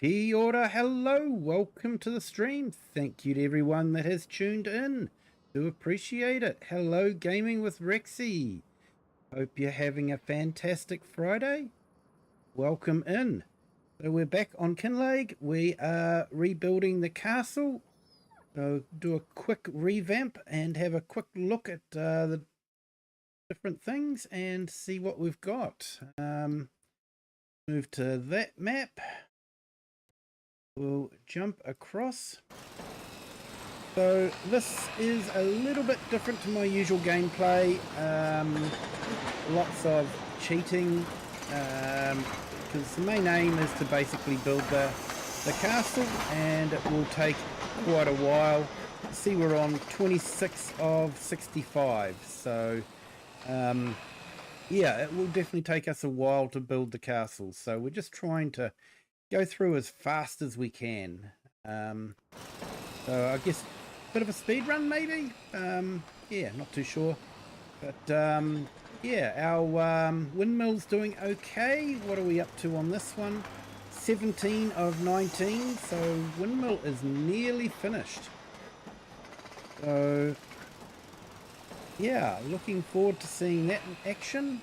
Kia ora, hello, welcome to the stream. Thank you to everyone that has tuned in. Do appreciate it. Hello, Gaming with Rexy. Hope you're having a fantastic Friday. Welcome in. So we're back on Kinlaig. We are rebuilding the castle. So do a quick revamp and have a quick look at the different things and see what we've got. Move to that map. We'll jump across. So this is a little bit different to my usual gameplay. Lots of cheating, because the main aim is to basically build the castle, and it will take quite a while. See, we're on 26 of 65, so yeah, it will definitely take us a while to build the castle. So we're just trying to go through as fast as we can. So I guess a bit of a speed run maybe. Yeah, not too sure, but yeah, our windmill's doing okay. What are we up to on this one? 17 of 19, so windmill is nearly finished. So yeah, looking forward to seeing that in action.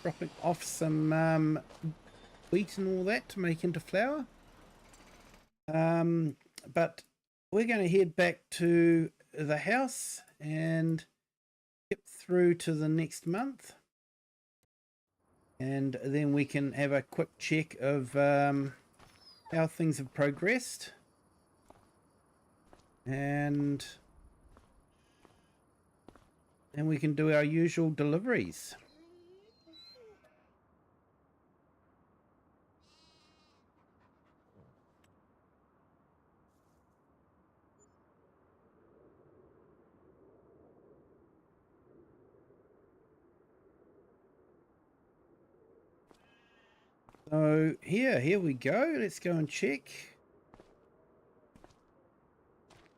Dropping off some wheat and all that to make into flour. But we're going to head back to the house and skip through to the next month, and then we can have a quick check of how things have progressed, and then we can do our usual deliveries. So here we go. Let's go and check.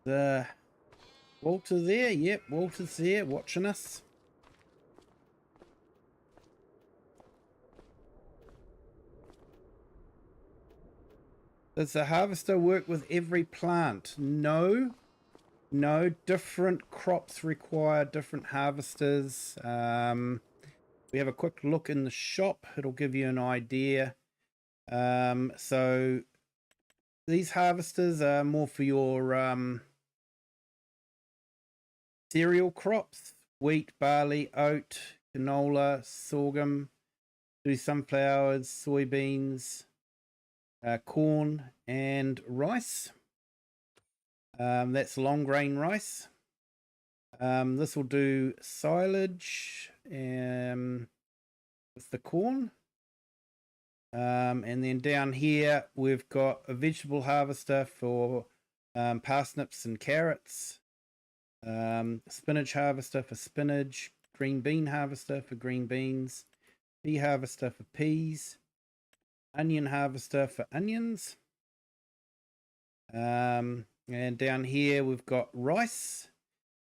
The Walter there. Yep, Walter's there watching us. Does the harvester work with every plant? No. No, different crops require different harvesters. We have a quick look in the shop. It'll give you an idea. So these harvesters are more for your cereal crops: wheat, barley, oat, canola, sorghum, do sunflowers, soybeans, corn, and rice. That's long grain rice. This will do silage with the corn. And then down here we've got a vegetable harvester for parsnips and carrots, spinach harvester for spinach, green bean harvester for green beans, pea harvester for peas, onion harvester for onions. And down here we've got rice.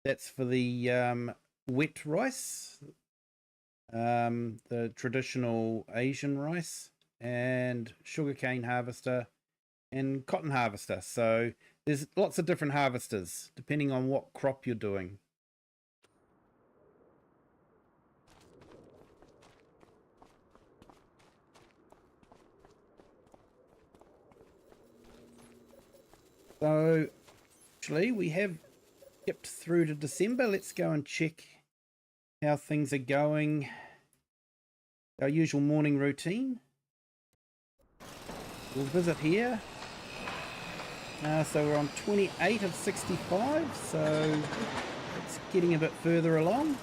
That's for the wet rice, the traditional Asian rice, and sugarcane harvester and cotton harvester. So there's lots of different harvesters depending on what crop you're doing. So actually we have skipped through to December. Let's go and check how things are going. Our usual morning routine. We'll visit here. So we're on 28 of 65, so it's getting a bit further along.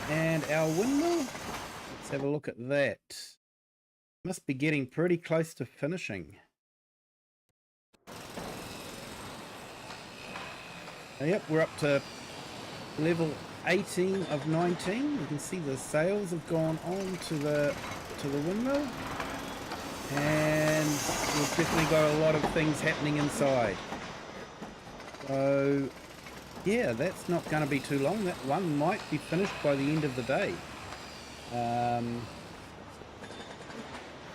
And our windmill, let's have a look at that. Must be getting pretty close to finishing. Yep, we're up to level 18 of 19. You can see the sails have gone on to the windmill, and we've definitely got a lot of things happening inside. So yeah, that's not going to be too long. That one might be finished by the end of the day.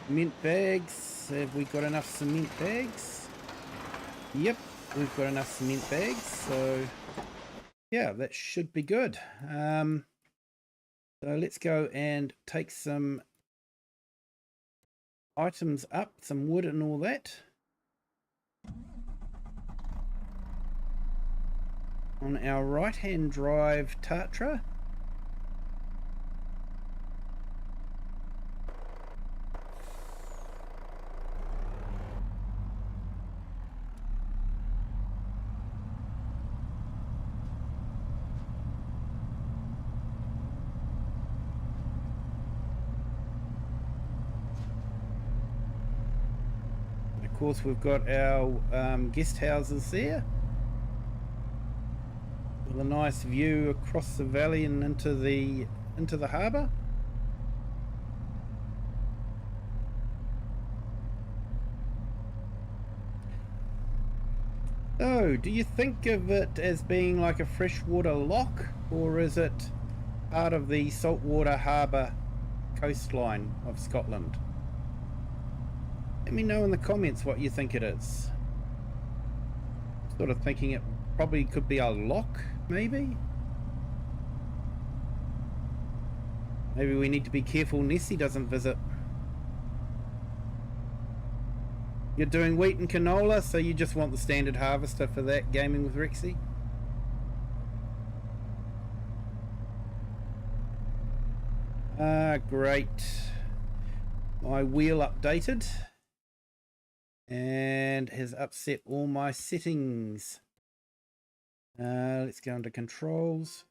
Cement bags. Have we got enough cement bags? Yep, we've got enough cement bags. So yeah, that should be good. So let's go and take some items up, some wood and all that. On our right-hand drive Tatra. Of course, we've got our guest houses there with a nice view across the valley and into the harbour. So, do you think of it as being like a freshwater loch, or is it part of the saltwater harbour coastline of Scotland? Let me know in the comments what you think it is. Sort of thinking it probably could be a loch, maybe? Maybe we need to be careful Nessie doesn't visit. You're doing wheat and canola, so you just want the standard harvester for that, Gaming with Rexy? Great. My wheel updated and has upset all my settings. Let's go into controls.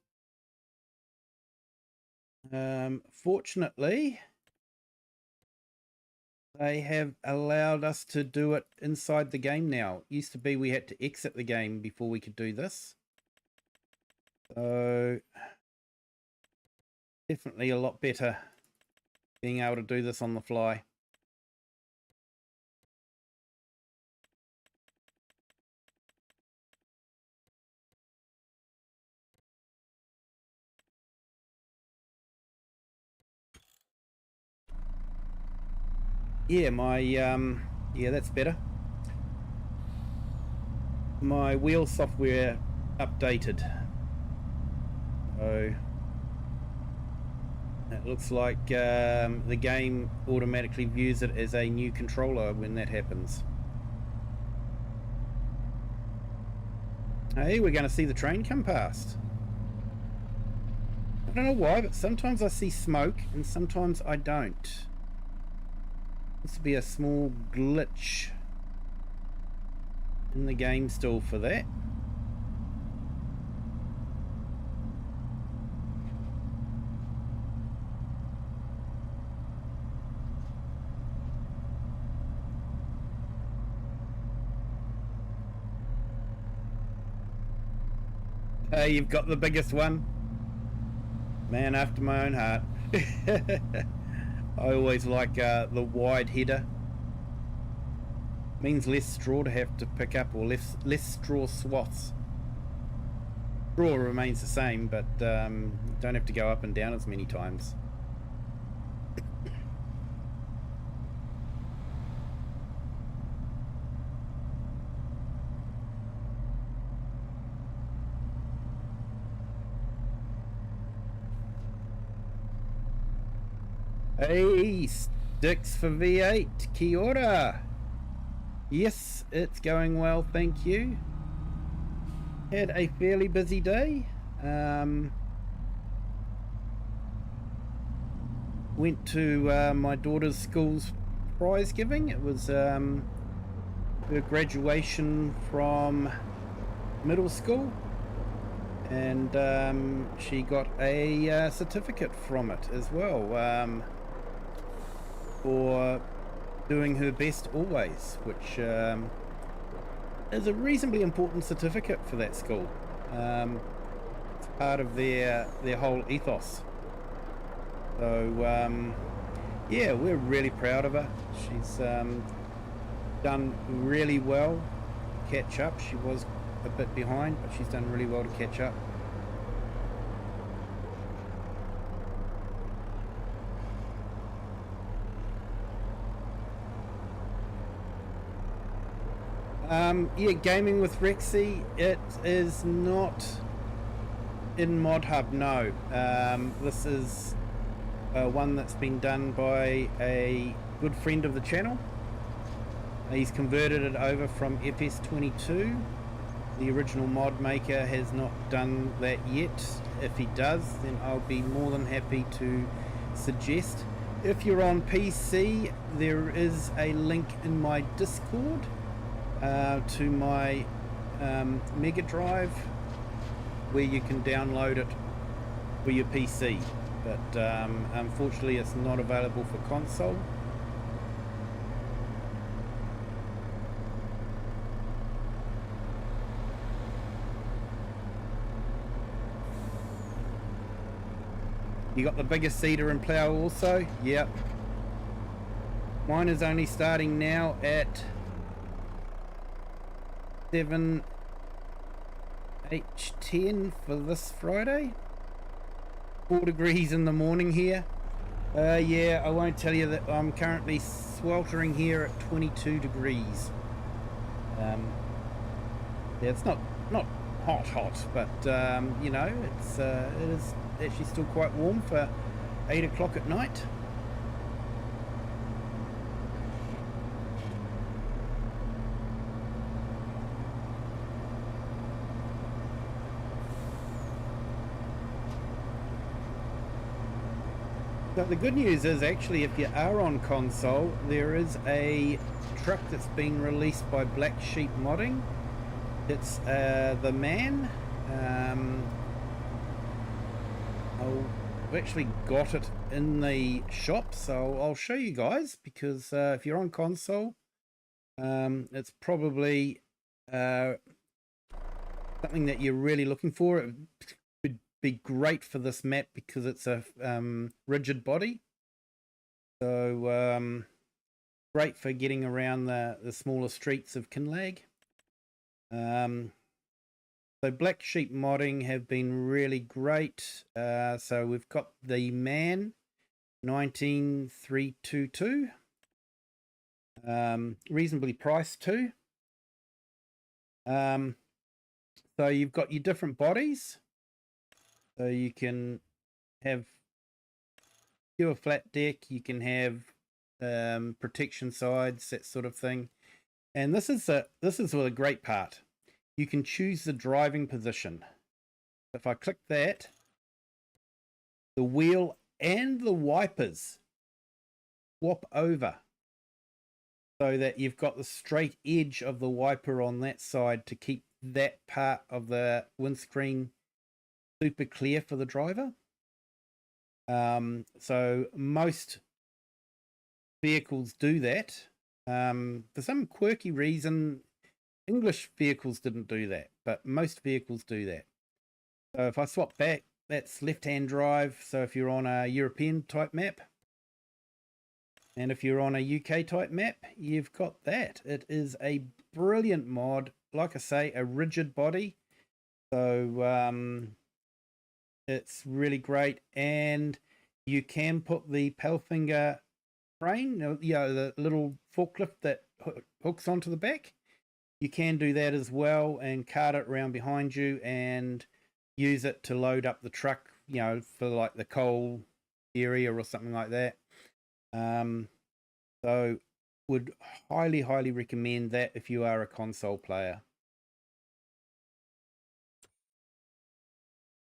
Fortunately, they have allowed us to do it inside the game now. It used to be we had to exit the game before we could do this. So, definitely a lot better being able to do this on the fly. Yeah, yeah, that's better. My wheel software updated. So it looks like the game automatically views it as a new controller when that happens. Hey, we're going to see the train come past. I don't know why, but sometimes I see smoke and sometimes I don't. This would be a small glitch in the game still for that. You've got the biggest one. Man after my own heart. I always like the wide header. Means less straw to have to pick up, or less straw swaths. Straw remains the same, but don't have to go up and down as many times. Hey, Sticks for V8, kia ora. Yes, it's going well, thank you. Had a fairly busy day. Went to my daughter's school's prize giving. It was her graduation from middle school, and she got a certificate from it as well, for doing her best always, which is a reasonably important certificate for that school. It's part of their whole ethos. So yeah, we're really proud of her. She's done really well to catch up. She was a bit behind, but she's done really well to catch up. Yeah, Gaming with Rexy, it is not in Mod Hub, no. This is one that's been done by a good friend of the channel. He's converted it over from FS22. The original mod maker has not done that yet. If he does, then I'll be more than happy to suggest. If you're on PC, there is a link in my Discord to my Mega Drive where you can download it for your PC, but unfortunately it's not available for console. You got the biggest seeder and plough also? Yep. Mine is only starting now at 7H10 for this Friday. 4 degrees in the morning here. Yeah, I won't tell you that I'm currently sweltering here at 22 degrees. Yeah, it's not hot, but you know, it is actually still quite warm for 8 o'clock at night. But the good news is, actually, if you are on console, there is a truck that's been released by Black Sheep Modding. It's the Man. I've actually got it in the shop, so I'll show you guys, because if you're on console, it's probably something that you're really looking for. It would be great for this map because it's a rigid body, so great for getting around the smaller streets of Kinlaig. So Black Sheep Modding have been really great. So we've got the Man 19322, reasonably priced too. So you've got your different bodies. So you can have pure flat deck, you can have protection sides, that sort of thing. And this is a great part. You can choose the driving position. If I click that, the wheel and the wipers swap over, so that you've got the straight edge of the wiper on that side to keep that part of the windscreen super clear for the driver. So most vehicles do that. For some quirky reason, English vehicles didn't do that, but most vehicles do that. So if I swap back, that's left-hand drive. So if you're on a European type map, and if you're on a UK type map, you've got that. It is a brilliant mod. Like I say, a rigid body. So it's really great. And you can put the Palfinger crane, you know, the little forklift that hooks onto the back. You can do that as well and cart it around behind you and use it to load up the truck, you know, for like the coal area or something like that. So would highly recommend that if you are a console player.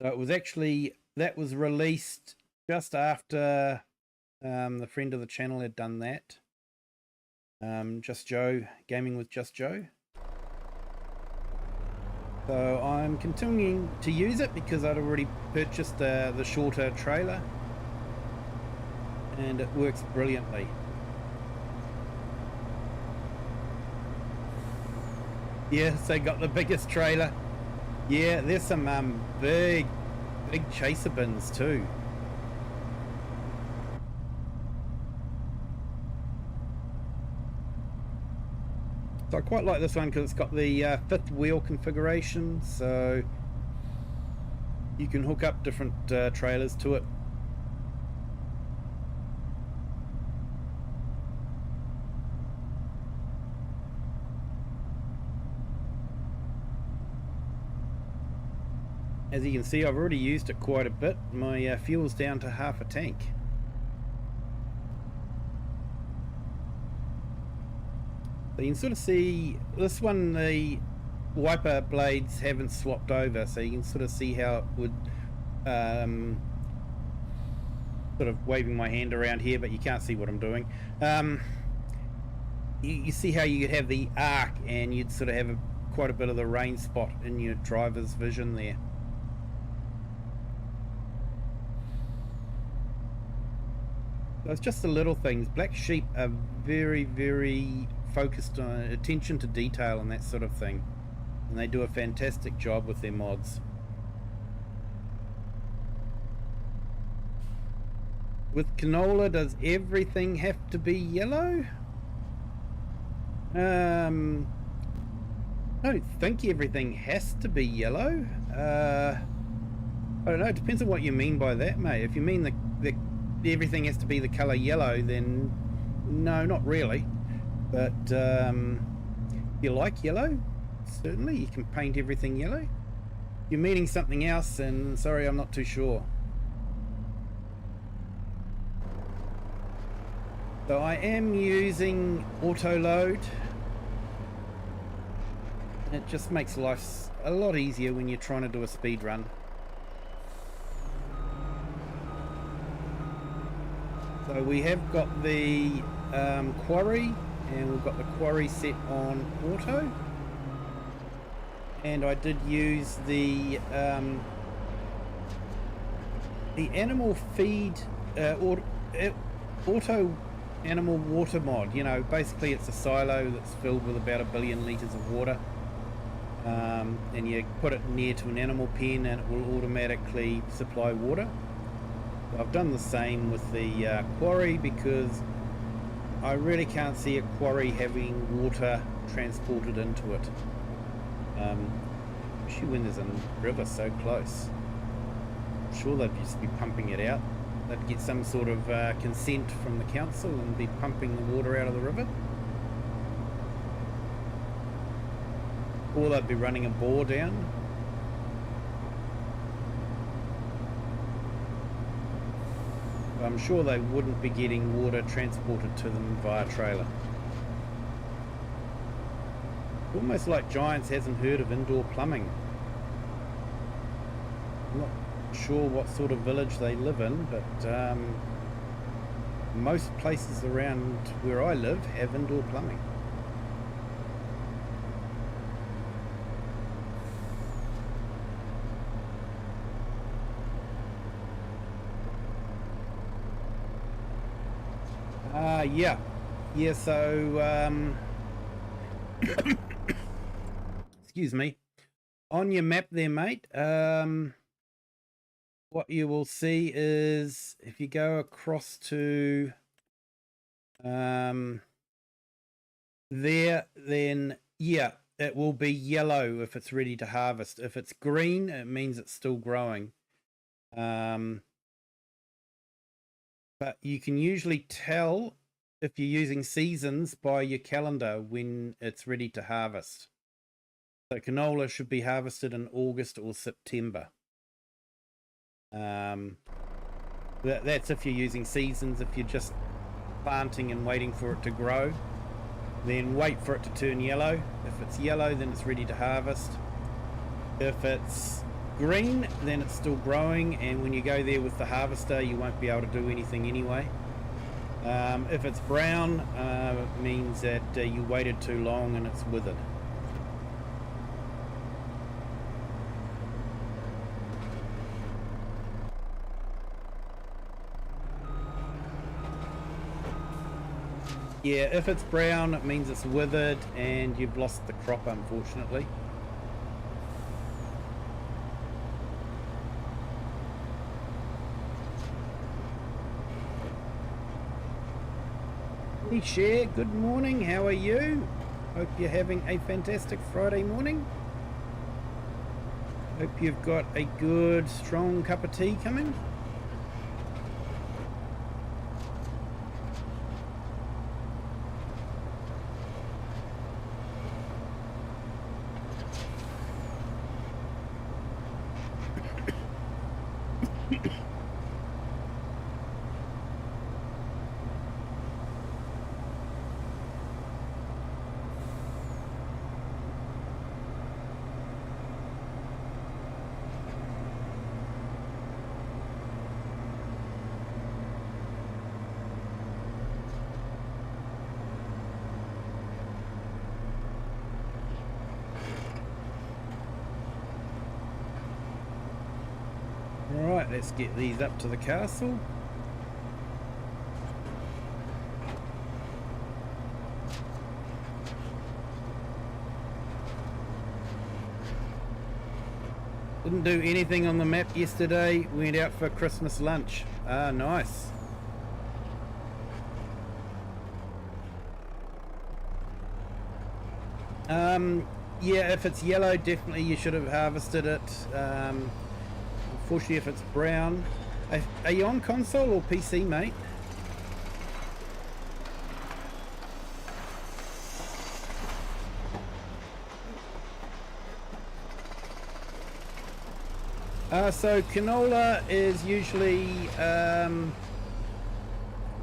So it was actually, that was released just after the friend of the channel had done that. Just Joe, Gaming with Just Joe. So I'm continuing to use it because I'd already purchased the shorter trailer, and it works brilliantly. Yes, they got the biggest trailer. Yeah, there's some big chaser bins too. So I quite like this one because it's got the fifth wheel configuration, so you can hook up different trailers to it. As you can see, I've already used it quite a bit. My fuel's down to half a tank. So you can sort of see this one, the wiper blades haven't swapped over, so you can sort of see how it would sort of waving my hand around here, but you can't see what I'm doing. You see how you could have the arc and you'd sort of have quite a bit of the rain spot in your driver's vision there. So it's just the little things. Black sheep are very, very focused on attention to detail and that sort of thing, and they do a fantastic job with their mods. With canola, does everything have to be yellow? I don't think everything has to be yellow. I don't know, it depends on what you mean by that, mate. If you mean the everything has to be the colour yellow, then no, not really. But if you like yellow, certainly you can paint everything yellow. If you're meaning something else, and sorry, I'm not too sure. So I am using auto load. It just makes life a lot easier when you're trying to do a speed run. So we have got the quarry, and we've got the quarry set on auto. And I did use the animal feed auto animal water mod. You know, basically it's a silo that's filled with about 1 billion litres of water, and you put it near to an animal pen and it will automatically supply water. So I've done the same with the quarry, because I really can't see a quarry having water transported into it, especially when there's a river so close. I'm sure they'd just be pumping it out. They'd get some sort of consent from the council and be pumping the water out of the river. Or they'd be running a bore down. I'm sure they wouldn't be getting water transported to them via trailer. Almost like Giants hasn't heard of indoor plumbing. I'm not sure what sort of village they live in, but most places around where I live have indoor plumbing. Yeah, so excuse me, on your map there, mate, what you will see is, if you go across to there, then yeah, it will be yellow if it's ready to harvest. If it's green, it means it's still growing. But you can usually tell if you're using seasons by your calendar when it's ready to harvest. So canola should be harvested in August or September. That's if you're using seasons. If you're just planting and waiting for it to grow, then wait for it to turn yellow. If it's yellow, then it's ready to harvest. If it's green, then it's still growing, and when you go there with the harvester, you won't be able to do anything anyway. If it's brown, it means that you waited too long and it's withered. Yeah, if it's brown, it means it's withered and you've lost the crop, unfortunately. Hey Cher, good morning, how are you? Hope you're having a fantastic Friday morning. Hope you've got a good strong cup of tea coming. Alright, let's get these up to the castle. Didn't do anything on the map yesterday, went out for Christmas lunch. Ah, nice. Yeah, if it's yellow, definitely you should have harvested it. Unfortunately, if it's brown. Are you on console or PC, mate? So canola is usually, I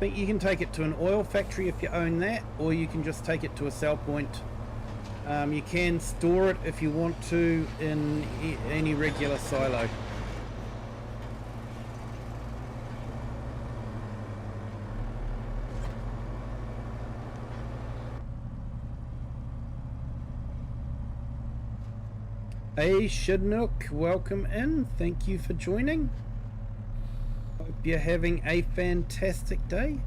think you can take it to an oil factory if you own that, or you can just take it to a sell point. You can store it if you want to in any regular silo. Hey Chinook, welcome in. Thank you for joining. Hope you're having a fantastic day.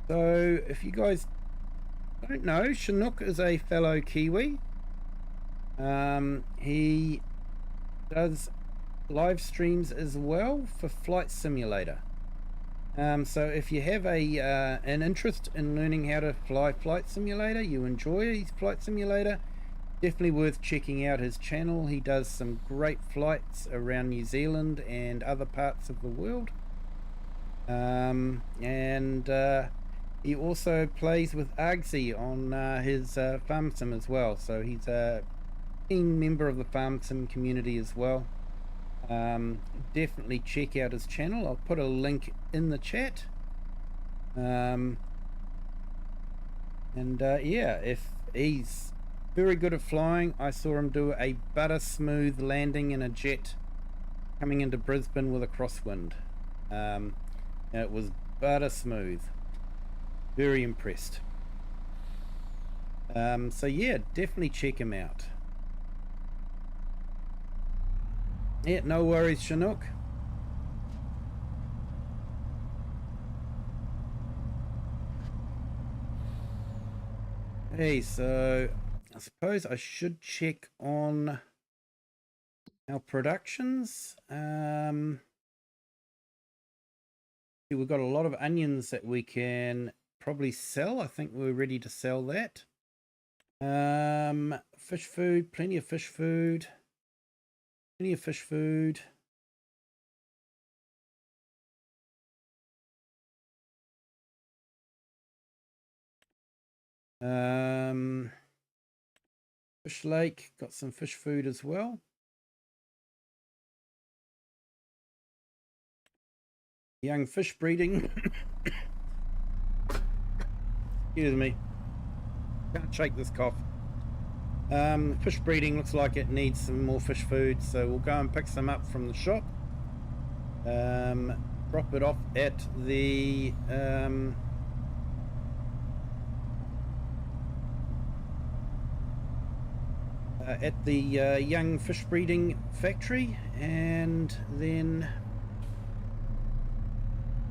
So if you guys don't know, Chinook is a fellow Kiwi. He does live streams as well for Flight Simulator. So if you have an interest in learning how to fly Flight Simulator, you enjoy Flight Simulator, definitely worth checking out his channel. He does some great flights around New Zealand and other parts of the world. He also plays with Argsy on his Farm Sim as well, so he's a keen member of the Farm Sim community as well. Definitely check out his channel. I'll put a link in the chat. Yeah, if he's very good at flying. I saw him do a butter smooth landing in a jet coming into Brisbane with a crosswind. It was butter smooth. Very impressed. So yeah, definitely check him out. Yeah, no worries, Chinook. Hey, so I suppose I should check on our productions. We've got a lot of onions that we can probably sell. I think we're ready to sell that. Fish food, plenty of fish food. Plenty of fish food. Fish lake, got some fish food as well. Young fish breeding. Excuse me. Can't shake this cough. Fish breeding looks like it needs some more fish food, so we'll go and pick some up from the shop. Drop it off at the young fish breeding factory, and then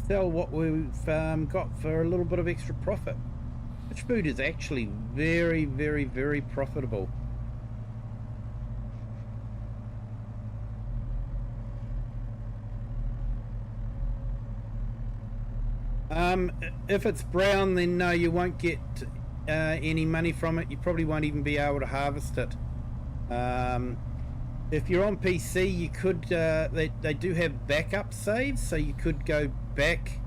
sell what we've got for a little bit of extra profit. Fish food is actually very, very, very profitable. If it's brown, then no, you won't get any money from it. You probably won't even be able to harvest it. If you're on PC, you could they do have backup saves, so you could go back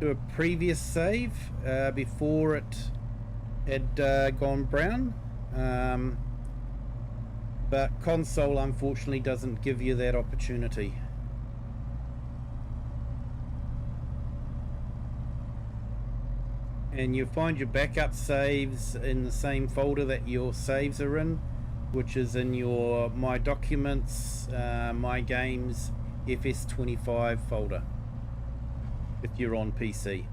to a previous save before it had gone brown. But console unfortunately doesn't give you that opportunity. And you find your backup saves in the same folder that your saves are in, which is in your My Documents, My Games, FS25 folder, if you're on PC.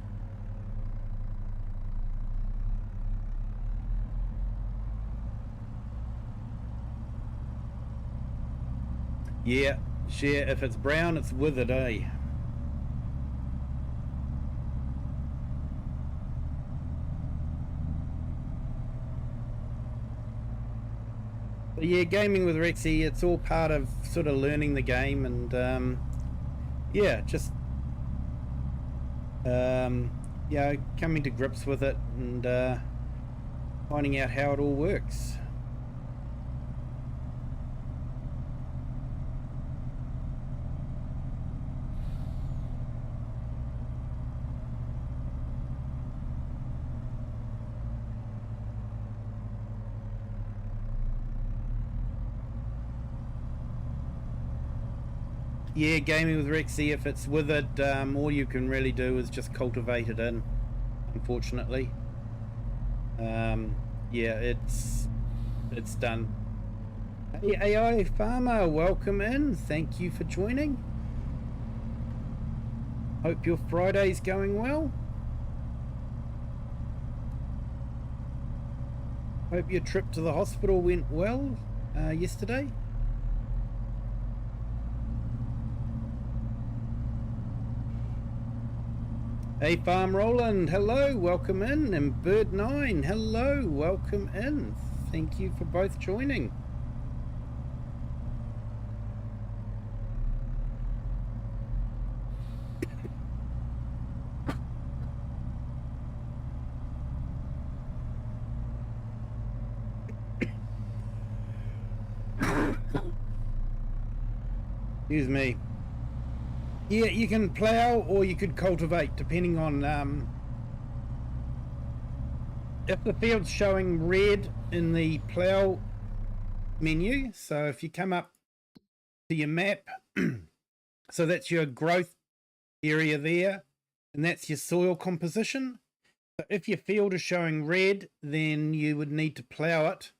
Yeah, share. If it's brown, it's withered, eh? But yeah, gaming with Rexy, it's all part of sort of learning the game, and yeah, just you know, coming to grips with it and finding out how it all works. Yeah, gaming with Rexy, if it's withered, all you can really do is just cultivate it in, unfortunately. Yeah, it's done. Hey, AI Farmer, welcome in. Thank you for joining. Hope your Friday's going well. Hope your trip to the hospital went well yesterday. Hey Farm Roland, hello, welcome in. And Bird9, hello, welcome in. Thank you for both joining. Excuse me. Yeah, you can plough or you could cultivate, depending on if the field's showing red in the plough menu. So if you come up to your map, so that's your growth area there, and that's your soil composition. So if your field is showing red, then you would need to plough it.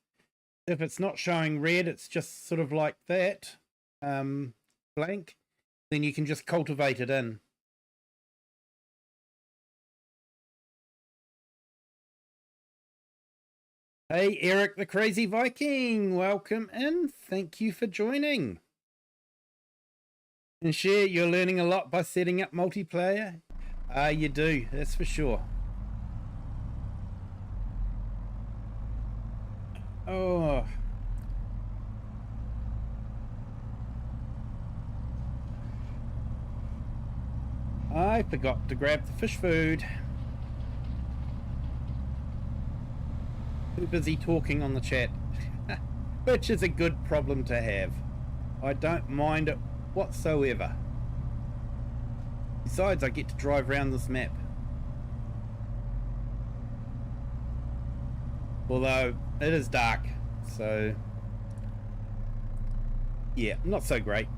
If it's not showing red, it's just sort of like that, blank, then you can just cultivate it in. Hey, Eric the Crazy Viking, welcome in. Thank you for joining. And share, you're learning a lot by setting up multiplayer. You do, that's for sure. Oh. I forgot to grab the fish food. Too busy talking on the chat. Which is a good problem to have. I don't mind it whatsoever. Besides, I get to drive around this map. Although, it is dark, so yeah, not so great.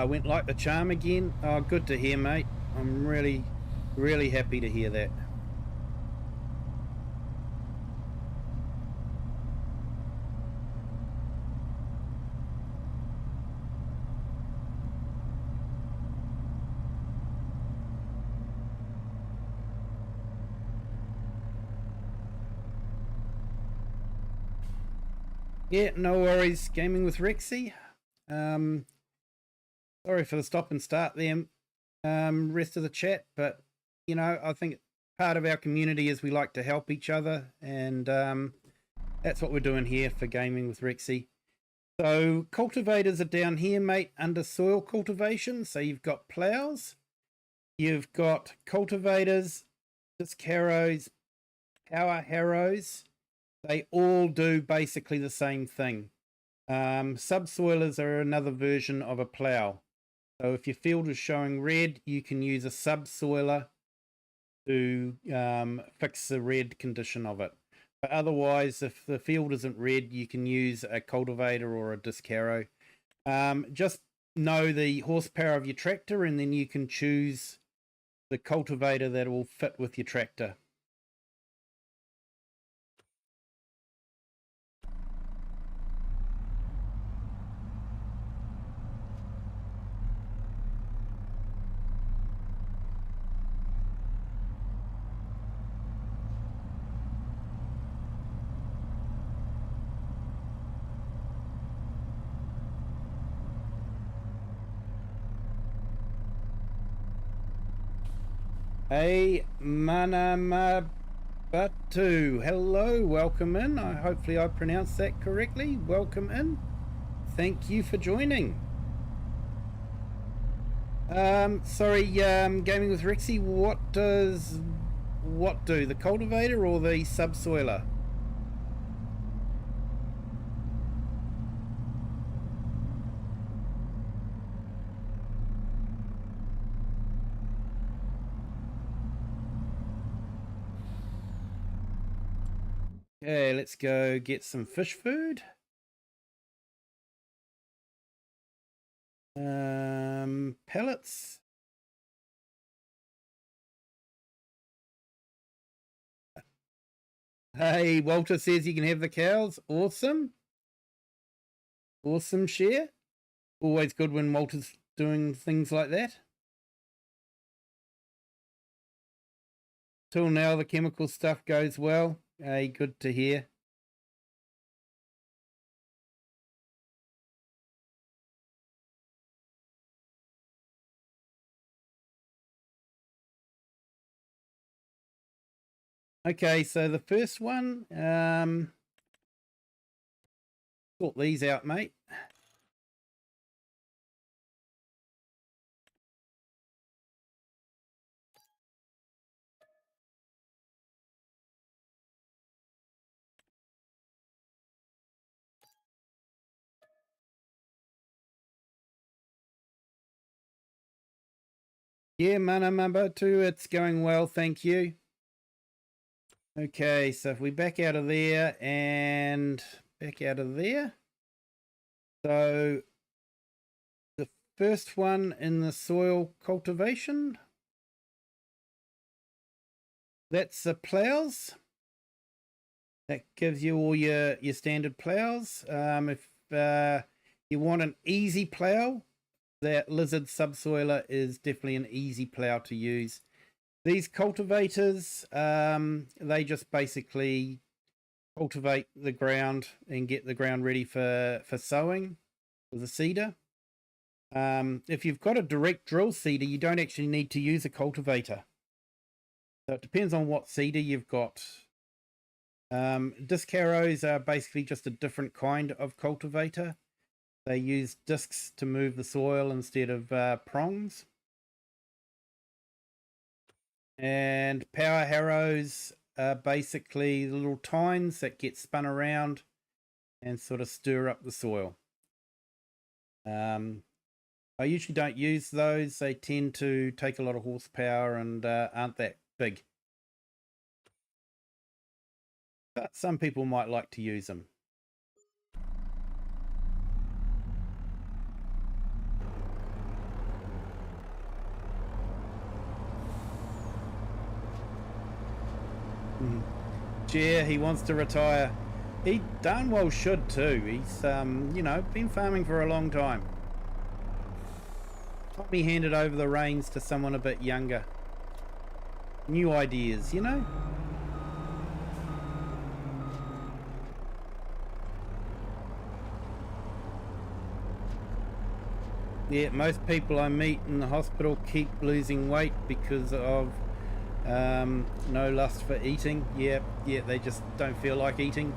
Went like the charm again. Oh, good to hear, mate. I'm really, really happy to hear that. Yeah, no worries. Gaming with Rexy. Sorry for the stop and start there, rest of the chat, but you know, I think part of our community is we like to help each other, and that's what we're doing here for Gaming with Rexy. So cultivators are down here, mate, under soil cultivation. So you've got plows, you've got cultivators, disc harrows, power harrows, They all do basically the same thing. Subsoilers are another version of a plough. So if your field is showing red, you can use a subsoiler to fix the red condition of it. But otherwise, if the field isn't red, you can use a cultivator or a disc harrow. Just know the horsepower of your tractor, and then you can choose the cultivator that will fit with your tractor. Hey, Manamabatu. Hello, welcome in. Hopefully I pronounced that correctly. Welcome in. Thank you for joining. Sorry, Gaming with Rexy, what do? The cultivator or the subsoiler? Okay, let's go get some fish food. Pellets. Hey, Walter says you can have the cows. Awesome. Awesome share. Always good when Walter's doing things like that. Till now, the chemical stuff goes well. Hey, good to hear. Okay, so the first one, sort these out, mate. Yeah, Manamabatu, it's going well, thank you. Okay, so if we back out of there and back out of there. So the first one in the soil cultivation, that's the plows. That gives you all your standard plows. If you want an easy plow, that lizard subsoiler is definitely an easy plow to use. These cultivators, they just basically cultivate the ground and get the ground ready for sowing with a seeder. If you've got a direct drill seeder, you don't actually need to use a cultivator. So it depends on what seeder you've got. Disc harrows are basically just a different kind of cultivator. They use discs to move the soil instead of prongs. And power harrows are basically little tines that get spun around and sort of stir up the soil. I usually don't use those. They tend to take a lot of horsepower and aren't that big. But some people might like to use them. Yeah, he wants to retire. He darn well should too. He's, you know, been farming for a long time. Tommy handed over the reins to someone a bit younger. New ideas, you know? Yeah, most people I meet in the hospital keep losing weight because of no lust for eating. Yeah, they just don't feel like eating.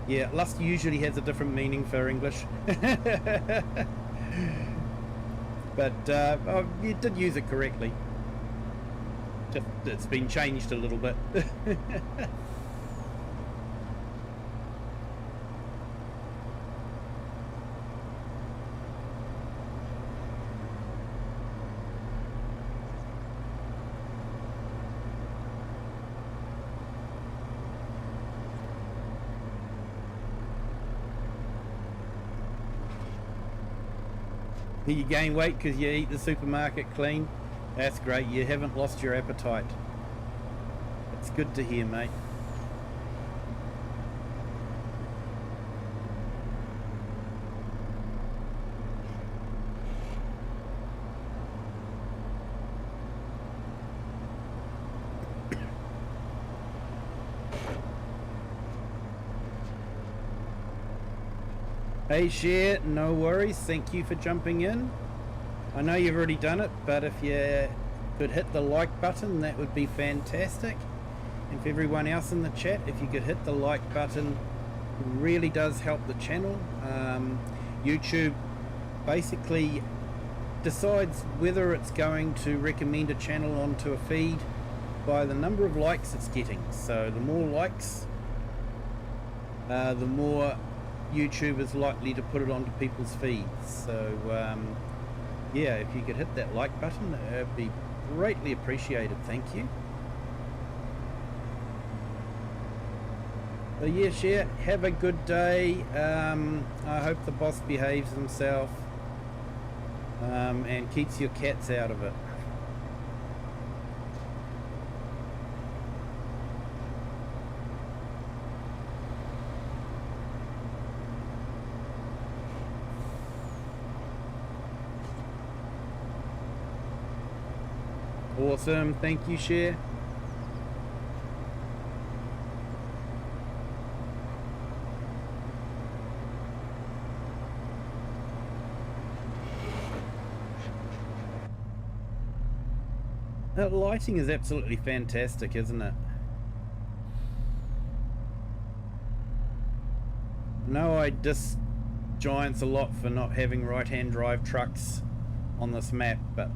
Yeah, lust usually has a different meaning for English. But you did use it correctly. Just it's been changed a little bit. You gain weight because you eat the supermarket clean. That's great. You haven't lost your appetite. It's good to hear, mate. Hey Share, no worries, thank you for jumping in. I know you've already done it, but if you could hit the like button, that would be fantastic. And for everyone else in the chat, if you could hit the like button, it really does help the channel. YouTube basically decides whether it's going to recommend a channel onto a feed by the number of likes it's getting. So the more likes, the more YouTube is likely to put it onto people's feeds. So yeah, if you could hit that like button, it would be greatly appreciated. Thank you. So yeah, Share, have a good day. I hope the boss behaves himself and keeps your cats out of it. Awesome, thank you, Share. That lighting is absolutely fantastic, isn't it? I know I diss Giants a lot for not having right-hand drive trucks on this map, but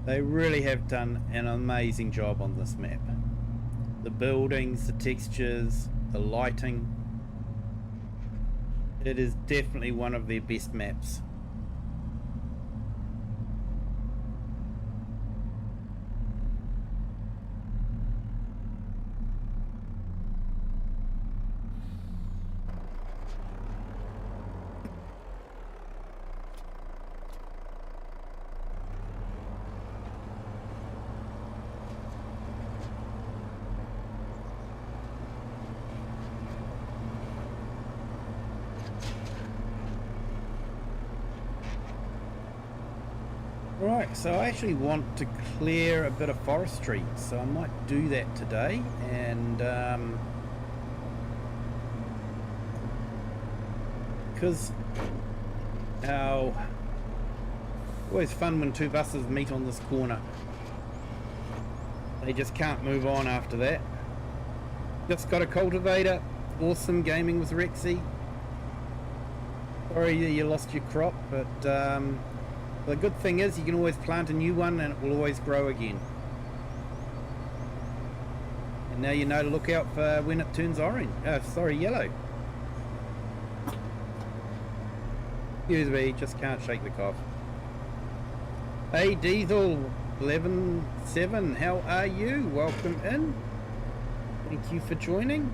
they really have done an amazing job on this map. The buildings, the textures, the lighting. It is definitely one of their best maps. Right, so I actually want to clear a bit of forestry, so I might do that today. And because always fun when two buses meet on this corner. They just can't move on after that. Just got a cultivator. Awesome gaming with Rexy. Sorry you lost your crop, but the good thing is you can always plant a new one and it will always grow again. And now you know to look out for when it turns orange. Yellow. Excuse me, just can't shake the cough. Hey Diesel 11-7, how are you? Welcome in. Thank you for joining.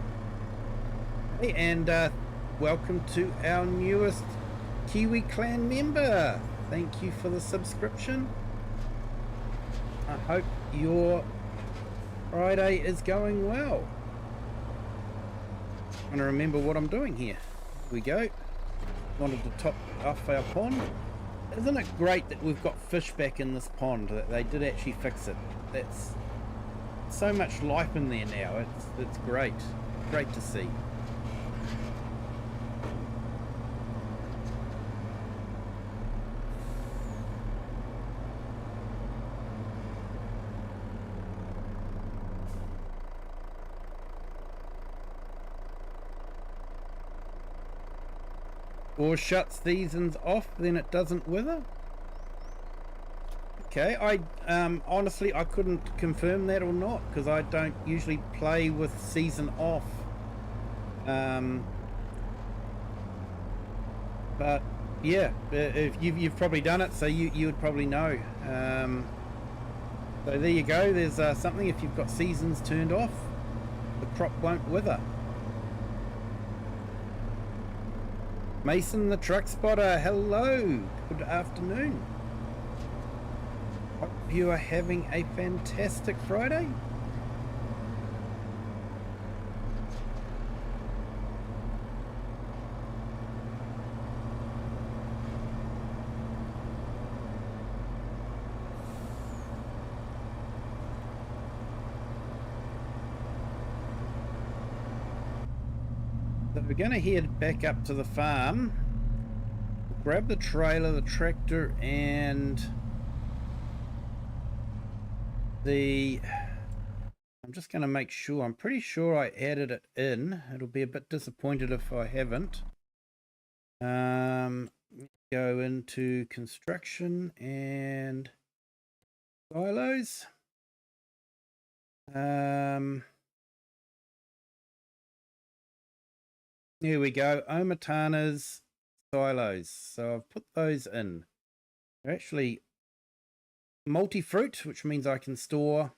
Hey, and welcome to our newest Kiwi clan member. Thank you for the subscription. I hope your Friday is going well. I'm going to remember what I'm doing here. Here we go. Wanted to top off our pond. Isn't it great that we've got fish back in this pond, that they did actually fix it? That's so much life in there now. It's great. Great to see. Or shut seasons off, then it doesn't wither? Okay, I honestly I couldn't confirm that or not because I don't usually play with season off. But yeah, if you've probably done it, so you would probably know. So there you go. There's something. If you've got seasons turned off, the crop won't wither. Mason the truck spotter, hello, good afternoon. Hope you are having a fantastic Friday. So we're going to head back up to the farm, grab the trailer, the tractor, and I'm just going to make sure, I'm pretty sure I added it in. It'll be a bit disappointed if I haven't. Go into construction and silos. Here we go, Omatana's silos. So I've put those in. They're actually multi-fruit, which means I can store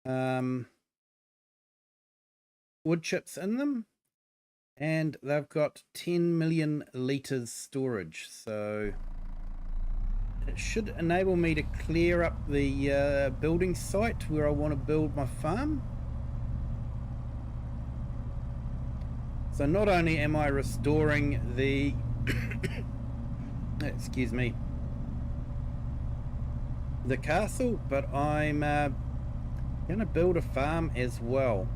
wood chips in them, and they've got 10 million litres storage, so it should enable me to clear up the building site where I want to build my farm. So not only am I restoring the excuse me, the castle, but I'm gonna build a farm as well.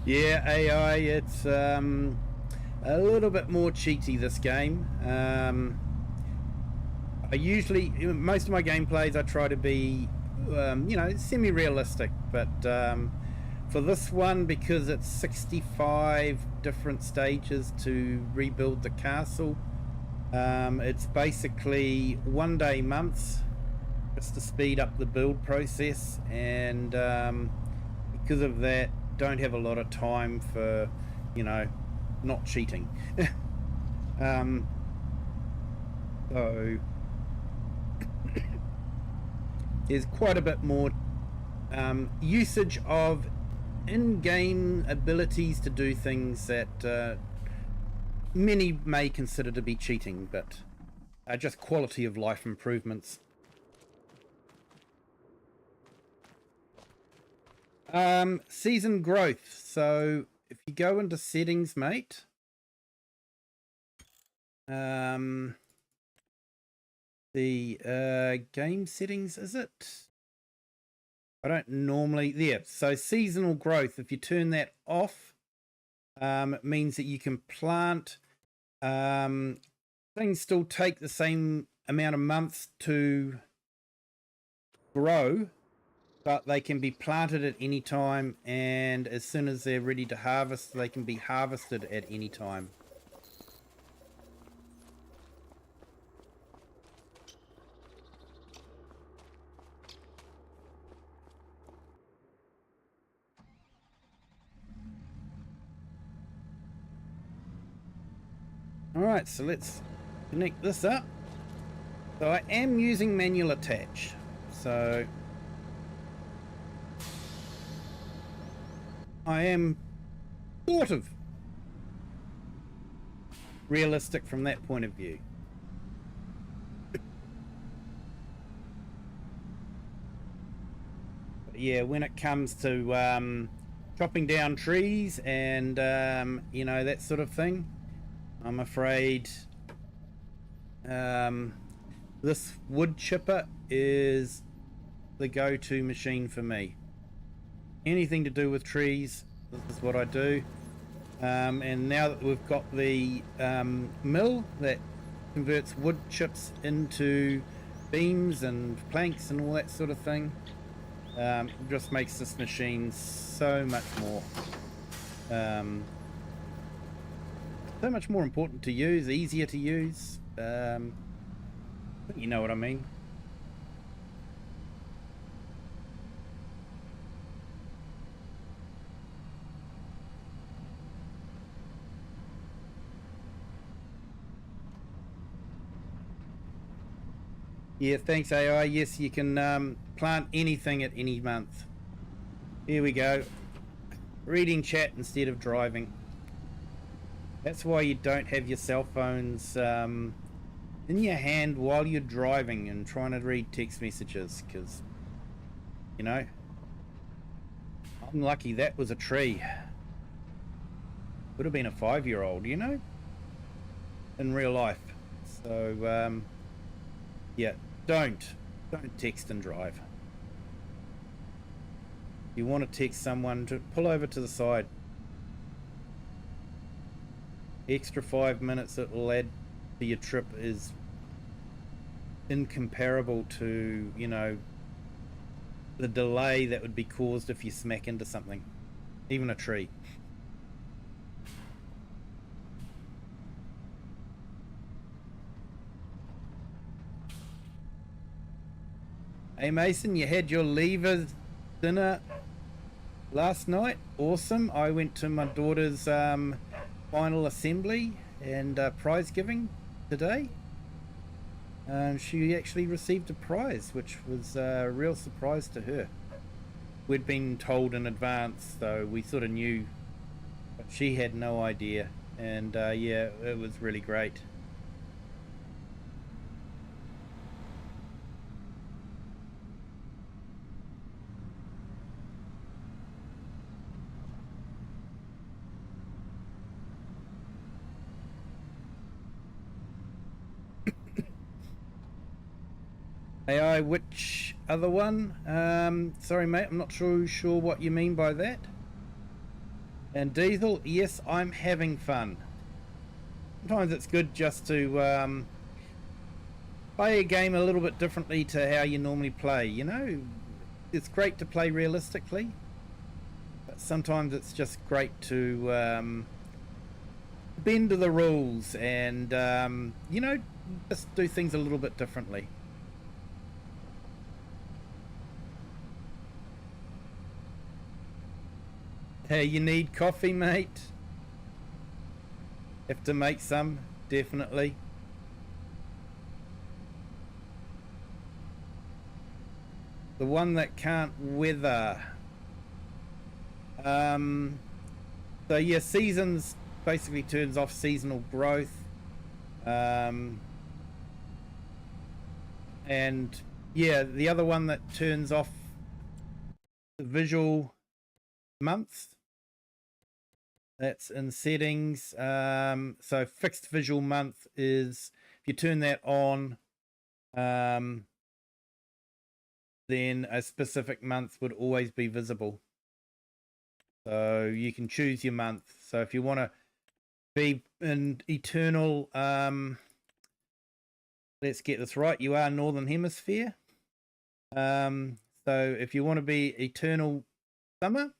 Yeah, AI, it's a little bit more cheaty, this game. I usually, most of my gameplays I try to be you know, semi-realistic, but for this one, because it's 65 different stages to rebuild the castle, it's basically 1 day months just to speed up the build process, and because of that, don't have a lot of time for, you know, not cheating. So there's quite a bit more usage of in-game abilities to do things that many may consider to be cheating, but are just quality of life improvements. Season growth. So if you go into settings, mate, the game settings, is it? I don't normally, there. So seasonal growth, if you turn that off, it means that you can plant, things still take the same amount of months to grow, but they can be planted at any time, and as soon as they're ready to harvest, they can be harvested at any time. Alright, so let's connect this up. So I am using manual attach, so I am sort of realistic from that point of view. But yeah, when it comes to chopping down trees and you know, that sort of thing, I'm afraid this wood chipper is the go-to machine for me. anything to do with trees, this is what I do. And now that we've got the mill that converts wood chips into beams and planks and all that sort of thing, it just makes this machine so much more important to use, easier to use. You know what I mean. Yeah, thanks AI. Yes, you can plant anything at any month. Here we go. Reading chat instead of driving. That's why you don't have your cell phones in your hand while you're driving and trying to read text messages, because, you know, I'm lucky that was a tree. Would have been a 5-year-old, you know, in real life. So, yeah, don't text and drive. You want to text someone, to pull over to the side. Extra 5 minutes it'll add to your trip is incomparable to, you know, the delay that would be caused if you smack into something, even a tree. Hey Mason, you had your leavers dinner last night? Awesome. I went to my daughter's final assembly and prize giving today. She actually received a prize, which was a real surprise to her. We'd been told in advance, so we sort of knew, but she had no idea. And yeah, it was really great. AI, which other one? Sorry mate, I'm not sure what you mean by that. And Diesel, yes, I'm having fun. Sometimes it's good just to play a game a little bit differently to how you normally play, you know? It's great to play realistically, but sometimes it's just great to bend to the rules and, you know, just do things a little bit differently. Hey, you need coffee, mate? Have to make some, definitely. The one that can't weather. So yeah, seasons basically turns off seasonal growth. And yeah, the other one that turns off the visual months. That's in settings. So fixed visual month is, if you turn that on, then a specific month would always be visible. So you can choose your month. So if you want to be in eternal, let's get this right, you are Northern Hemisphere. So if you want to be eternal summer,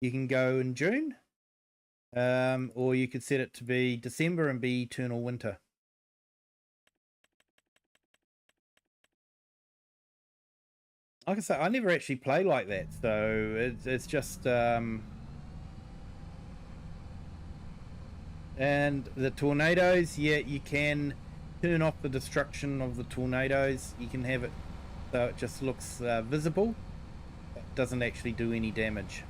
you can go in June. Or you could set it to be December and be eternal winter. Like I say, I never actually play like that, so it's just and the tornadoes, yeah, you can turn off the destruction of the tornadoes. You can have it so it just looks visible. It doesn't actually do any damage.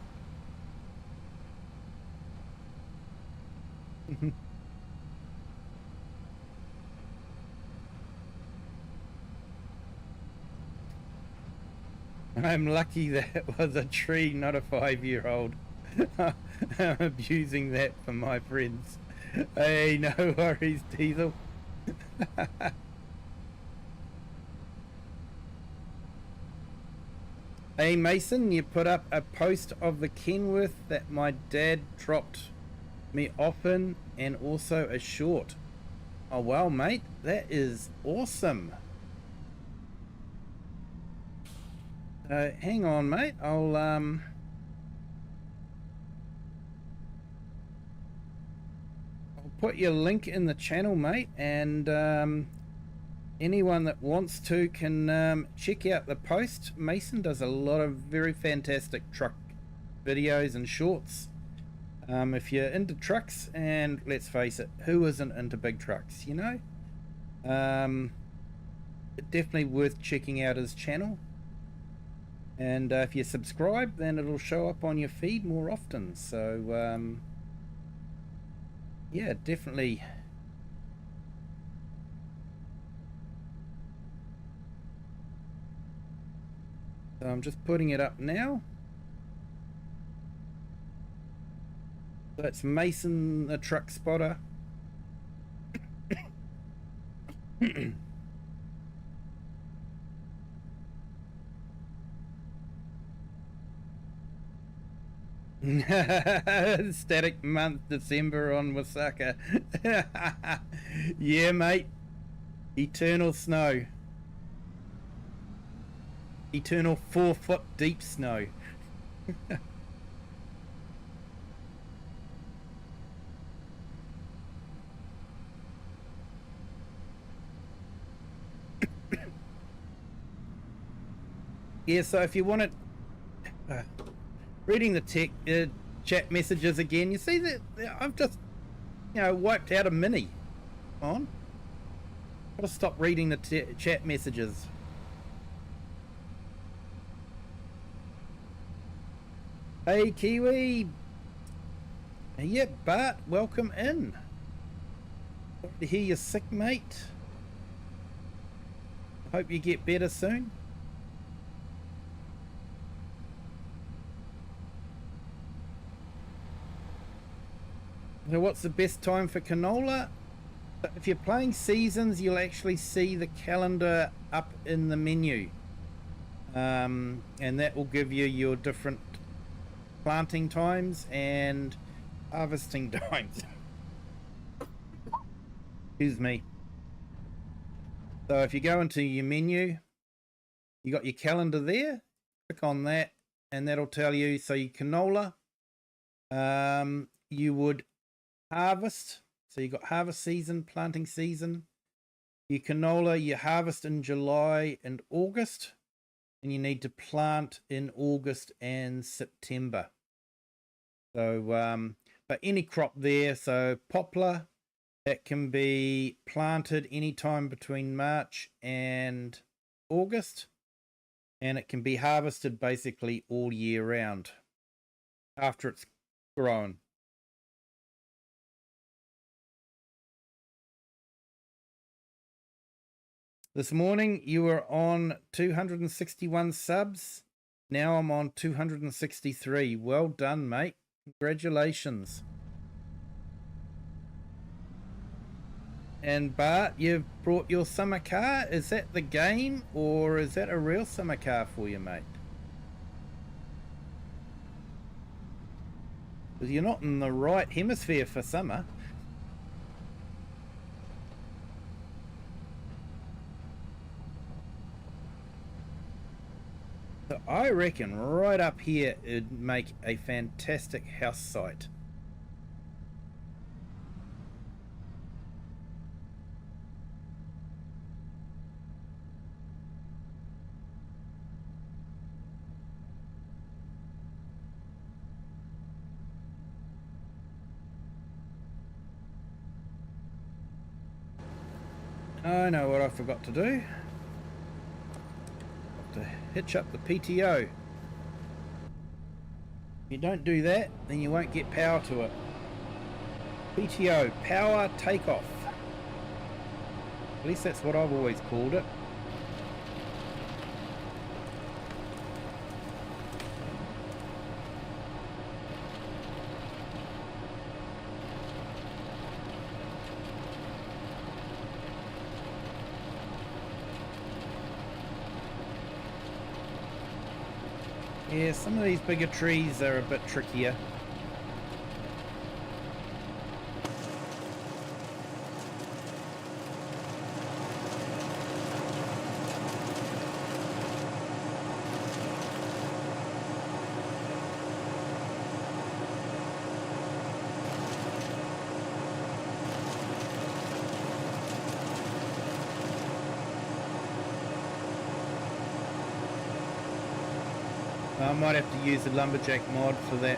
I'm lucky that was a tree, not a 5-year-old. I'm abusing that for my friends. Hey, no worries, Diesel. Hey Mason, you put up a post of the Kenworth that my dad dropped me off in, and also a short. Oh wow, mate, that is awesome. Hang on, mate. I'll put your link in the channel, mate, and anyone that wants to can check out the post. Mason does a lot of very fantastic truck videos and shorts. If you're into trucks, and let's face it, who isn't into big trucks, you know? Definitely worth checking out his channel. And if you subscribe, then it'll show up on your feed more often. So, yeah, definitely. So I'm just putting it up now. That's Mason the Truck Spotter. Static month December on Wasaka. Yeah, mate. Eternal snow. Eternal 4-foot deep snow. Yeah, so if you want it, reading the chat messages again, you see that I've just, wiped out a mini. On. Gotta stop reading the chat messages. Hey, Kiwi. Yeah, Bart, welcome in. Good to hear you're sick, mate. Hope you get better soon. So what's the best time for canola? If you're playing seasons, you'll actually see the calendar up in the menu. And that will give you your different planting times and harvesting times. Excuse me. So if you go into your menu, you got your calendar there, click on that, and that'll tell you, so your canola, you would harvest, so you got harvest season, planting season. Your canola, you harvest in July and August, and you need to plant in August and September. So but any crop there, so poplar, that can be planted anytime between March and August, and it can be harvested basically all year round after it's grown. This morning you were on 261 subs. Now I'm on 263. Well done, mate. Congratulations. And Bart, you've brought your summer car. Is that the game, or is that a real summer car for you, mate? Because you're not in the right hemisphere for summer. So I reckon right up here it'd make a fantastic house site. I know what I forgot to do. To hitch up the PTO. If you don't do that, then you won't get power to it. PTO, power takeoff. At least that's what I've always called it. Yeah, some of these bigger trees are a bit trickier. I might have to use a lumberjack mod for that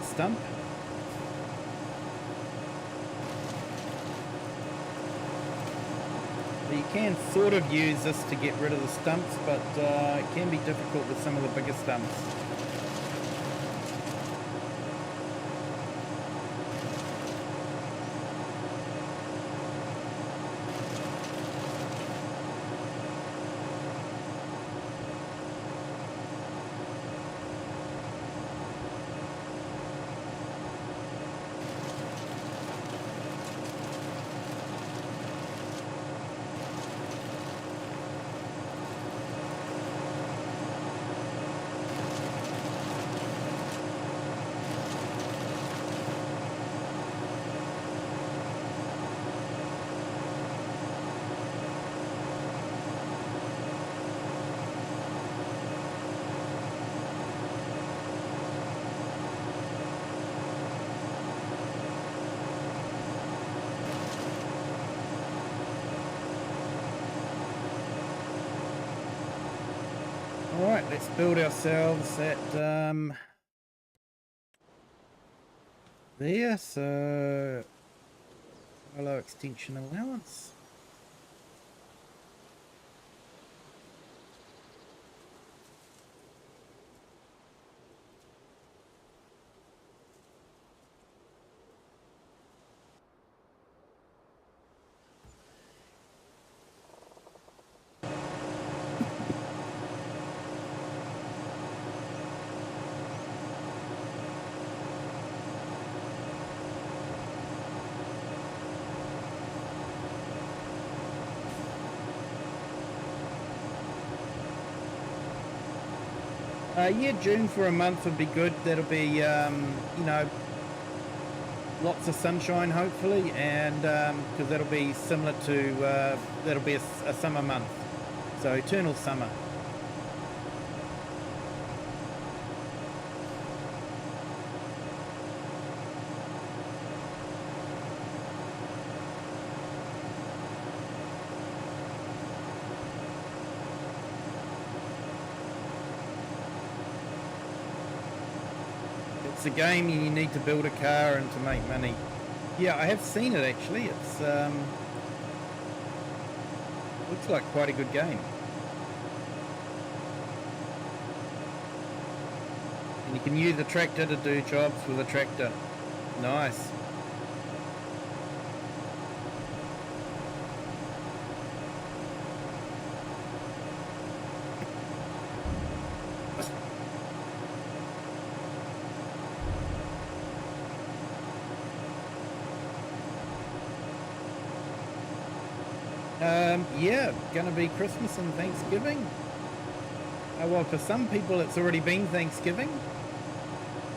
stump. You can sort of use this to get rid of the stumps, but it can be difficult with some of the bigger stumps. Alright, let's build ourselves that there, so hello extension allowance. Yeah, June for a month would be good. That'll be, you know, lots of sunshine hopefully, and because that'll be similar to, that'll be a summer month. So eternal summer. It's a game you need to build a car and to make money. Yeah, I have seen it actually. It's looks like quite a good game. And you can use the tractor to do jobs with a tractor. Nice. Yeah, gonna be Christmas and Thanksgiving. Well, for some people it's already been Thanksgiving.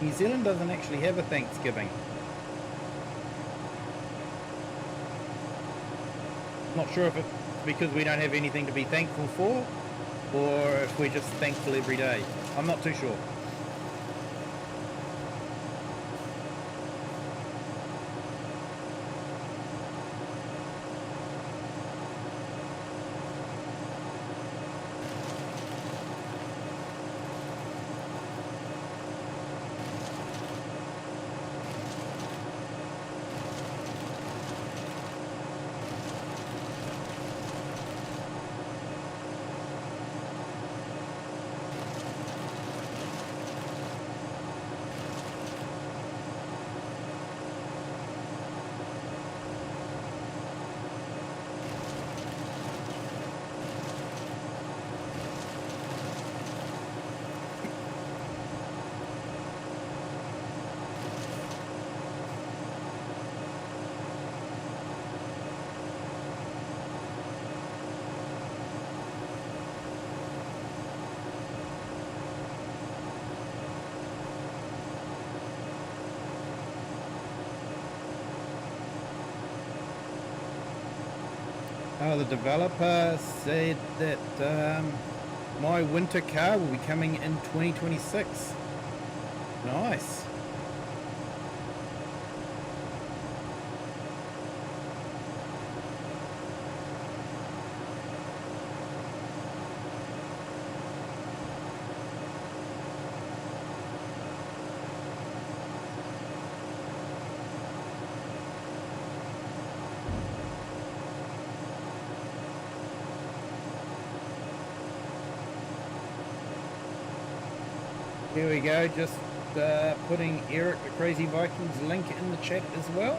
New Zealand doesn't actually have a Thanksgiving. Not sure if it's because we don't have anything to be thankful for, or if we're just thankful every day. I'm not too sure. Oh, the developer said that my winter car will be coming in 2026. Nice. Here we go, just putting Eric the Crazy Vikings link in the chat as well.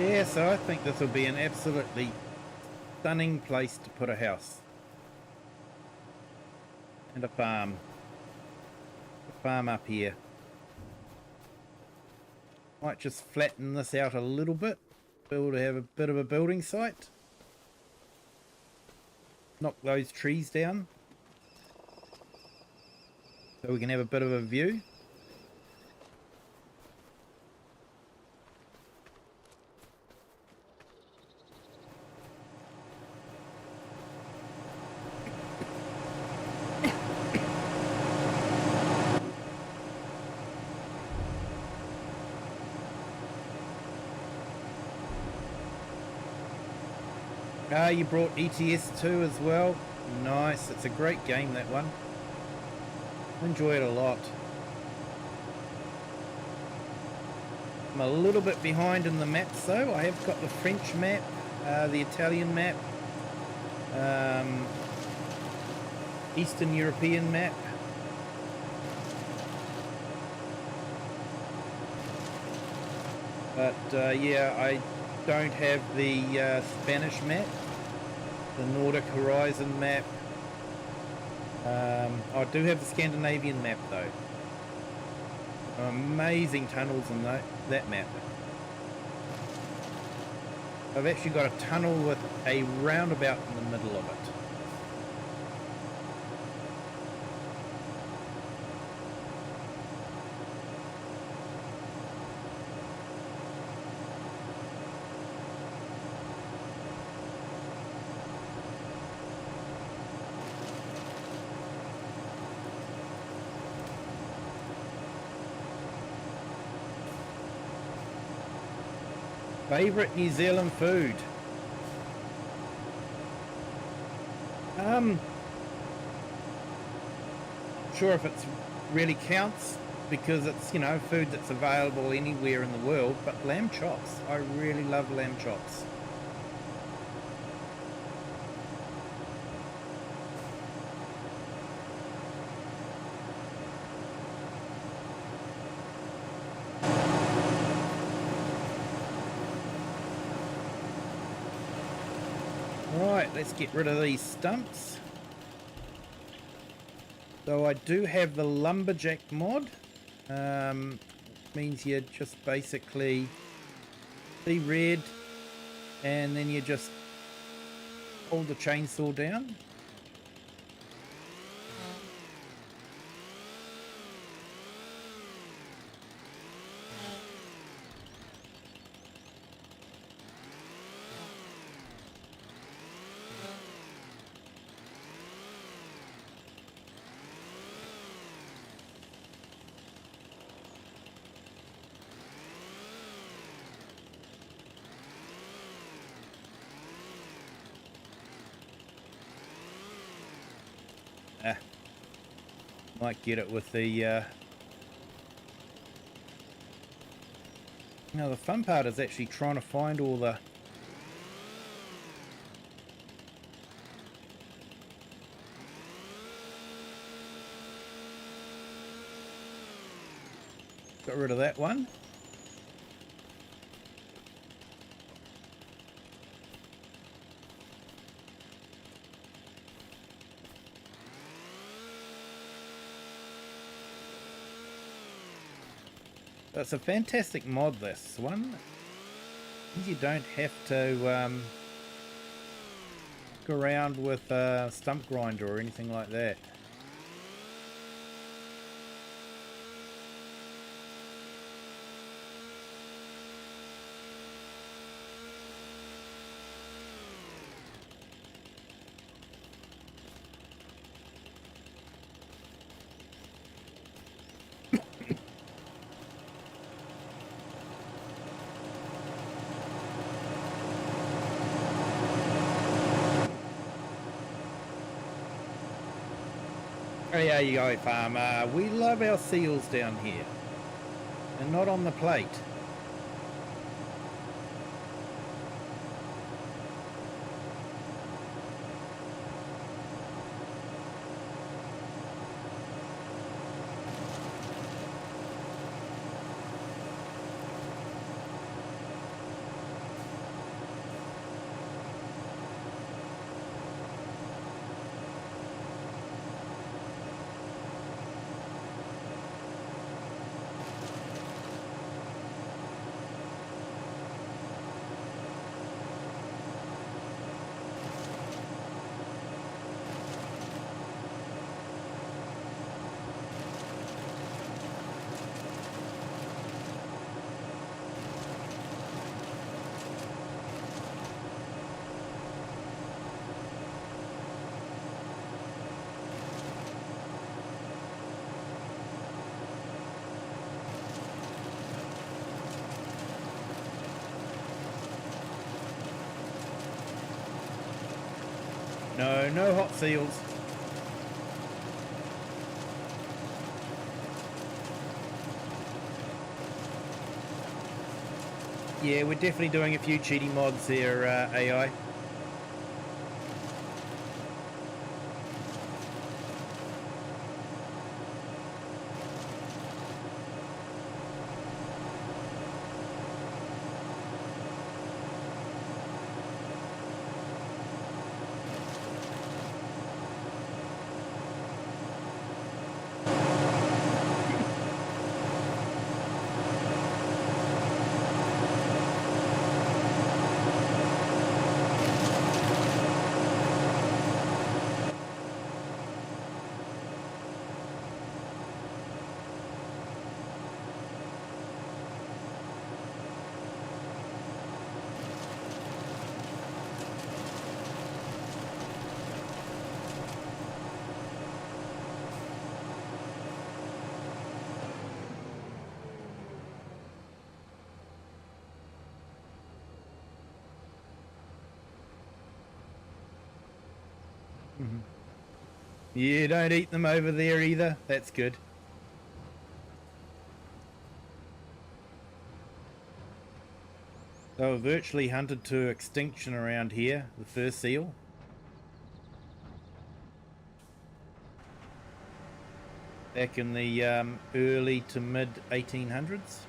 Yeah, so I think this will be an absolutely stunning place to put a house. And a farm. A farm up here. Might just flatten this out a little bit. Build to have a bit of a building site. Knock those trees down. So we can have a bit of a view. Ah, you brought ETS 2 as well. Nice. It's a great game, that one. I enjoy it a lot. I'm a little bit behind in the maps though. I have got the French map, the Italian map, Eastern European map. But yeah, I don't have the Spanish map, the Nordic Horizon map, I do have the Scandinavian map though. Amazing tunnels in that map. I've actually got a tunnel with a roundabout in the middle of it. Favorite New Zealand food? Not sure if it's really counts because it's, you know, food that's available anywhere in the world, but lamb chops. I really love lamb chops. Right, let's get rid of these stumps. So I do have the lumberjack mod. Means you just basically see red and then you just hold the chainsaw down. Might get it with the now the fun part is actually trying to find all the got rid of that one. It's a fantastic mod, this one. You don't have to go around with a stump grinder or anything like that. There you go, farmer. We love our seals down here. And not on the plate. No, no hot seals. Yeah, we're definitely doing a few cheating mods there, AI. You don't eat them over there either? That's good. They were virtually hunted to extinction around here, the fur seal. Back in the early to mid 1800s.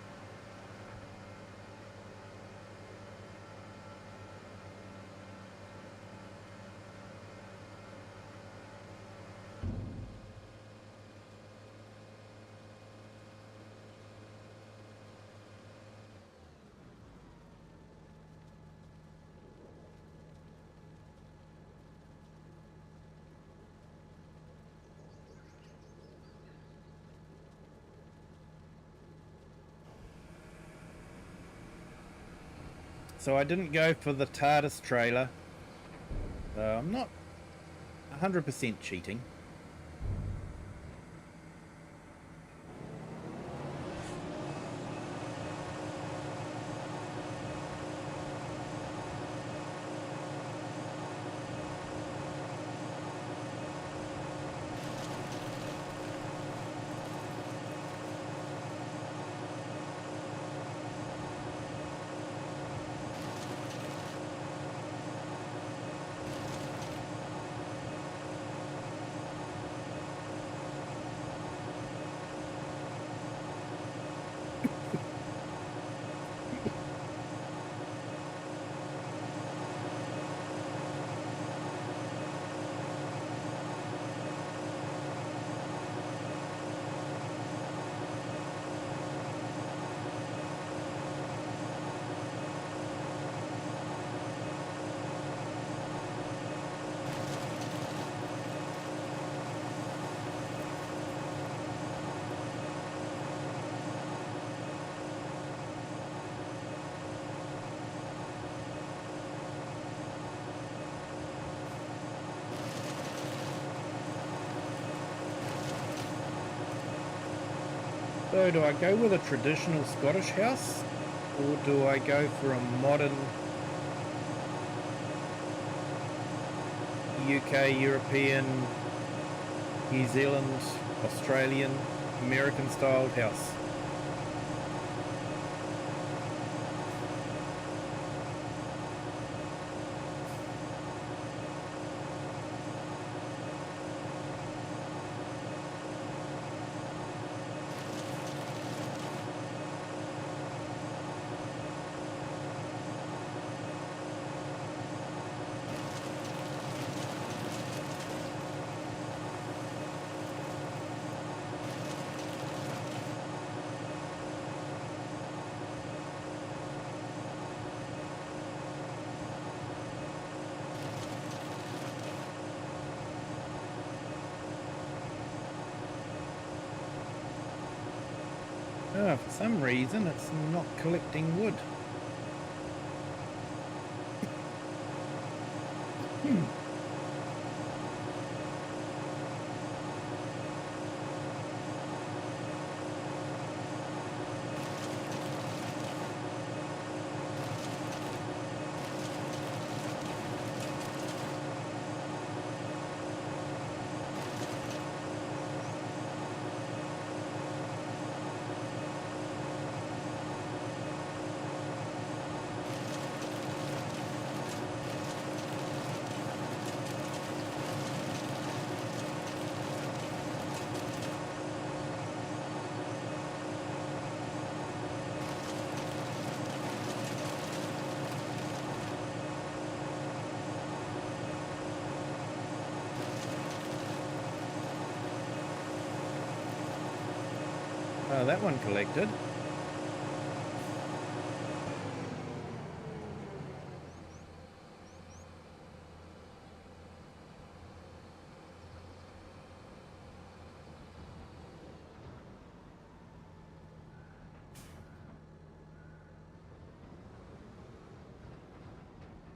So I didn't go for the TARDIS trailer. I'm not 100% cheating. So do I go with a traditional Scottish house, or do I go for a modern UK, European, New Zealand, Australian, American styled house? Oh, for some reason it's not collecting wood. Oh, that one collected.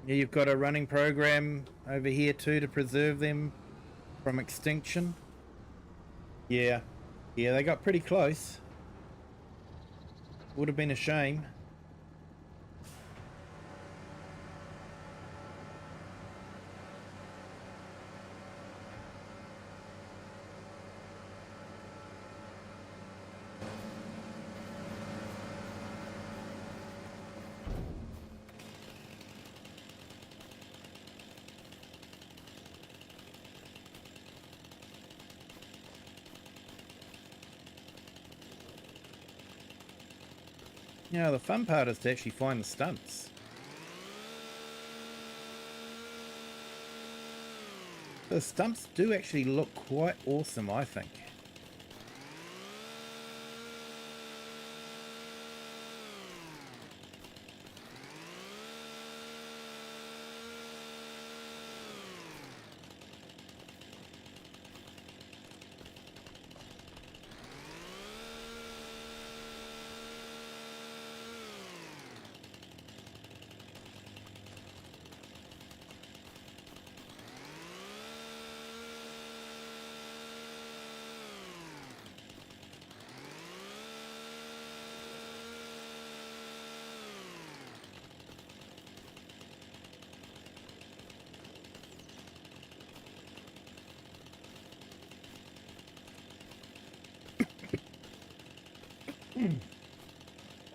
Yeah, you've got a running program over here too to preserve them from extinction. Yeah, yeah, they got pretty close. Would have been a shame. You know, the fun part is to actually find the stunts. The stunts do actually look quite awesome, I think.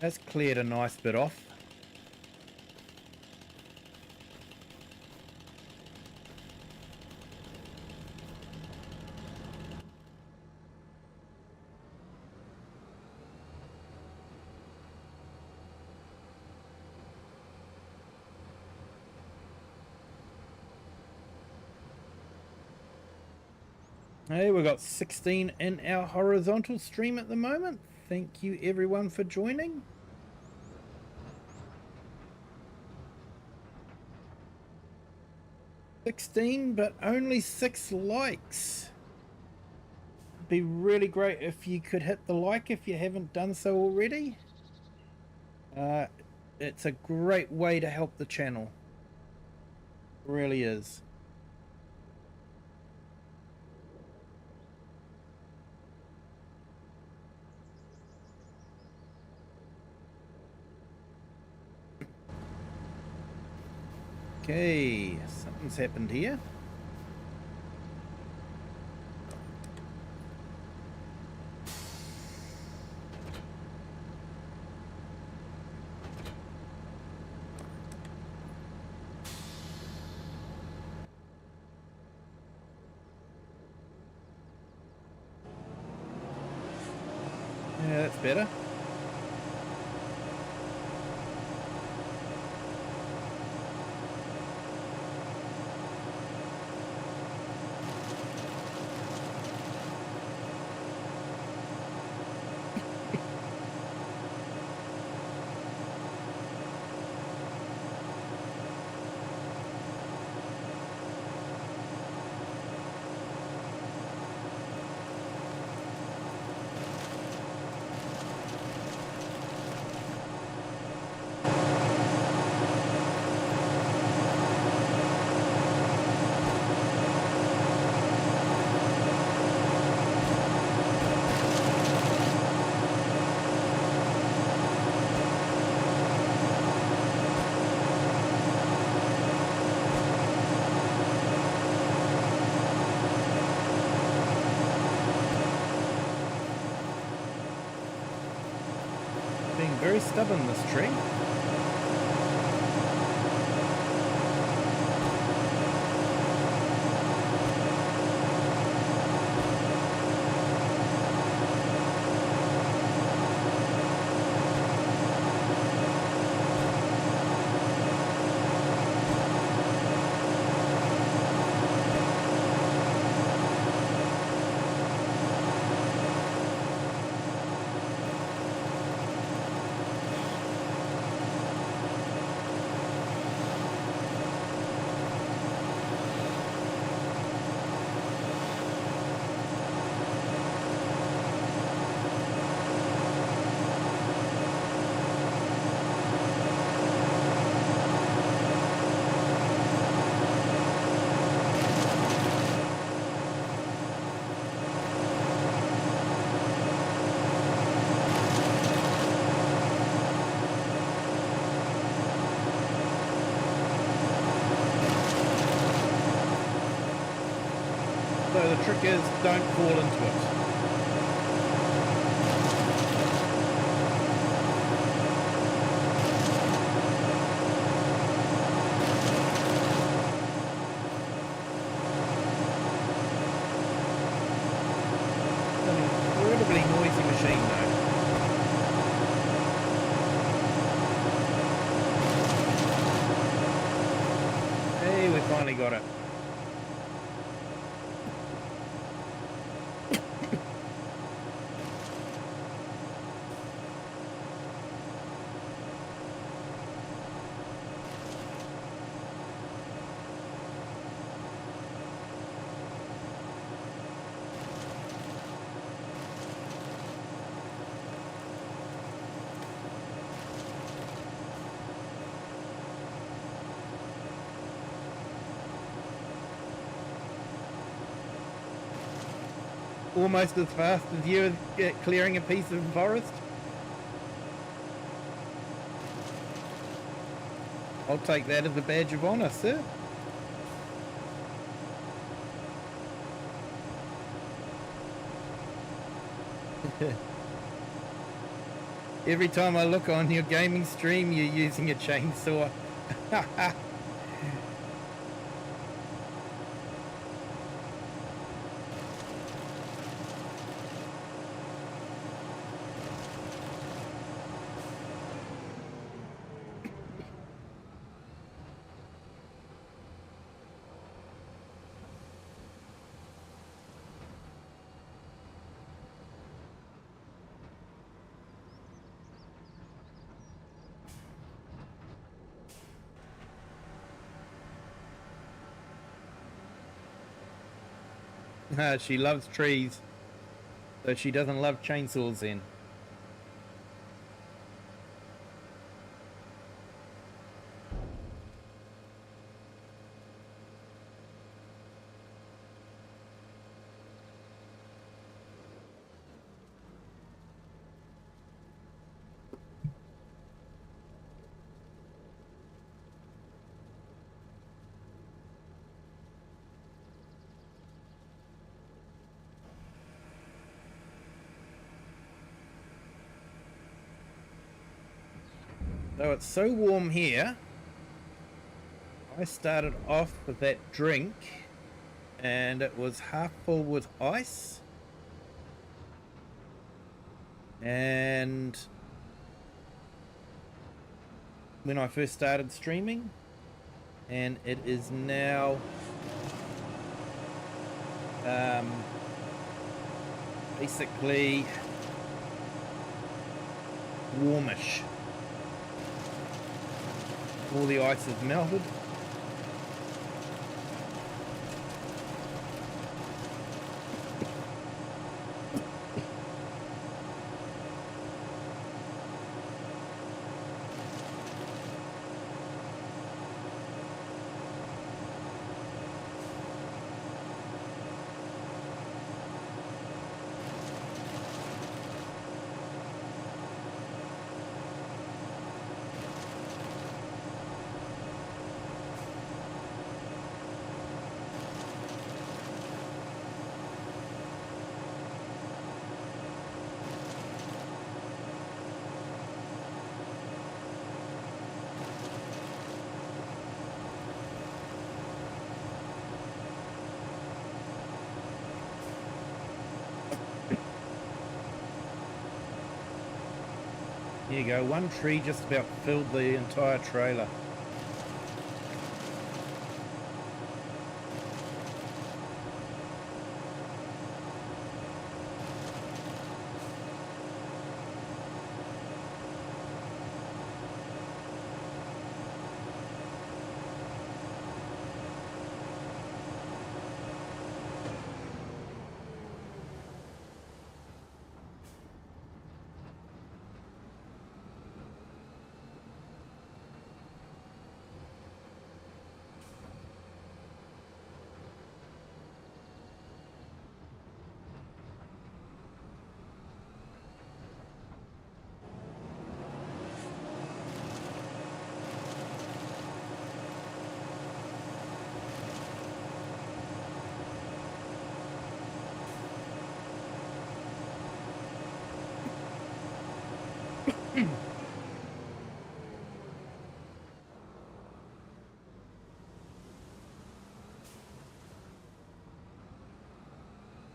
That's cleared a nice bit off. Hey, we've got 16 in our horizontal stream at the moment. Thank you everyone for joining. $16, but only 6 likes. It'd be really great if you could hit the like if you haven't done so already. It's a great way to help the channel. It really is. Okay, something's happened here. Yeah, that's better. Very stubborn, this tree. So the trick is, don't fall into it. It's an incredibly noisy machine though. finally got it. Almost as fast as you clearing a piece of forest. I'll take that as a badge of honor, sir. Every time I look on your gaming stream, you're using a chainsaw. She loves trees, so she doesn't love chainsaws then. So it's so warm here. I started off with that drink and it was half full with ice. And when I first started streaming, and it is now basically warmish. All the ice is melted. There you go, one tree just about filled the entire trailer.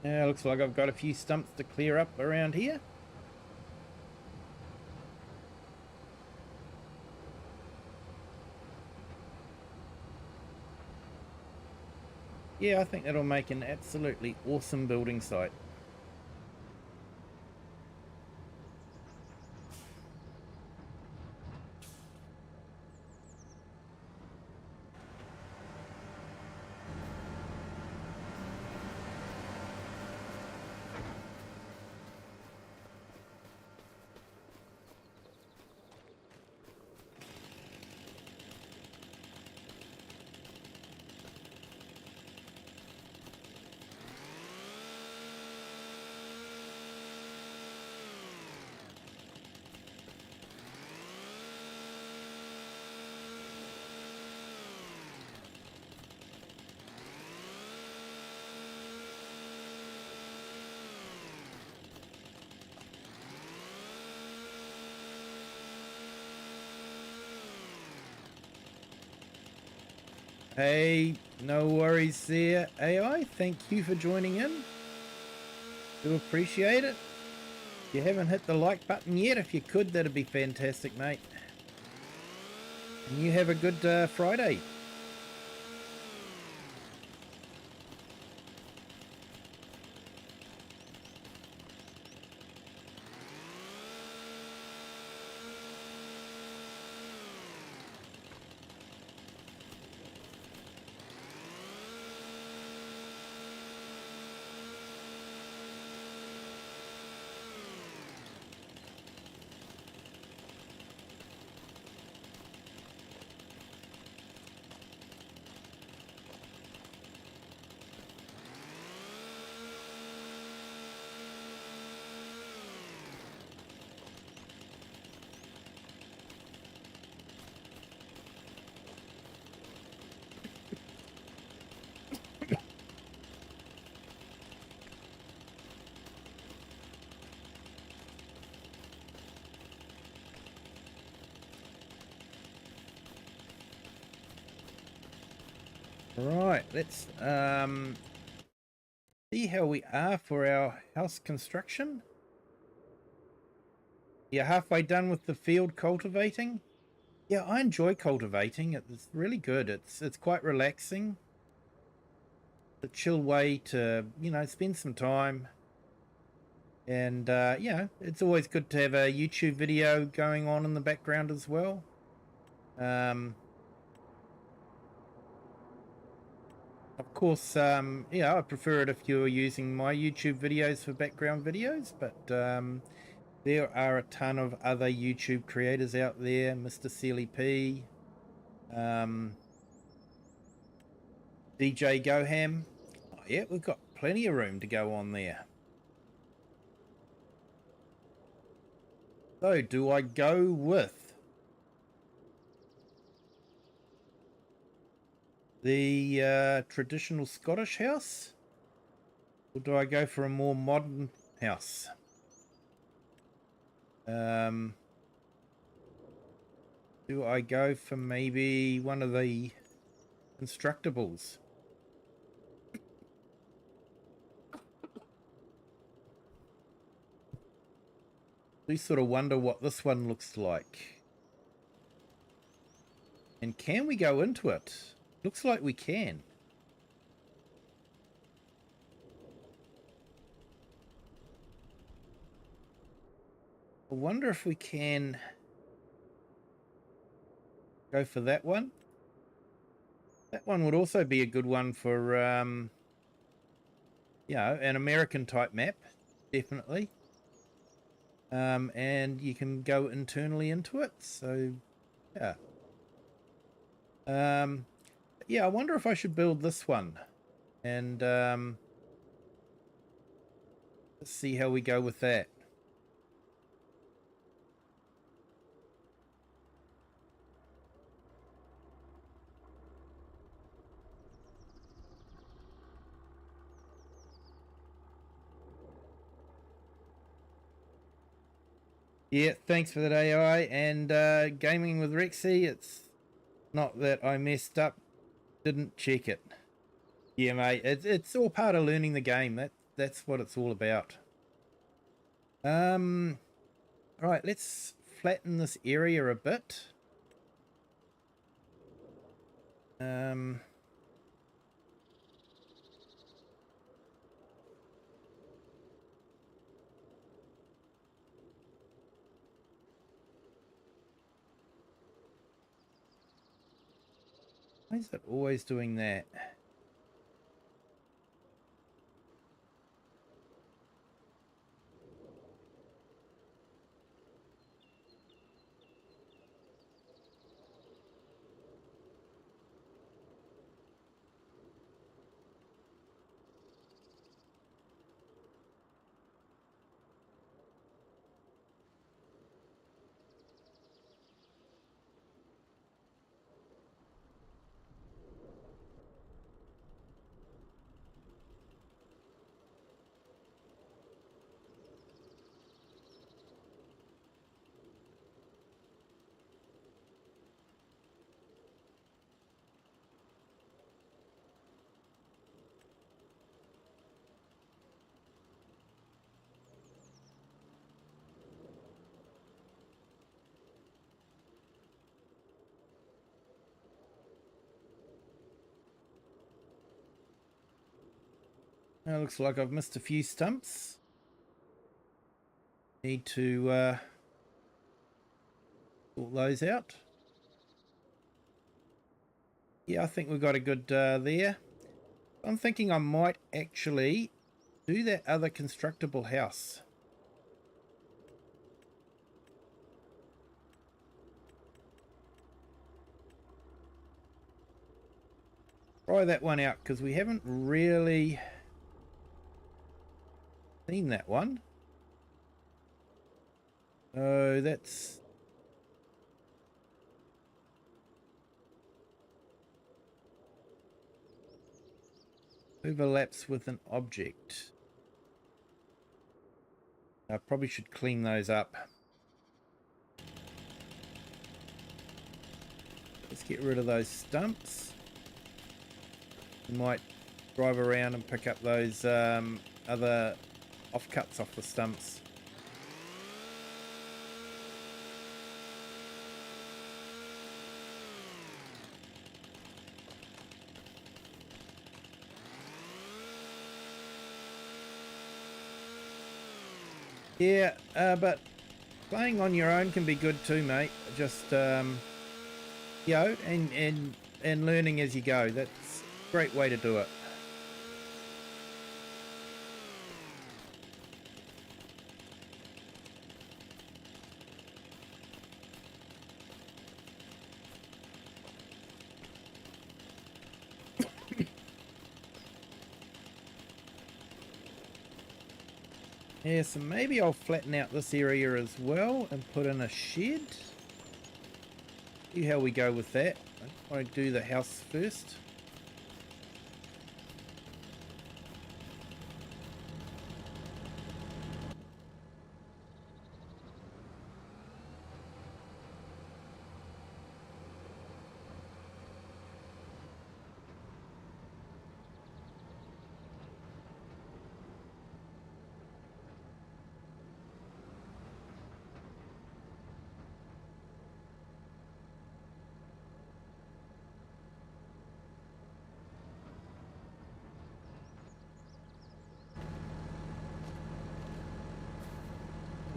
Yeah, looks like I've got a few stumps to clear up around here. Yeah, I think that'll make an absolutely awesome building site. Hey, no worries there, AI. Thank you for joining in. Do appreciate it. If you haven't hit the like button yet, if you could, that'd be fantastic, mate. And you have a good Friday. Right, let's see how we are for our house construction. You're halfway done with the field cultivating. Yeah, I enjoy cultivating. It's really good. It's quite relaxing. A chill way to, spend some time. And it's always good to have a YouTube video going on in the background as well. Of course, I prefer it if you're using my YouTube videos for background videos, but there are a ton of other YouTube creators out there, Mr. Sealy P, DJ Goham. Oh, yeah, we've got plenty of room to go on there. So, do I go with the traditional Scottish house, or do I go for a more modern house? Do I go for maybe one of the constructables? We sort of wonder what this one looks like. And can we go into it? Looks like we can. I wonder if we can go for that one. That one would also be a good one for, an American type map, definitely. And you can go internally into it. So, yeah. I wonder if I should build this one. And let's see how we go with that. Yeah, thanks for that, AI. And gaming with Rexy, it's not that I messed up, didn't check it. Yeah, mate, it's all part of learning the game. That's what it's all about. All right, let's flatten this area a bit. Why is it always doing that? Now looks like I've missed a few stumps. Need to sort those out. Yeah, I think we've got a good there. I'm thinking I might actually do that other constructible house. Try that one out because we haven't really seen that one. Oh, that's overlaps with an object. I probably should clean those up. Let's get rid of those stumps. We might drive around and pick up those other offcuts off the stumps. Yeah, but playing on your own can be good too, mate. Just you know, and learning as you go. That's a great way to do it. Yeah, so maybe I'll flatten out this area as well and put in a shed. See how we go with that. I want to do the house first.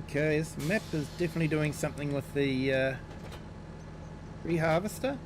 Okay, this map is definitely doing something with the reharvester.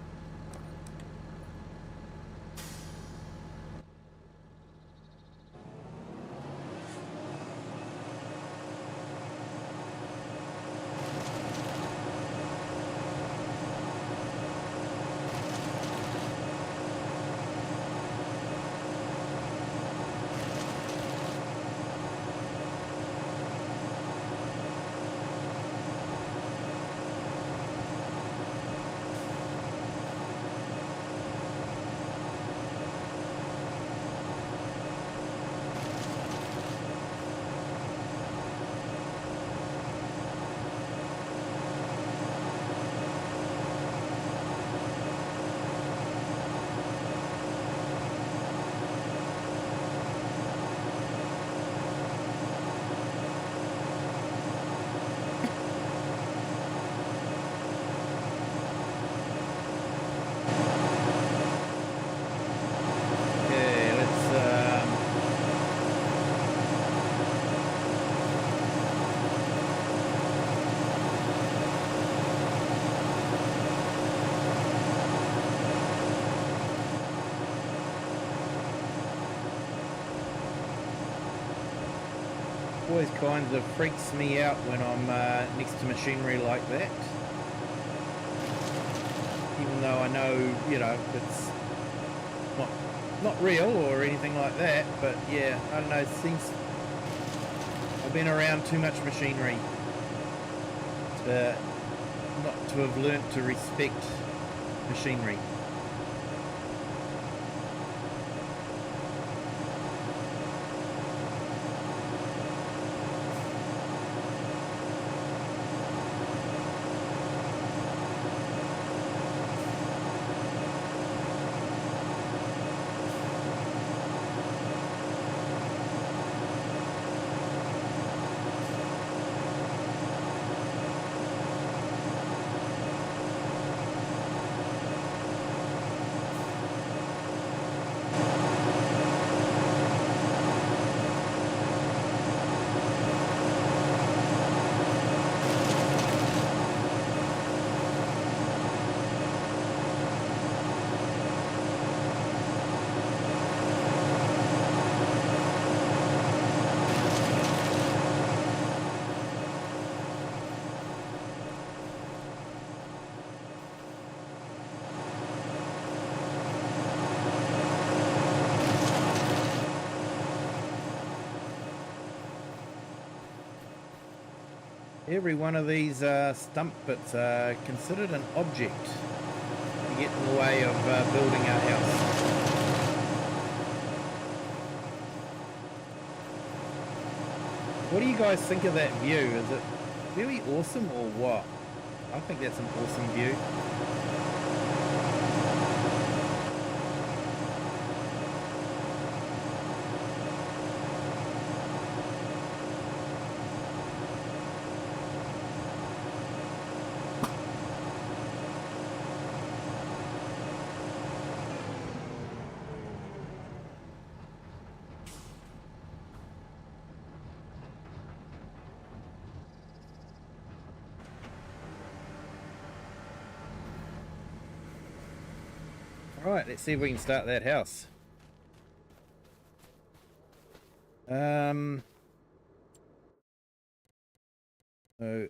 always kind of freaks me out when I'm next to machinery like that. Even though I know, you know, it's not real or anything like that, but yeah, I don't know, it seems I've been around too much machinery to not to have learnt to respect machinery. Every one of these stump bits are considered an object to get in the way of building our house. What do you guys think of that view? Is it really awesome or what? I think that's an awesome view. Alright, let's see if we can start that house. So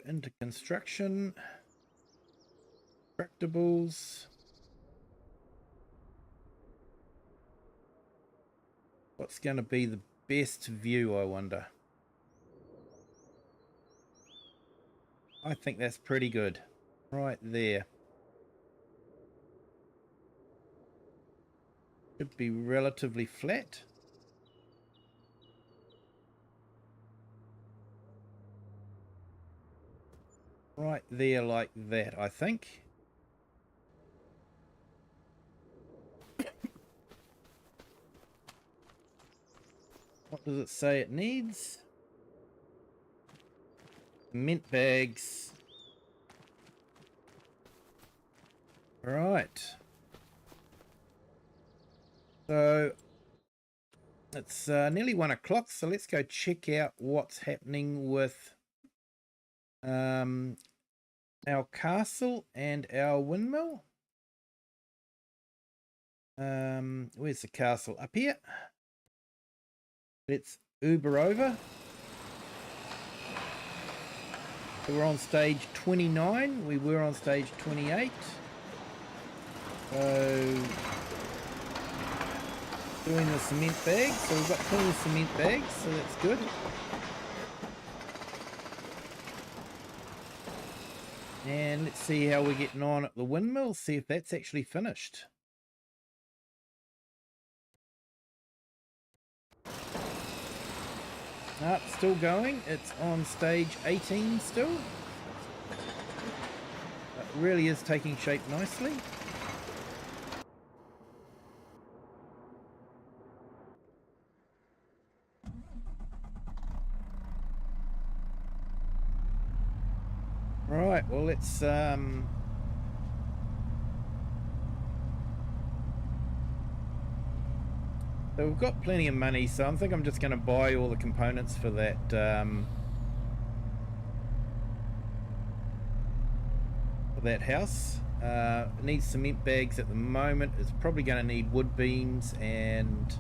into construction, constructables. What's going to be the best view, I wonder? I think that's pretty good. Right there. Should be relatively flat. Right there like that, I think. What does it say it needs? Cement bags. Right. So it's nearly 1 o'clock, so let's go check out what's happening with our castle and our windmill. Where's the castle? Up here. Let's Uber over. So we're on stage 29. We were on stage 28. So doing the cement bags. So we've got plenty of cement bags, so that's good. And let's see how we're getting on at the windmill, see if that's actually finished. It's still going. It's on stage 18 still. It really is taking shape nicely. Right, well let's so we've got plenty of money, so I think I'm just going to buy all the components for that house. It needs cement bags at the moment. It's probably going to need wood beams and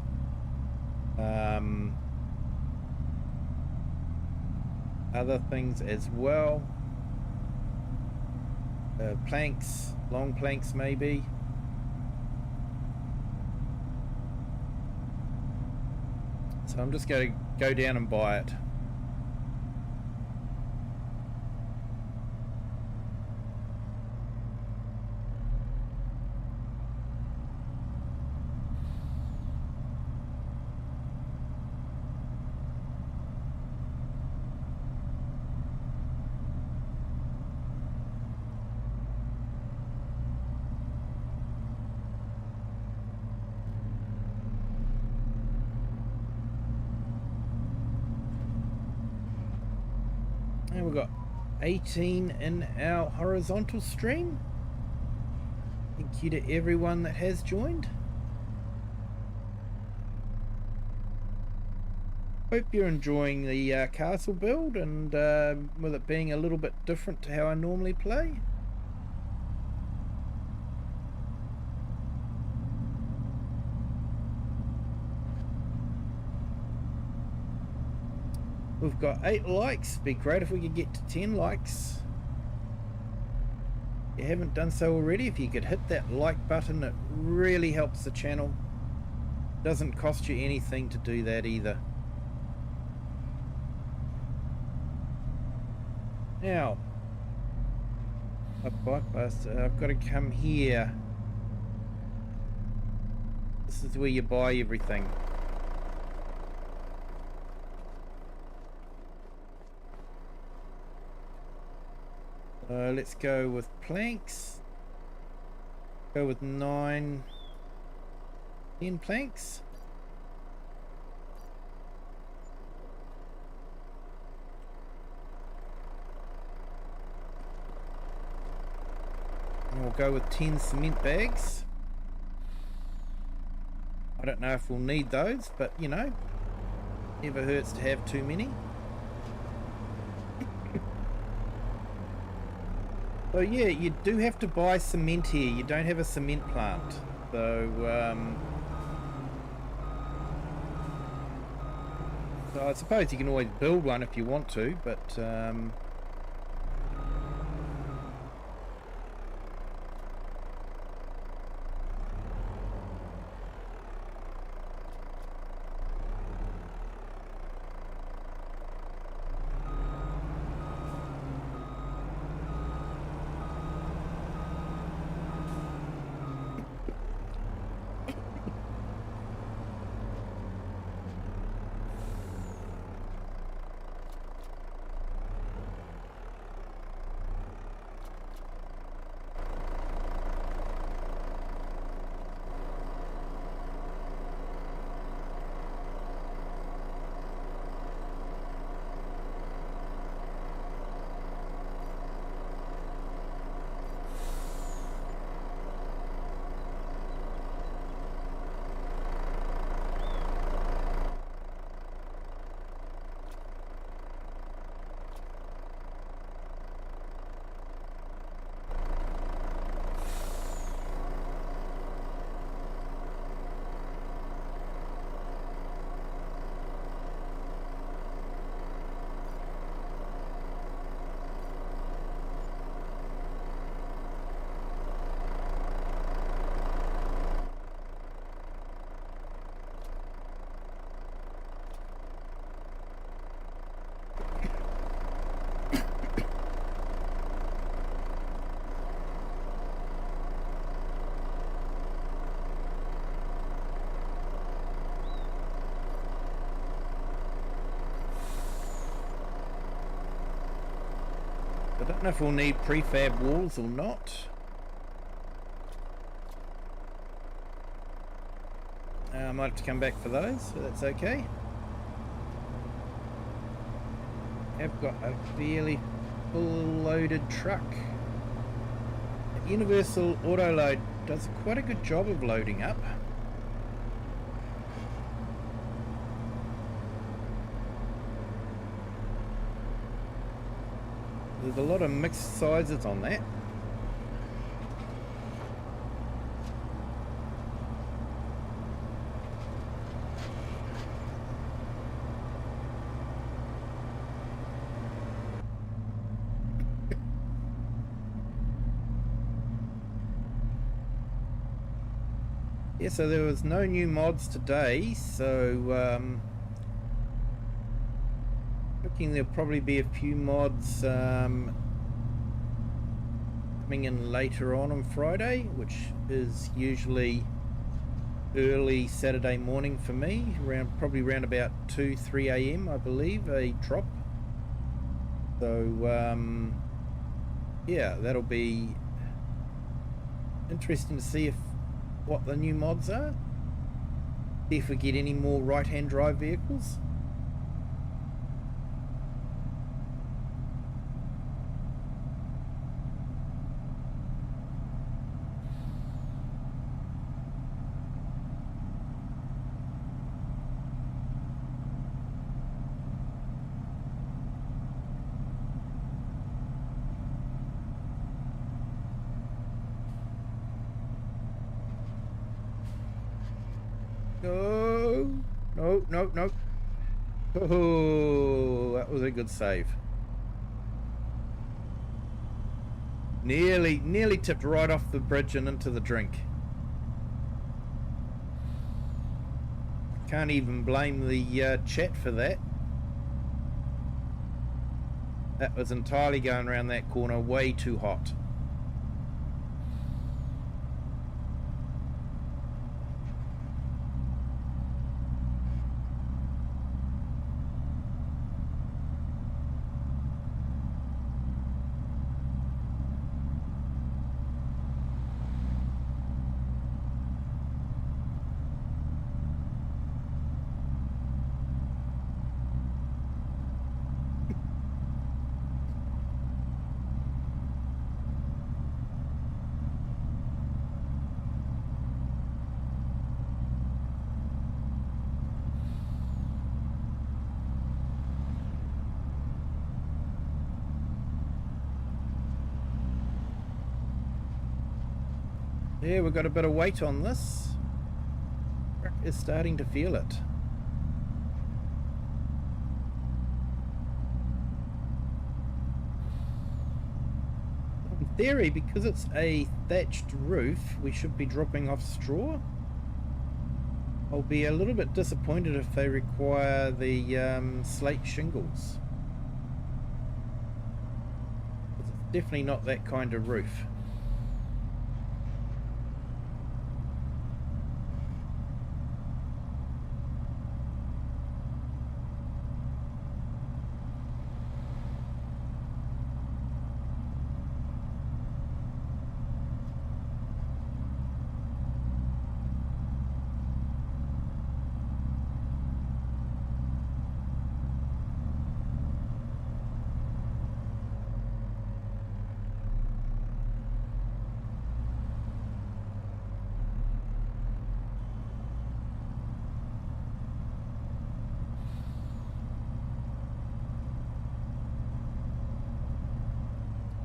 other things as well. Planks, long planks maybe. So I'm just going to go down and buy it. And we've got 18 in our horizontal stream. Thank you to everyone that has joined. Hope you're enjoying the castle build, and with it being a little bit different to how I normally play. We've got 8 likes. Be great if we could get to 10 likes. If you haven't done so already, if you could hit that like button, it really helps the channel. Doesn't cost you anything to do that either. Now, a blockbuster. I've got to come here. This is where you buy everything. Let's go with planks. Go with 9, 10 planks. And we'll go with 10 cement bags. I don't know if we'll need those, but you know, never hurts to have too many. So yeah, you do have to buy cement here. You don't have a cement plant. So, so I suppose you can always build one if you want to, but I don't know if we'll need prefab walls or not. I might have to come back for those, so that's okay. I've got a fairly full loaded truck. The Universal Auto Load does quite a good job of loading up. There's a lot of mixed sizes on that. Yeah, so there was no new mods today, so looking there'll probably be a few mods coming in later on Friday, which is usually early Saturday morning for me, probably around about 2-3 a.m. I believe, a drop. So yeah, that'll be interesting to see what the new mods are, if we get any more right-hand drive vehicles. No. Oh, that was a good save. Nearly tipped right off the bridge and into the drink. Can't even blame the chat for that. That was entirely going around that corner way too hot. Yeah, we've got a bit of weight on this. Truck is starting to feel it. In theory, because it's a thatched roof, we should be dropping off straw. I'll be a little bit disappointed if they require the slate shingles. It's definitely not that kind of roof.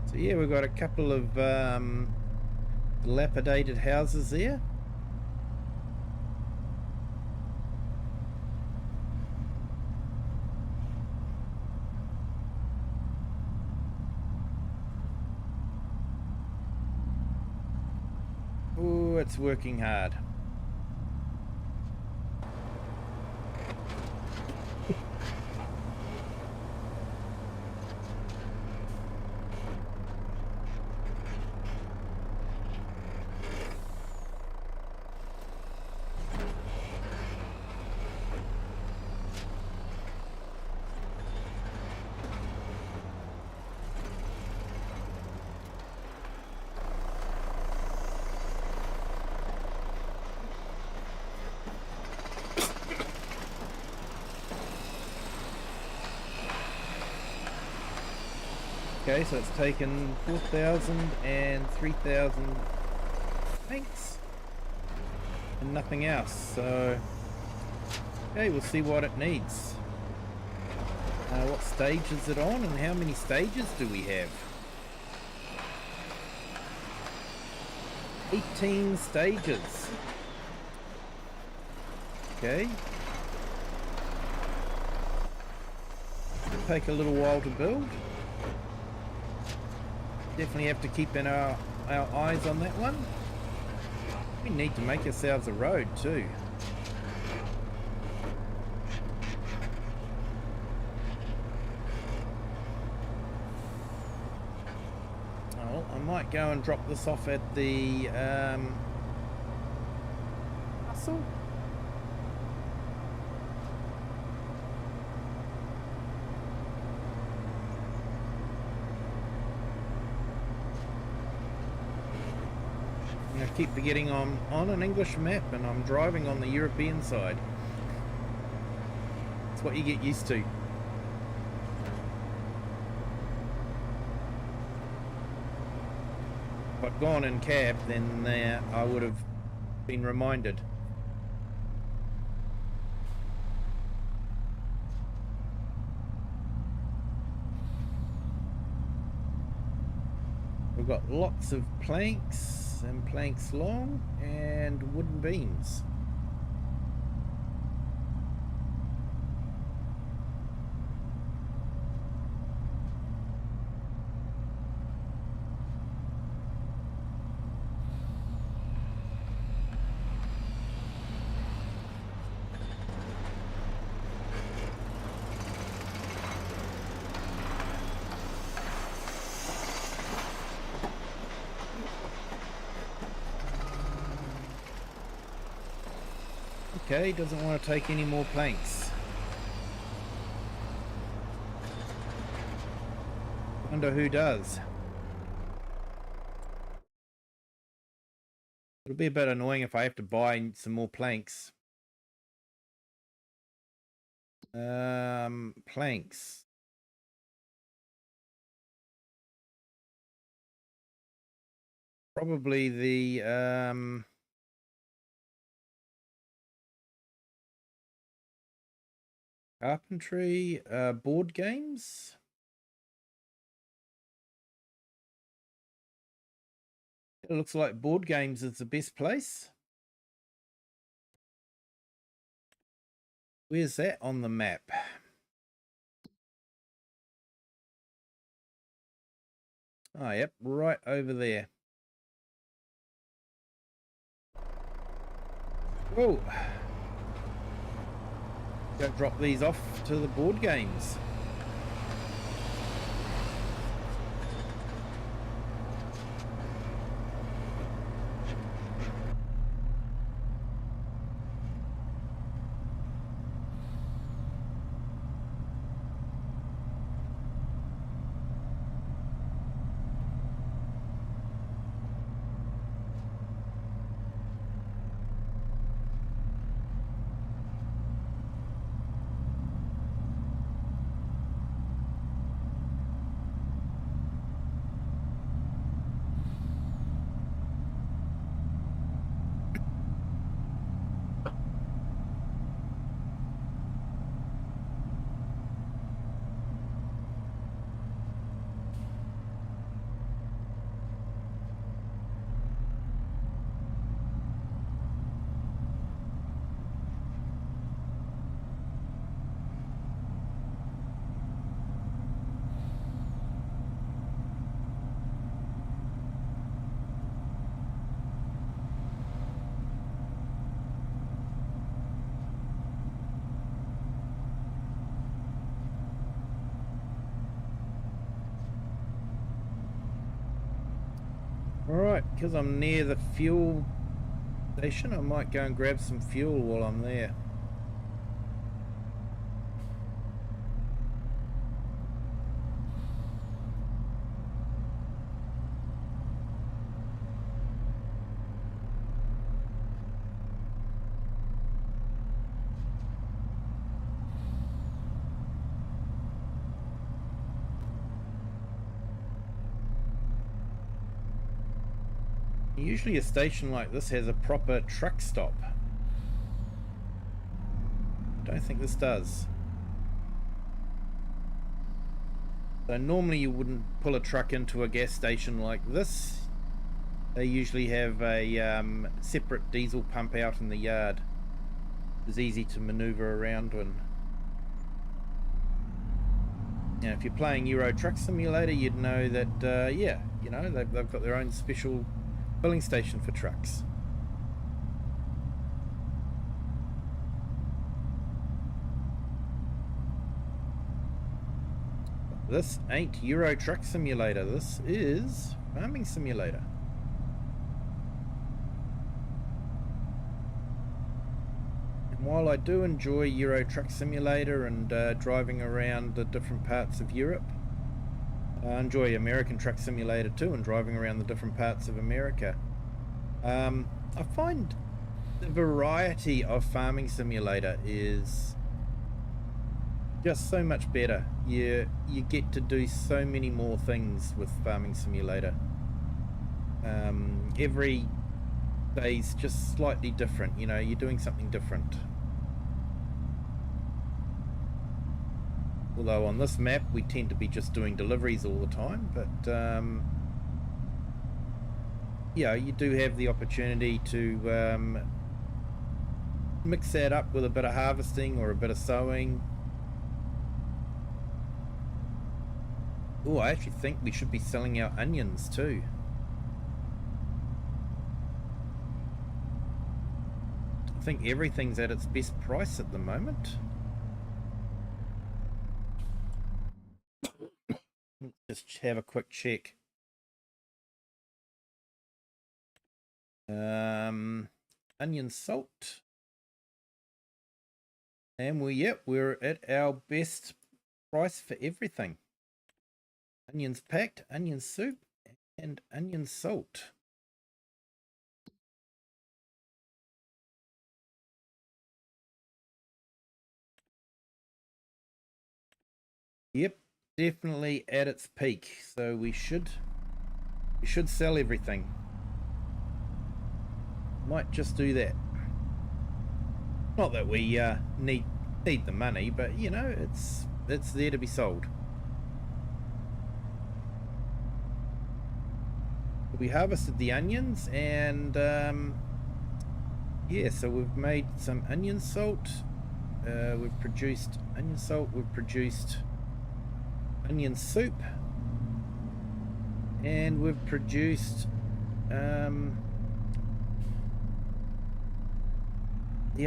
So yeah, we've got a couple of dilapidated houses there. Oh, it's working hard. Okay, so it's taken 4,000 and 3,000 thanks and nothing else. So, okay, we'll see what it needs. What stage is it on and how many stages do we have? 18 stages. Okay. It'll take a little while to build. Definitely have to keep our eyes on that one. We need to make ourselves a road too. Oh, I might go and drop this off at the Russell. I keep forgetting I'm on an English map and I'm driving on the European side. It's what you get used to. If I'd gone in cab, then I would have been reminded. We've got lots of planks and planks long and wooden beams. Okay, doesn't want to take any more planks. Wonder who does. It'll be a bit annoying if I have to buy some more planks. Planks. Probably the carpentry, board games. It looks like board games is the best place. Where's that on the map? Oh, yep, right over there. Whoa. Go drop these off to the board games. Alright, because I'm near the fuel station, I might go and grab some fuel while I'm there. Usually a station like this has a proper truck stop. Don't think this does. So normally you wouldn't pull a truck into a gas station like this. They usually have a separate diesel pump out in the yard. It's easy to maneuver around when. Now, if you're playing Euro Truck Simulator, you'd know that, yeah, you know, they've got their own special filling station for trucks. This ain't Euro Truck Simulator. This is Farming Simulator. And while I do enjoy Euro Truck Simulator and driving around the different parts of Europe, I enjoy American Truck Simulator too and driving around the different parts of America. I find the variety of Farming Simulator is just so much better. You get to do so many more things with Farming Simulator. Every day's just slightly different, you know, you're doing something different. Although on this map we tend to be just doing deliveries all the time, but yeah, you do have the opportunity to mix that up with a bit of harvesting or a bit of sowing. Oh, I actually think we should be selling our onions too. I think everything's at its best price at the moment. Just have a quick check. Onion salt. And we're at our best price for everything. Onions packed, onion soup, and onion salt. Yep, definitely at its peak. So we should sell everything. Might just do that. Not that we need the money, but you know, it's there to be sold. We harvested the onions, and yeah, so we've made some onion salt. We've produced onion salt. We've produced onion soup, and we've produced the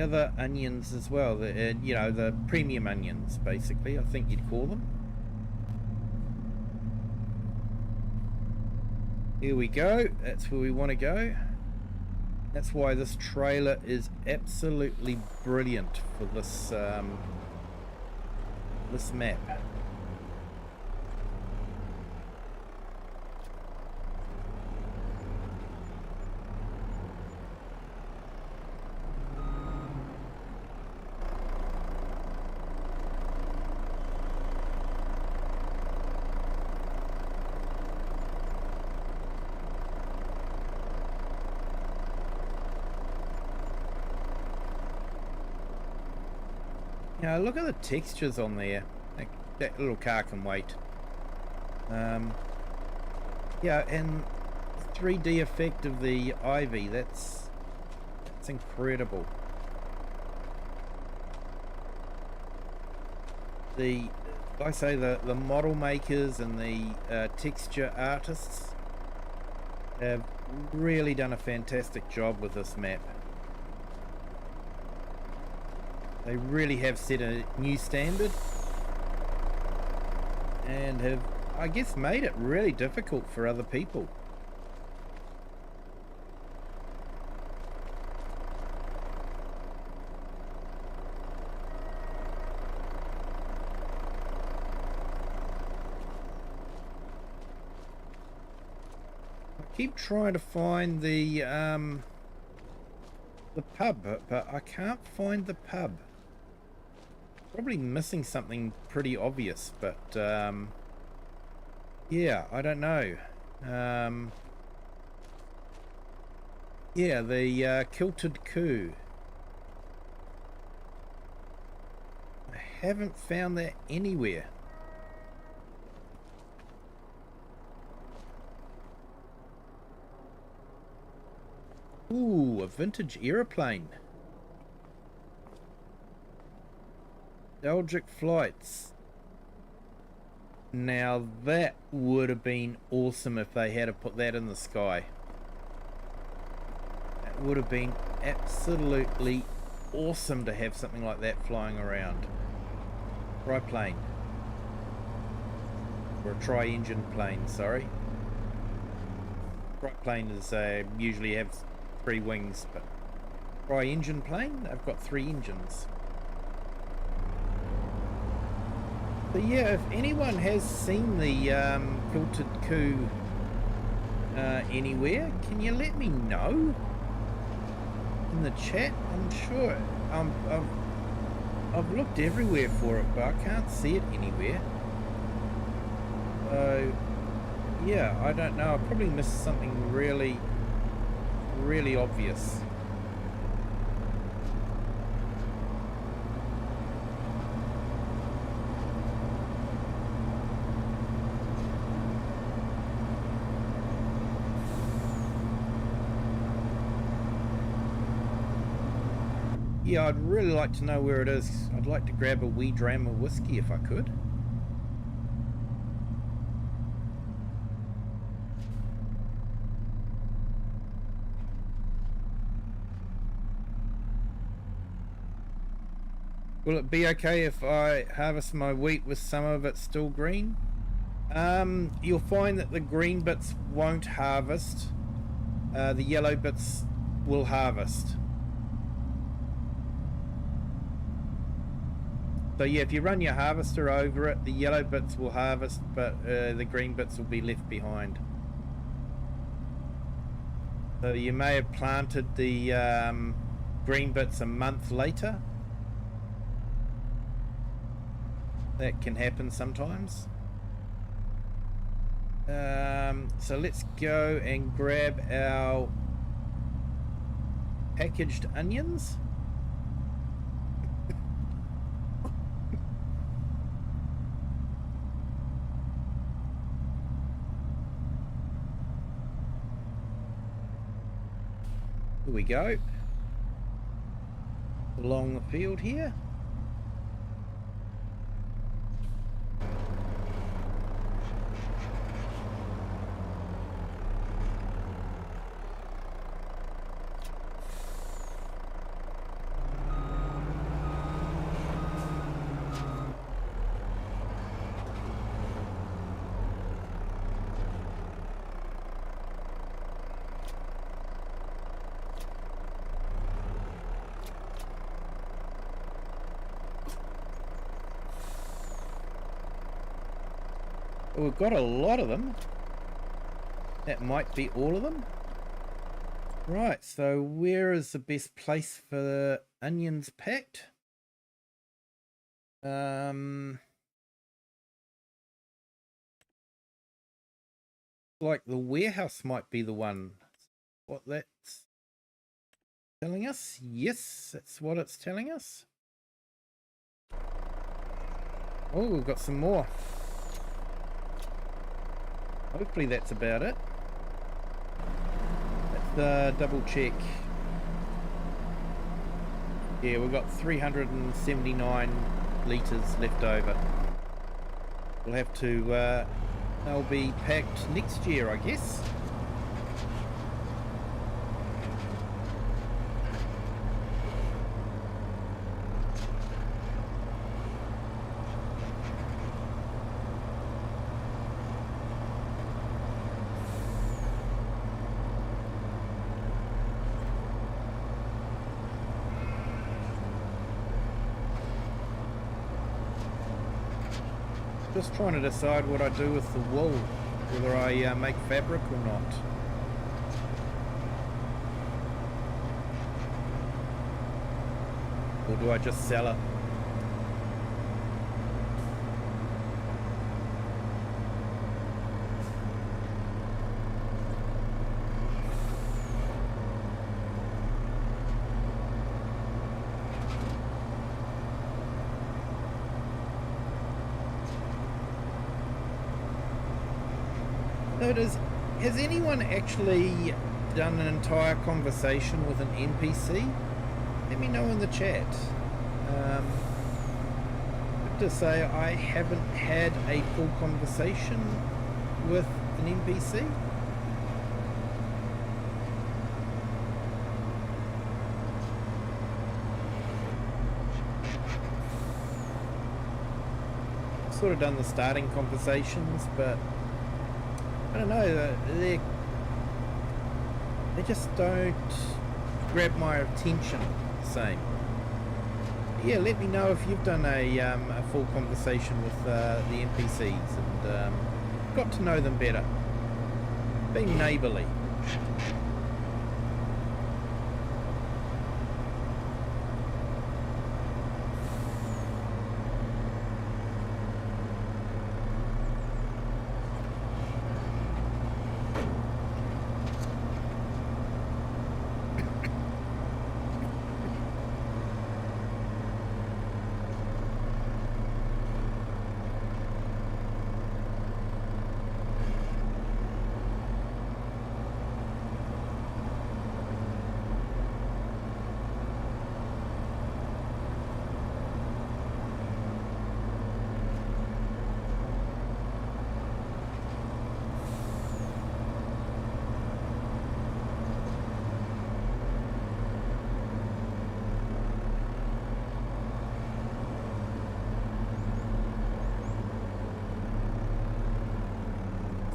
other onions as well. The you know, the premium onions, basically, I think you'd call them. Here we go. That's where we want to go. That's why this trailer is absolutely brilliant for this this map. Now look at the textures on there. That little car can wait. Yeah, and the 3D effect of the ivy, that's incredible. Like I say, the model makers and the texture artists have really done a fantastic job with this map. They really have set a new standard and have, I guess, made it really difficult for other people. I keep trying to find the pub, but I can't find the pub. Probably missing something pretty obvious, but yeah, I don't know. Yeah, the Kilted Coup. I haven't found that anywhere. Ooh, a vintage aeroplane. Nostalgic flights. Now that would have been awesome if they had put that in the sky. That would have been absolutely awesome to have something like that flying around. Triplane. Or a tri-engine plane, sorry. Tri-plane is usually have 3 wings, but tri-engine plane, I've got 3 engines. So yeah, if anyone has seen the Kilted Coup anywhere, can you let me know in the chat? I'm sure I've looked everywhere for it, but I can't see it anywhere. So yeah, I don't know. I probably missed something really, really obvious. Yeah, I'd really like to know where it is. I'd like to grab a wee dram of whiskey if I could. Will it be okay if I harvest my wheat with some of it still green? You'll find that the green bits won't harvest. The yellow bits will harvest. So yeah, if you run your harvester over it, the yellow bits will harvest, but the green bits will be left behind. So you may have planted the green bits a month later. That can happen sometimes. So let's go and grab our packaged onions. Here we go. Along the field here. Well, we've got a lot of them. That might be all of them. Right, so where is the best place for the onions packed? Like the warehouse might be the one. What that's telling us? Yes, that's what it's telling us. Oh, we've got some more. Hopefully that's about it. Let's double check. Yeah, we've got 379 litres left over. We'll have to, they'll be packed next year, I guess. Just trying to decide what I do with the wool, whether I make fabric or not. Or do I just sell it? Has anyone actually done an entire conversation with an NPC? Let me know in the chat. I have to say I haven't had a full conversation with an NPC. sort of done the starting conversations, but I don't know, they just don't grab my attention the same. Yeah, let me know if you've done a full conversation with the NPCs and got to know them better. Being neighbourly.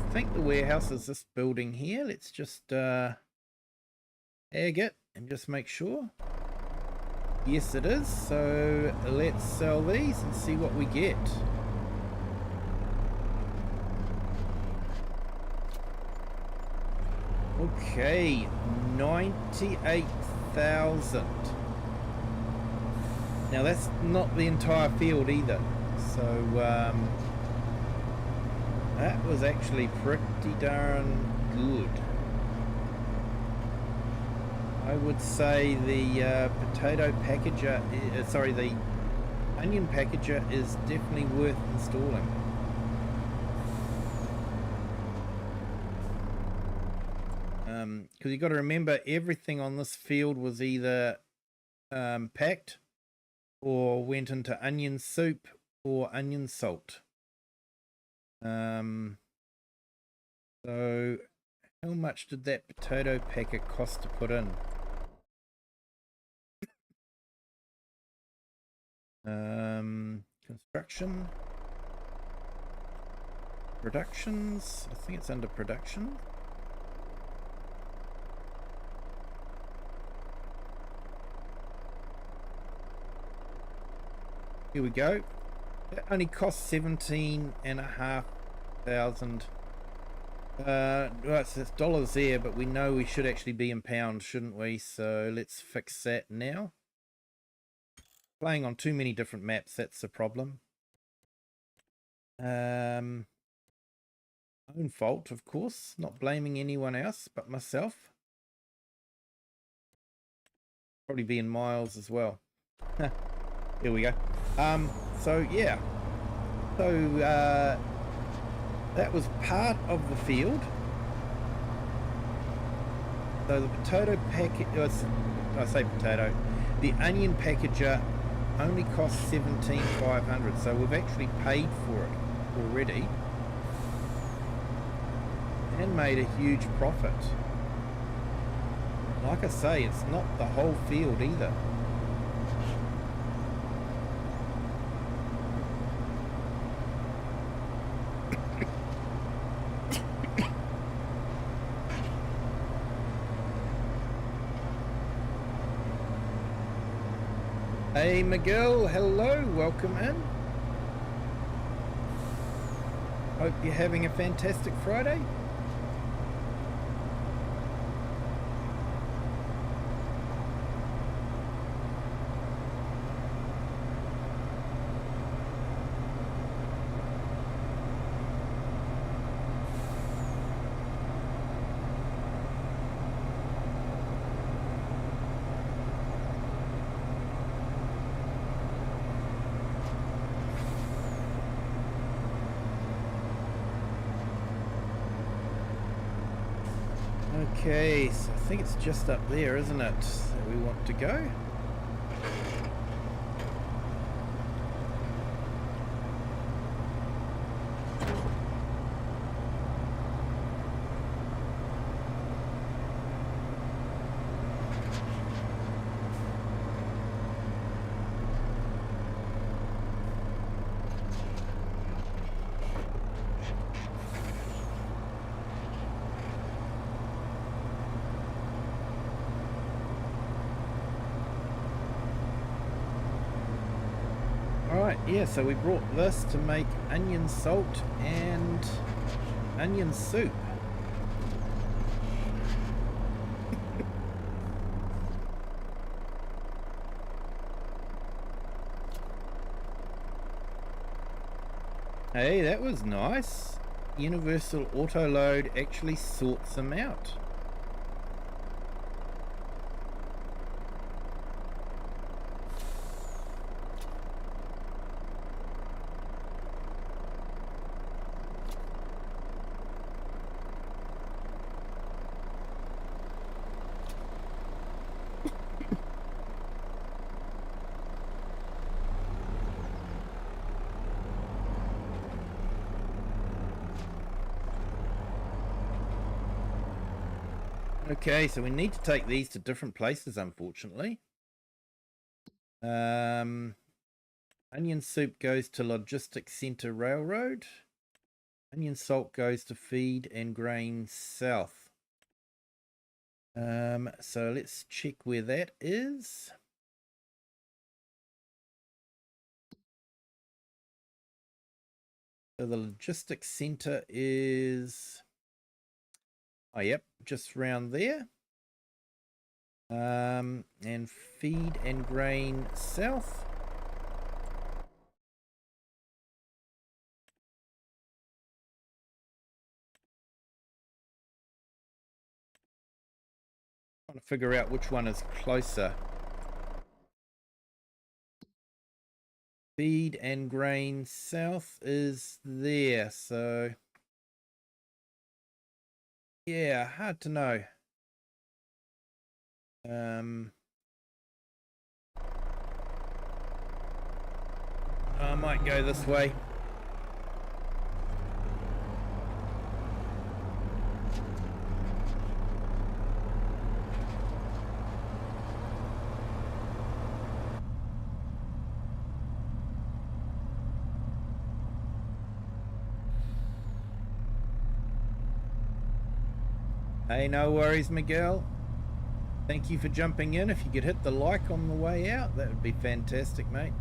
I think the warehouse is this building here. Let's just egg it and just make sure. Yes, it is. So let's sell these and see what we get. Okay, 98,000. Now that's not the entire field either. So that was actually pretty darn good. I would say the potato packager, the onion packager is definitely worth installing. Because you've got to remember, everything on this field was either packed or went into onion soup or onion salt. So how much did that potato packer cost to put in? Construction, productions, I think it's under production. Here we go. That only cost 17,500. Well, it's dollars there, but we know we should actually be in pounds, shouldn't we? So let's fix that now. Playing on too many different maps, that's the problem. Own fault, of course. Not blaming anyone else but myself. Probably be in miles as well. Here we go. So yeah. So that was part of the field. So the potato packet, I say potato, the onion packager only cost 17,500. So we've actually paid for it already and made a huge profit. Like I say, it's not the whole field either. Hey Miguel, hello, welcome in. Hope you're having a fantastic Friday. Okay, so I think it's just up there, isn't it, that we want to go? Alright, yeah, so we brought this to make onion salt and onion soup. Hey, that was nice. Universal auto load actually sorts them out. Okay, so we need to take these to different places, unfortunately. Onion soup goes to Logistics Centre Railroad. Onion salt goes to Feed and Grain South. So let's check where that is. So the Logistics Centre is... Oh, yep, just round there. And Feed and Grain South. Trying to figure out which one is closer. Feed and Grain South is there, so yeah, hard to know. I might go this way. Hey, no worries, Miguel. Thank you for jumping in. If you could hit the like on the way out, that would be fantastic, mate.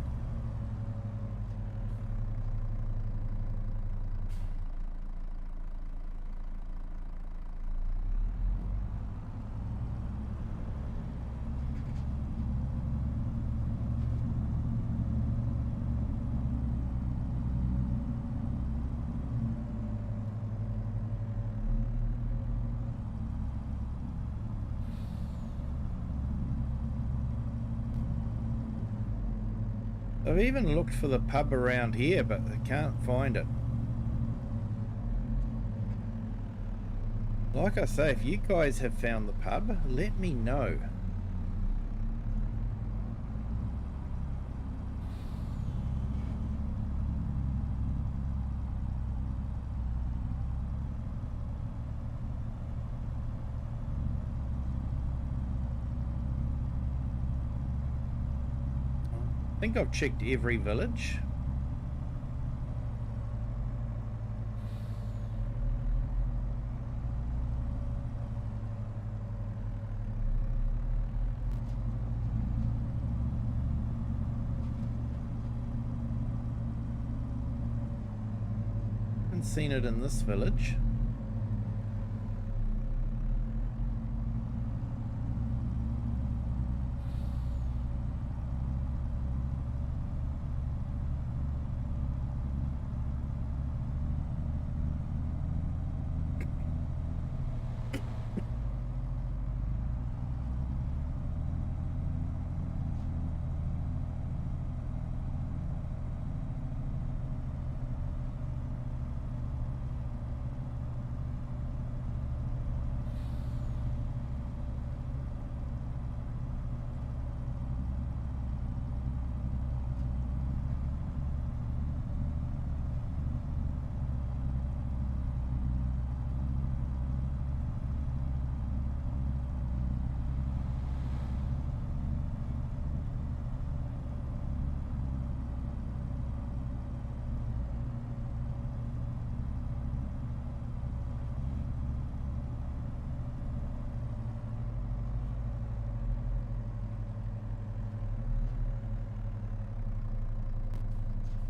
I've even looked for the pub around here, but I can't find it. Like I say, if you guys have found the pub, let me know. I think I've checked every village. Haven't seen it in this village.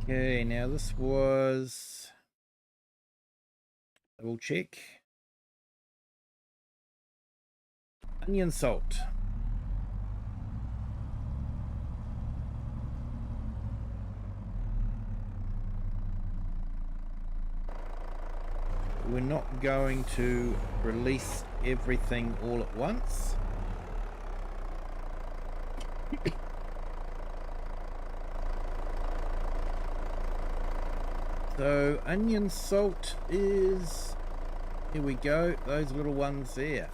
Okay, now this was, double check, onion salt. We're not going to release everything all at once. So onion salt is, here we go, those little ones there.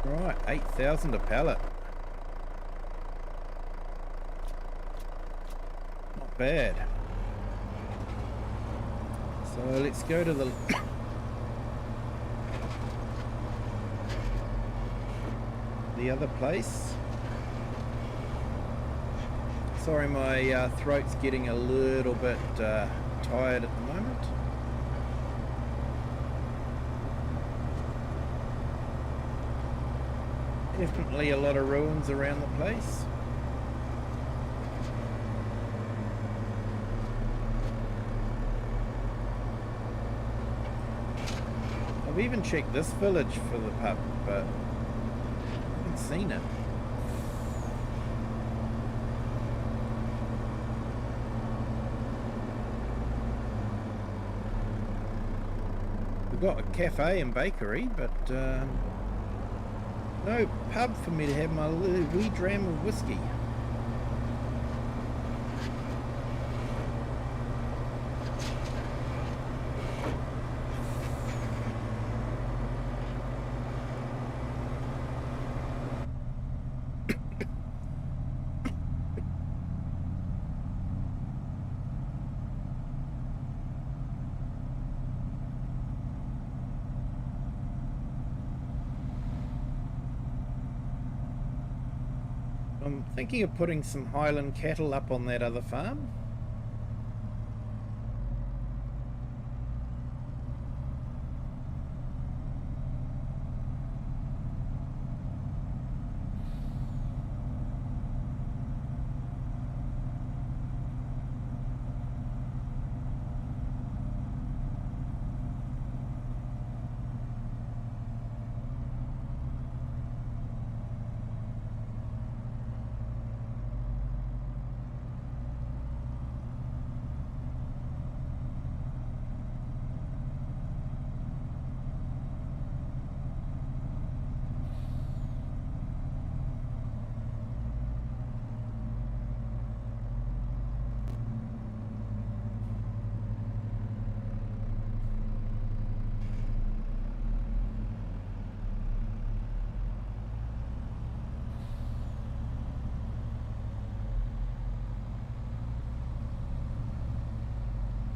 Right, 8,000 a pallet. Not bad. So let's go to the the other place. Sorry, my throat's getting a little bit tired at the moment. Definitely a lot of ruins around the place. I've even checked this village for the pup, but I haven't seen it. We've got a cafe and bakery, but no pub for me to have my wee dram of whiskey. I'm thinking of putting some Highland cattle up on that other farm.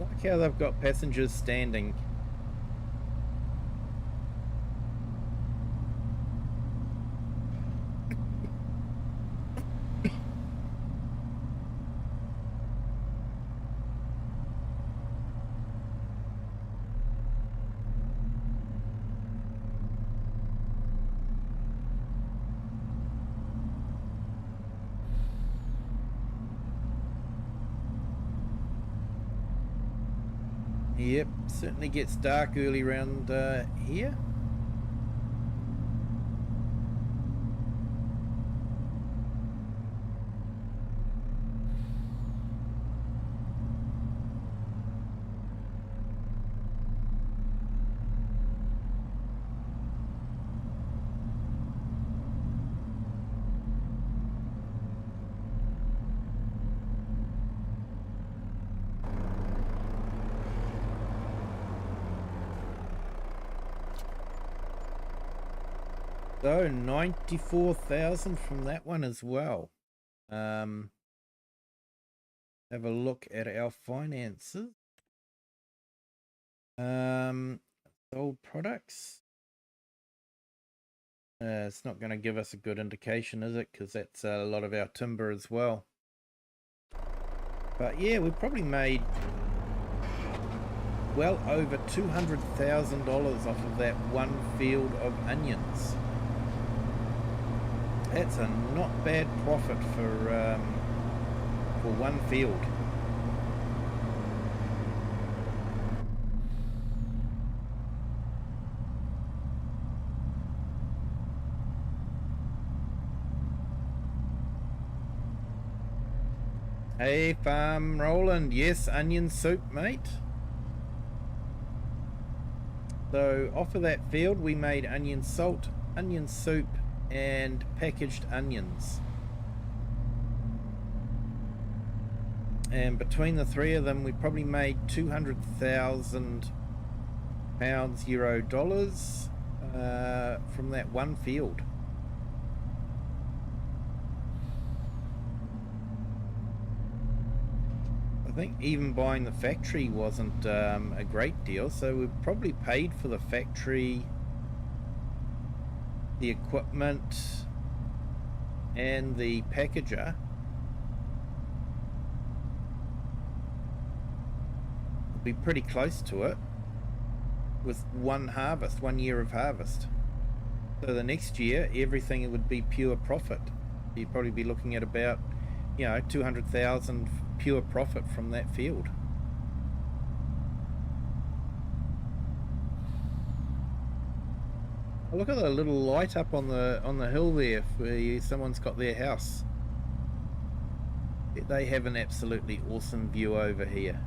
I like how they've got passengers standing. Yep, certainly gets dark early around here. So 94,000 from that one as well. Have a look at our finances. Sold products. It's not going to give us a good indication, is it? Because that's a lot of our timber as well. But yeah, we probably made well over $200,000 off of that one field of onions. That's a not bad profit for one field. Hey, Farm Roland. Yes, onion soup, mate. So off of that field, we made onion salt, onion soup, and packaged onions. And between the three of them, we probably made 200,000 pounds, euro, dollars from that one field. I think even buying the factory wasn't a great deal, so we probably paid for the factory, the equipment, and the packager. It'll be pretty close to it with one year of harvest. So the next year, everything would be pure profit. You'd probably be looking at about, 200,000 pure profit from that field. Oh, look at the little light up on the hill there where someone's got their house. They have an absolutely awesome view over here.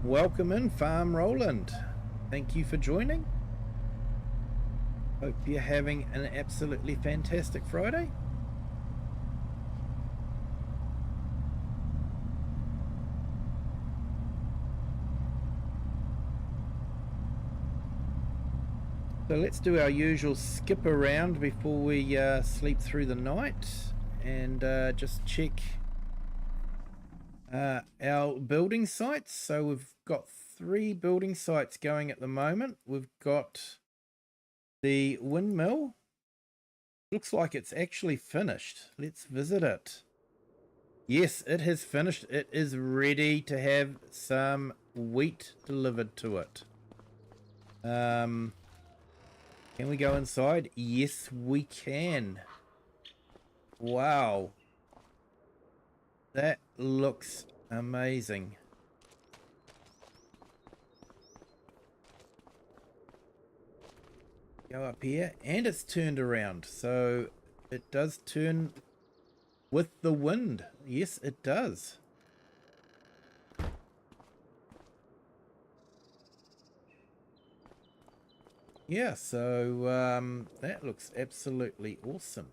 Welcome in, Farm Roland. Thank you for joining. Hope you're having an absolutely fantastic Friday. So let's do our usual skip around before we sleep through the night and just check our building sites. So we've got 3 building sites going at the moment. We've got the windmill. Looks like it's actually finished. Let's visit it. Yes, it has finished. It is ready to have some wheat delivered to it. Can we go inside? Yes, we can. Wow. That looks amazing. Go up here, and it's turned around, so it does turn with the wind. Yes, it does. Yeah, so that looks absolutely awesome.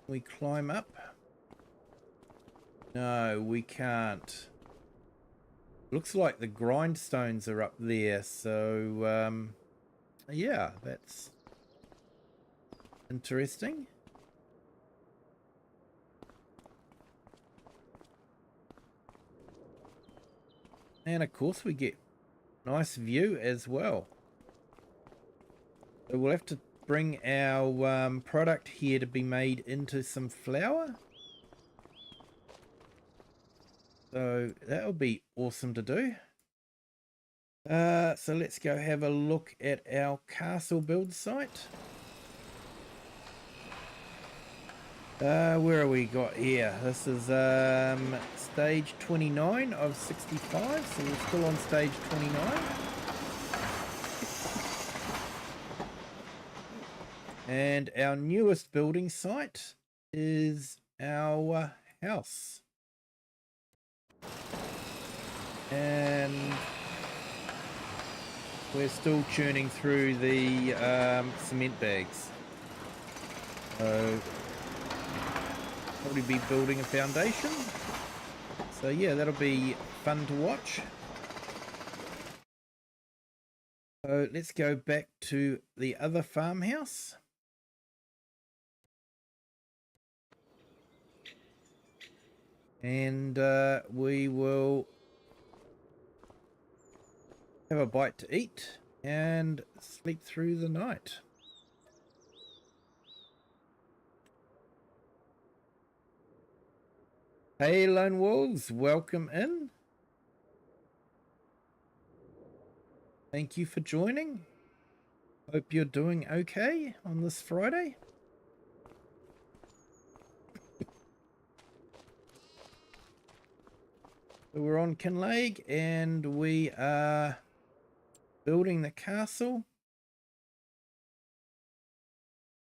We climb up. No, we can't. Looks like the grindstones are up there, so yeah, that's interesting. And of course we get nice view as well. So we'll have to bring our product here to be made into some flour. So that'll be awesome to do. So let's go have a look at our castle build site. Where are we got here? This is stage 29 of 65, so we're still on stage 29. And our newest building site is our house. And we're still churning through the cement bags. So probably be building a foundation. So yeah, that'll be fun to watch. So let's go back to the other farmhouse. And we will have a bite to eat and sleep through the night. Hey Lone Wolves, welcome in. Thank you for joining. Hope you're doing okay on this Friday. So we're on Kinlaig and we are building the castle.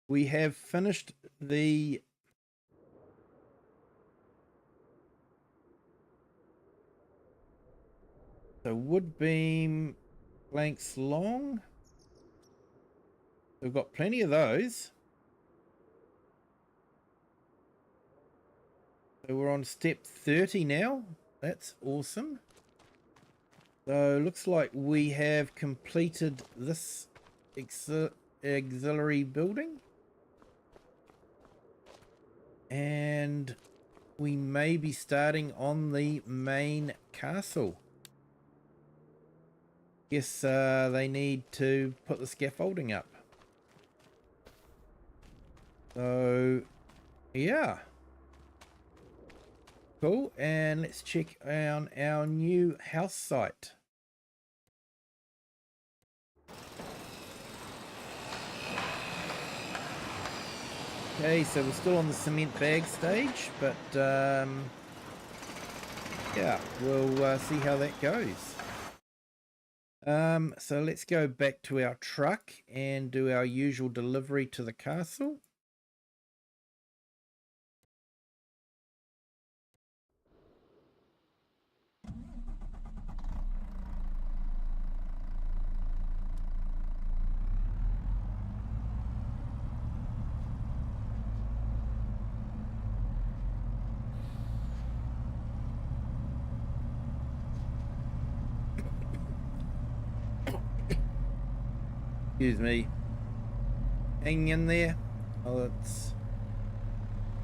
We have finished the wood beam planks long. We've got plenty of those. So we're on step 30 now. That's awesome. So looks like we have completed this auxiliary building. And we may be starting on the main castle. Guess they need to put the scaffolding up. So, yeah. Cool, and let's check on our new house site. Okay, so we're still on the cement bag stage, but yeah, we'll see how that goes. So let's go back to our truck and do our usual delivery to the castle. Excuse me. Hanging in there. Oh, that's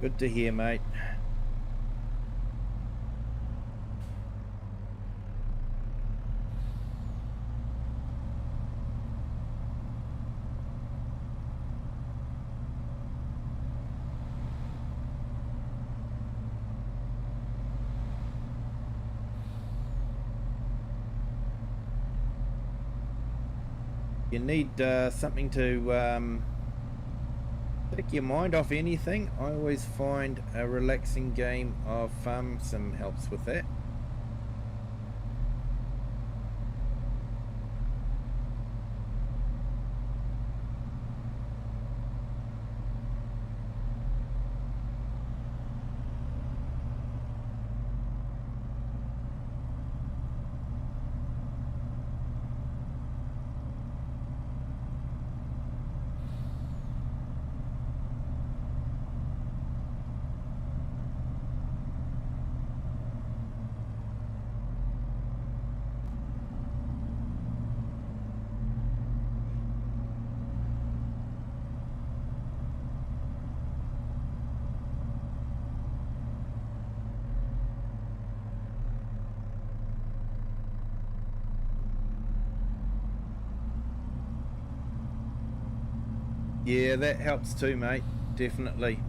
good to hear, mate. You need something to take your mind off anything. I always find a relaxing game of Farm Sim helps with that. Yeah, that helps too, mate. Definitely.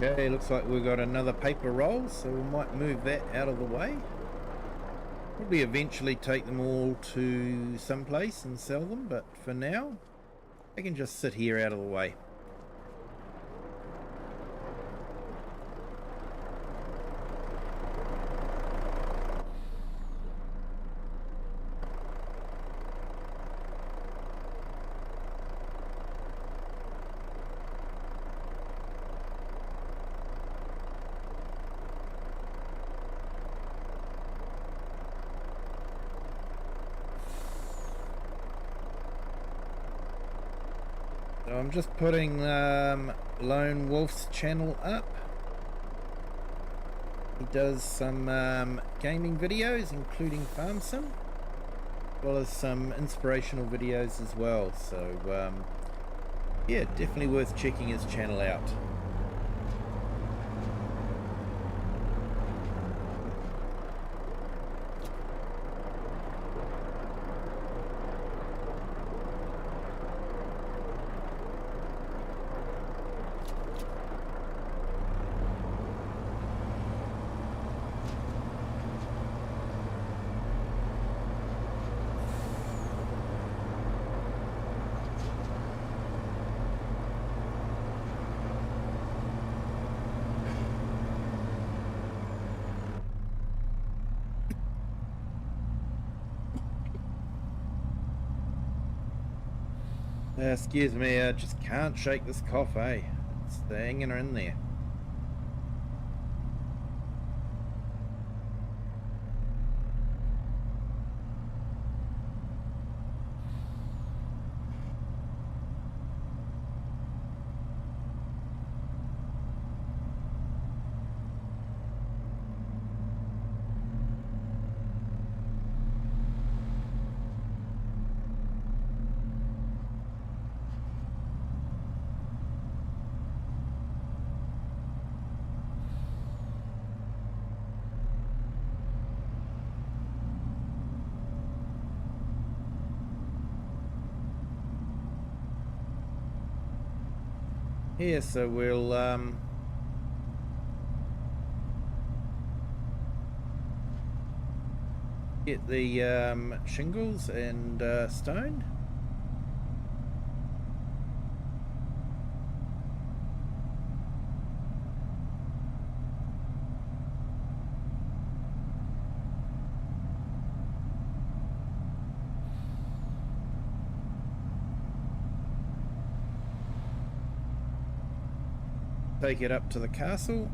Okay, looks like we've got another paper roll, so we might move that out of the way. Probably eventually take them all to some place and sell them, but for now, they can just sit here out of the way. So I'm just putting Lone Wolf's channel up. He does some gaming videos, including farm sim, as well as some inspirational videos as well. So yeah, definitely worth checking his channel out. Excuse me, I just can't shake this cough, eh? It's hanging in there. Yeah, so we'll get the shingles and stone. Take it up to the castle.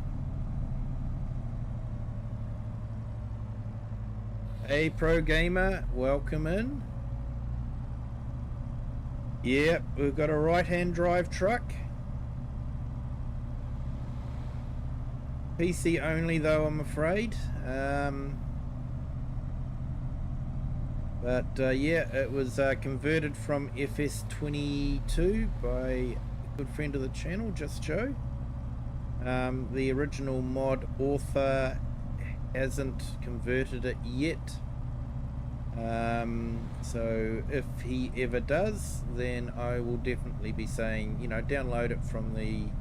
Hey, pro gamer, welcome in. Yep, we've got a right-hand drive truck. PC only though, I'm afraid. But yeah, it was converted from FS22 by a good friend of the channel, Just Joe. The original mod author hasn't converted it yet, so if he ever does, then I will definitely be saying, you know, download it from the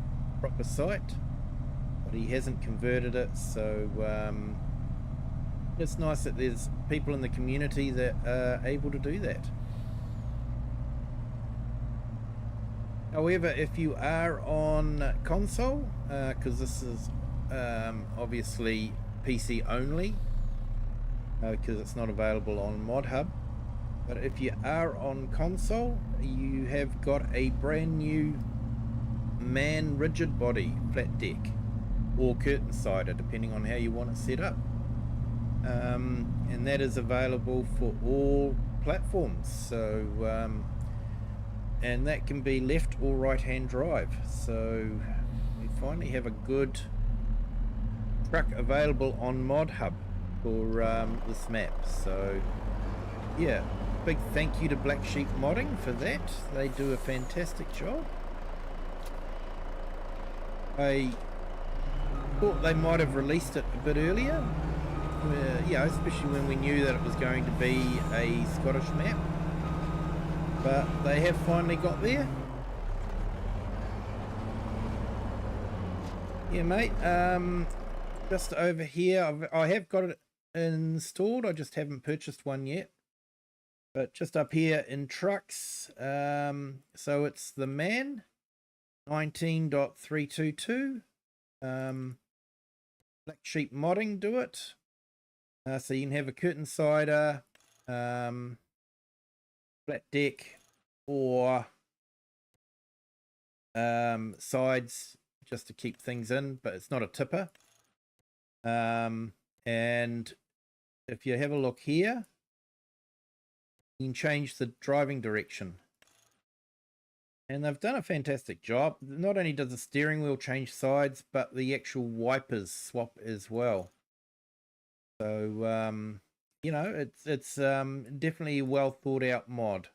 proper site, but he hasn't converted it. So it's nice that there's people in the community that are able to do that. However, if you are on console, because this is obviously PC only, because it's not available on Mod Hub, but if you are on console, you have got a brand new man rigid body flat deck or curtain sider, depending on how you want it set up, and that is available for all platforms. So and that can be left or right hand drive. So we finally have a good truck available on Mod Hub for this map. So yeah, big thank you to Black Sheep Modding for that. They do a fantastic job. I thought they might have released it a bit earlier, yeah, especially when we knew that it was going to be a Scottish map. But they have finally got there. Yeah, mate. Just over here, I have got it installed. I just haven't purchased one yet. But just up here in trucks, so it's the Man 19.322. Black Sheep modding do it. So you can have a curtain sider, flat deck, or sides just to keep things in, but it's not a tipper. And if you have a look here, you can change the driving direction. And they've done a fantastic job. Not only does the steering wheel change sides, but the actual wipers swap as well. So, you know, it's definitely a well thought out mod.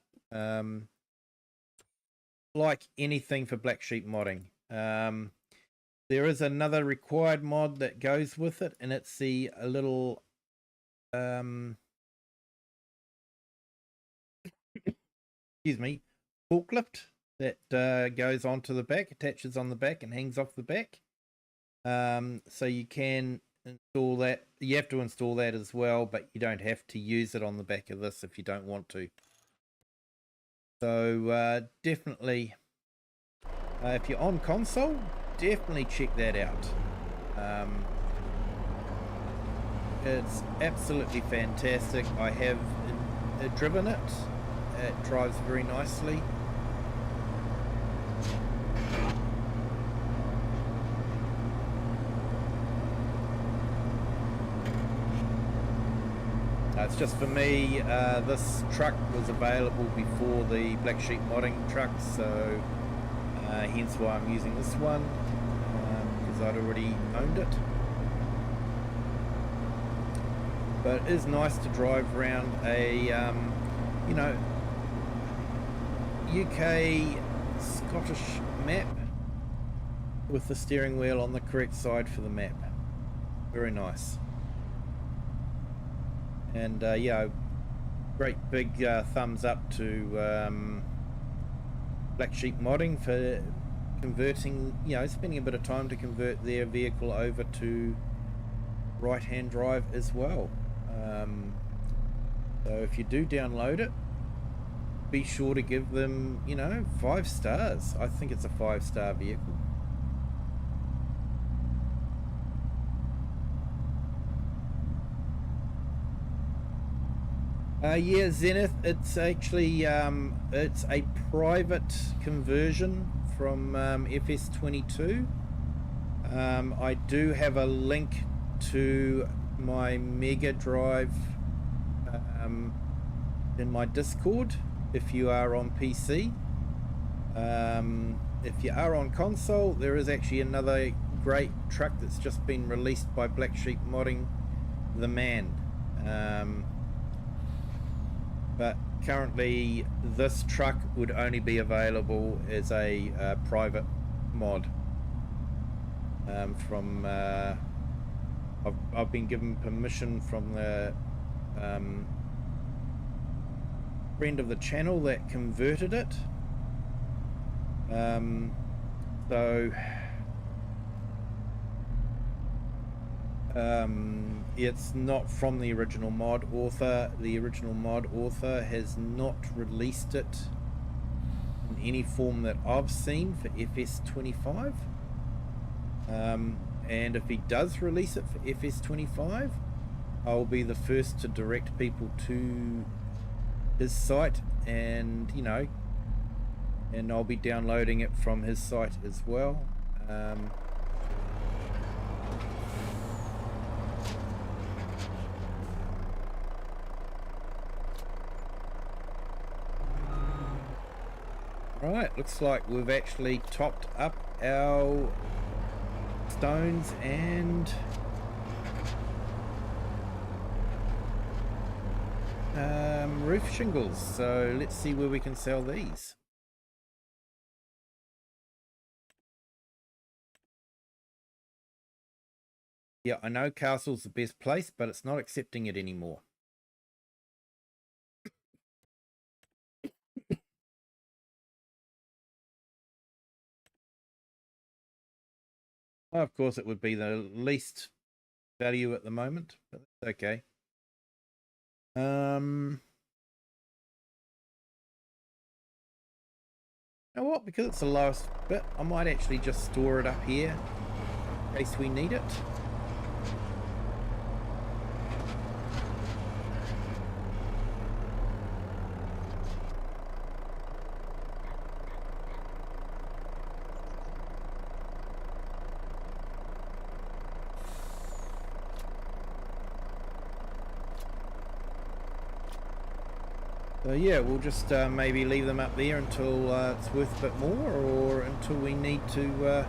Like anything for Black Sheep modding. There is another required mod that goes with it, and it's the little excuse me, forklift that goes onto the back, attaches on the back and hangs off the back. So you can install that. You have to install that as well, but you don't have to use it on the back of this if you don't want to. So definitely, if you're on console, definitely check that out. It's absolutely fantastic. I have driven it. It drives very nicely. It's just for me, this truck was available before the Black Sheep modding truck, so hence why I'm using this one, because I'd already owned it. But it is nice to drive around a, you know, UK Scottish map with the steering wheel on the correct side for the map. Very nice. And yeah, great big thumbs up to Black Sheep modding for converting, you know, spending a bit of time to convert their vehicle over to right-hand drive as well. So if you do download it, be sure to give them, you know, 5 stars. I think it's a 5-star vehicle. Yeah, Zenith, it's actually it's a private conversion from FS22. I do have a link to my Mega Drive in my Discord if you are on PC. If you are on console, there is actually another great truck that's just been released by Black Sheep modding, the Man. But currently this truck would only be available as a private mod from I've been given permission from the friend of the channel that converted it, so it's not from the original mod author. The original mod author has not released it in any form that I've seen for FS25. And if he does release it for FS25, I'll be the first to direct people to his site, and you know, and I'll be downloading it from his site as well. Right, looks like we've actually topped up our stones and roof shingles, so let's see where we can sell these. Yeah, I know Castle's the best place, but it's not accepting it anymore. Of course, it would be the least value at the moment, but that's okay. You know what? Because it's the lowest bit, I might actually just store it up here in case we need it. So yeah, we'll just maybe leave them up there until it's worth a bit more, or until we need to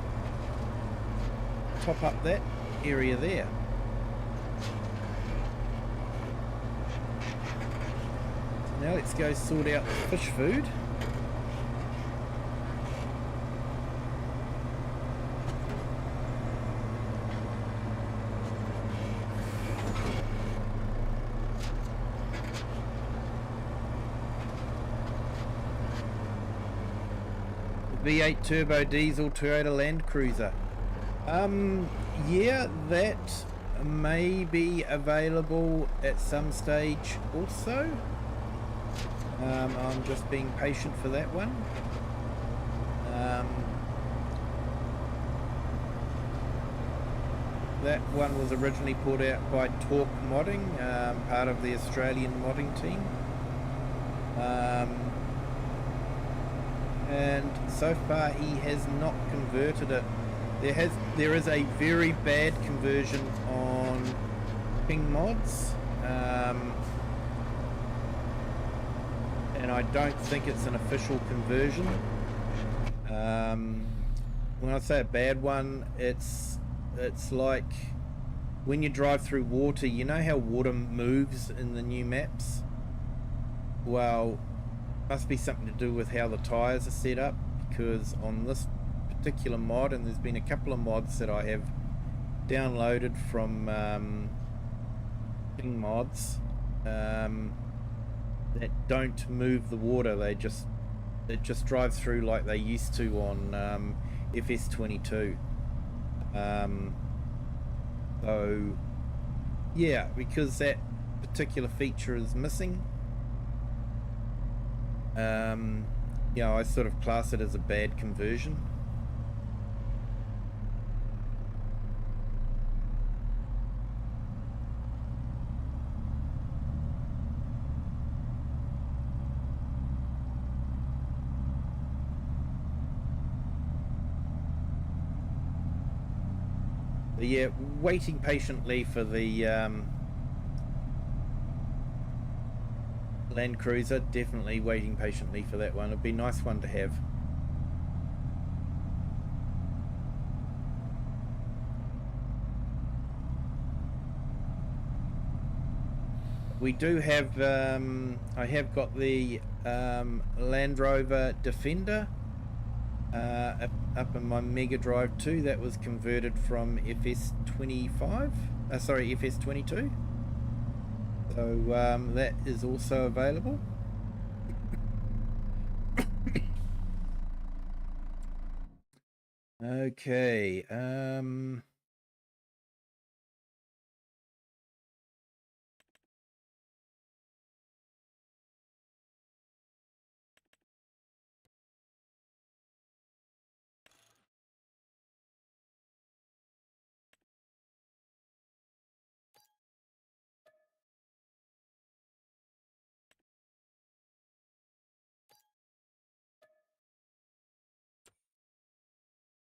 top up that area there. So now let's go sort out the fish food. V8 turbo diesel Toyota Land Cruiser. Yeah, that may be available at some stage also. I'm just being patient for that one. That one was originally put out by Torque Modding, part of the Australian modding team. And so far he has not converted it. There is a very bad conversion on Ping Mods, and I don't think it's an official conversion. When I say a bad one, it's like when you drive through water. You know how water moves in the new maps? Well, must be something to do with how the tires are set up, because on this particular mod, and there's been a couple of mods that I have downloaded from Ping Mods that don't move the water. It just drives through like they used to on FS22. So yeah, because that particular feature is missing, yeah, I sort of class it as a bad conversion. But yeah, waiting patiently for the Land Cruiser. Definitely waiting patiently for that one. It'd be a nice one to have. We do have, I have got the Land Rover Defender up in my Mega Drive 2. That was converted from FS25, sorry, FS22. So that is also available. Okay.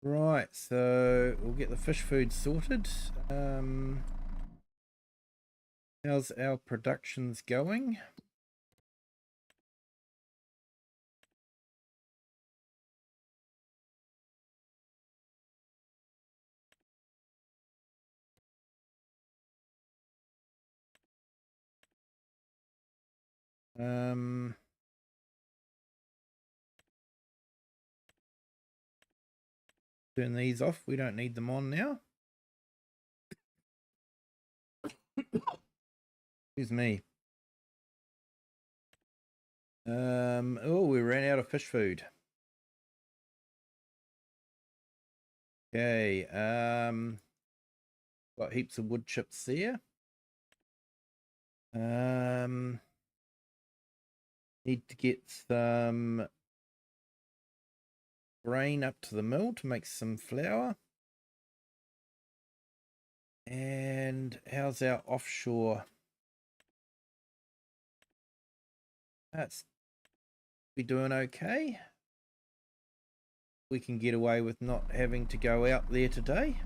Right, so we'll get the fish food sorted. How's our productions going? Turn these off. We don't need them on now. Excuse me. Oh, we ran out of fish food. Okay. Got heaps of wood chips there. Need to get some grain up to the mill to make some flour. And how's our offshore? That's be doing okay. We can get away with not having to go out there today.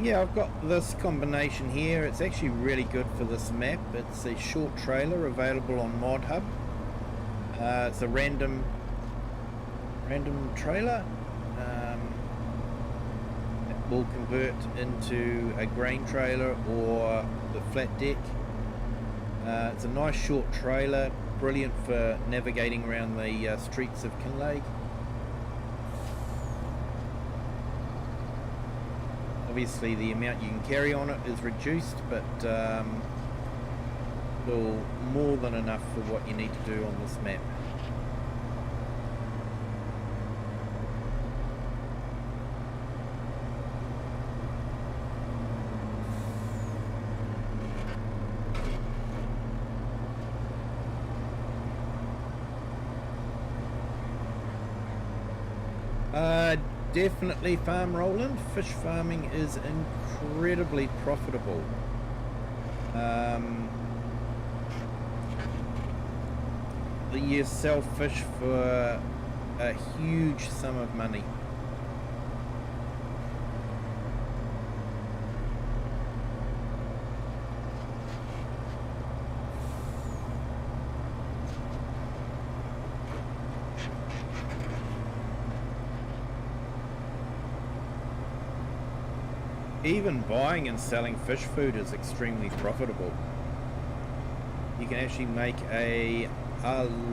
Yeah, I've got this combination here. It's actually really good for this map. It's a short trailer available on Mod Hub. It's a random trailer. It will convert into a grain trailer or the flat deck. It's a nice short trailer, brilliant for navigating around the streets of Kinlaig. Obviously the amount you can carry on it is reduced, but still more than enough for what you need to do on this map. Definitely farm Roland. Fish farming is incredibly profitable. You sell fish for a huge sum of money. Even buying and selling fish food is extremely profitable. You can actually make a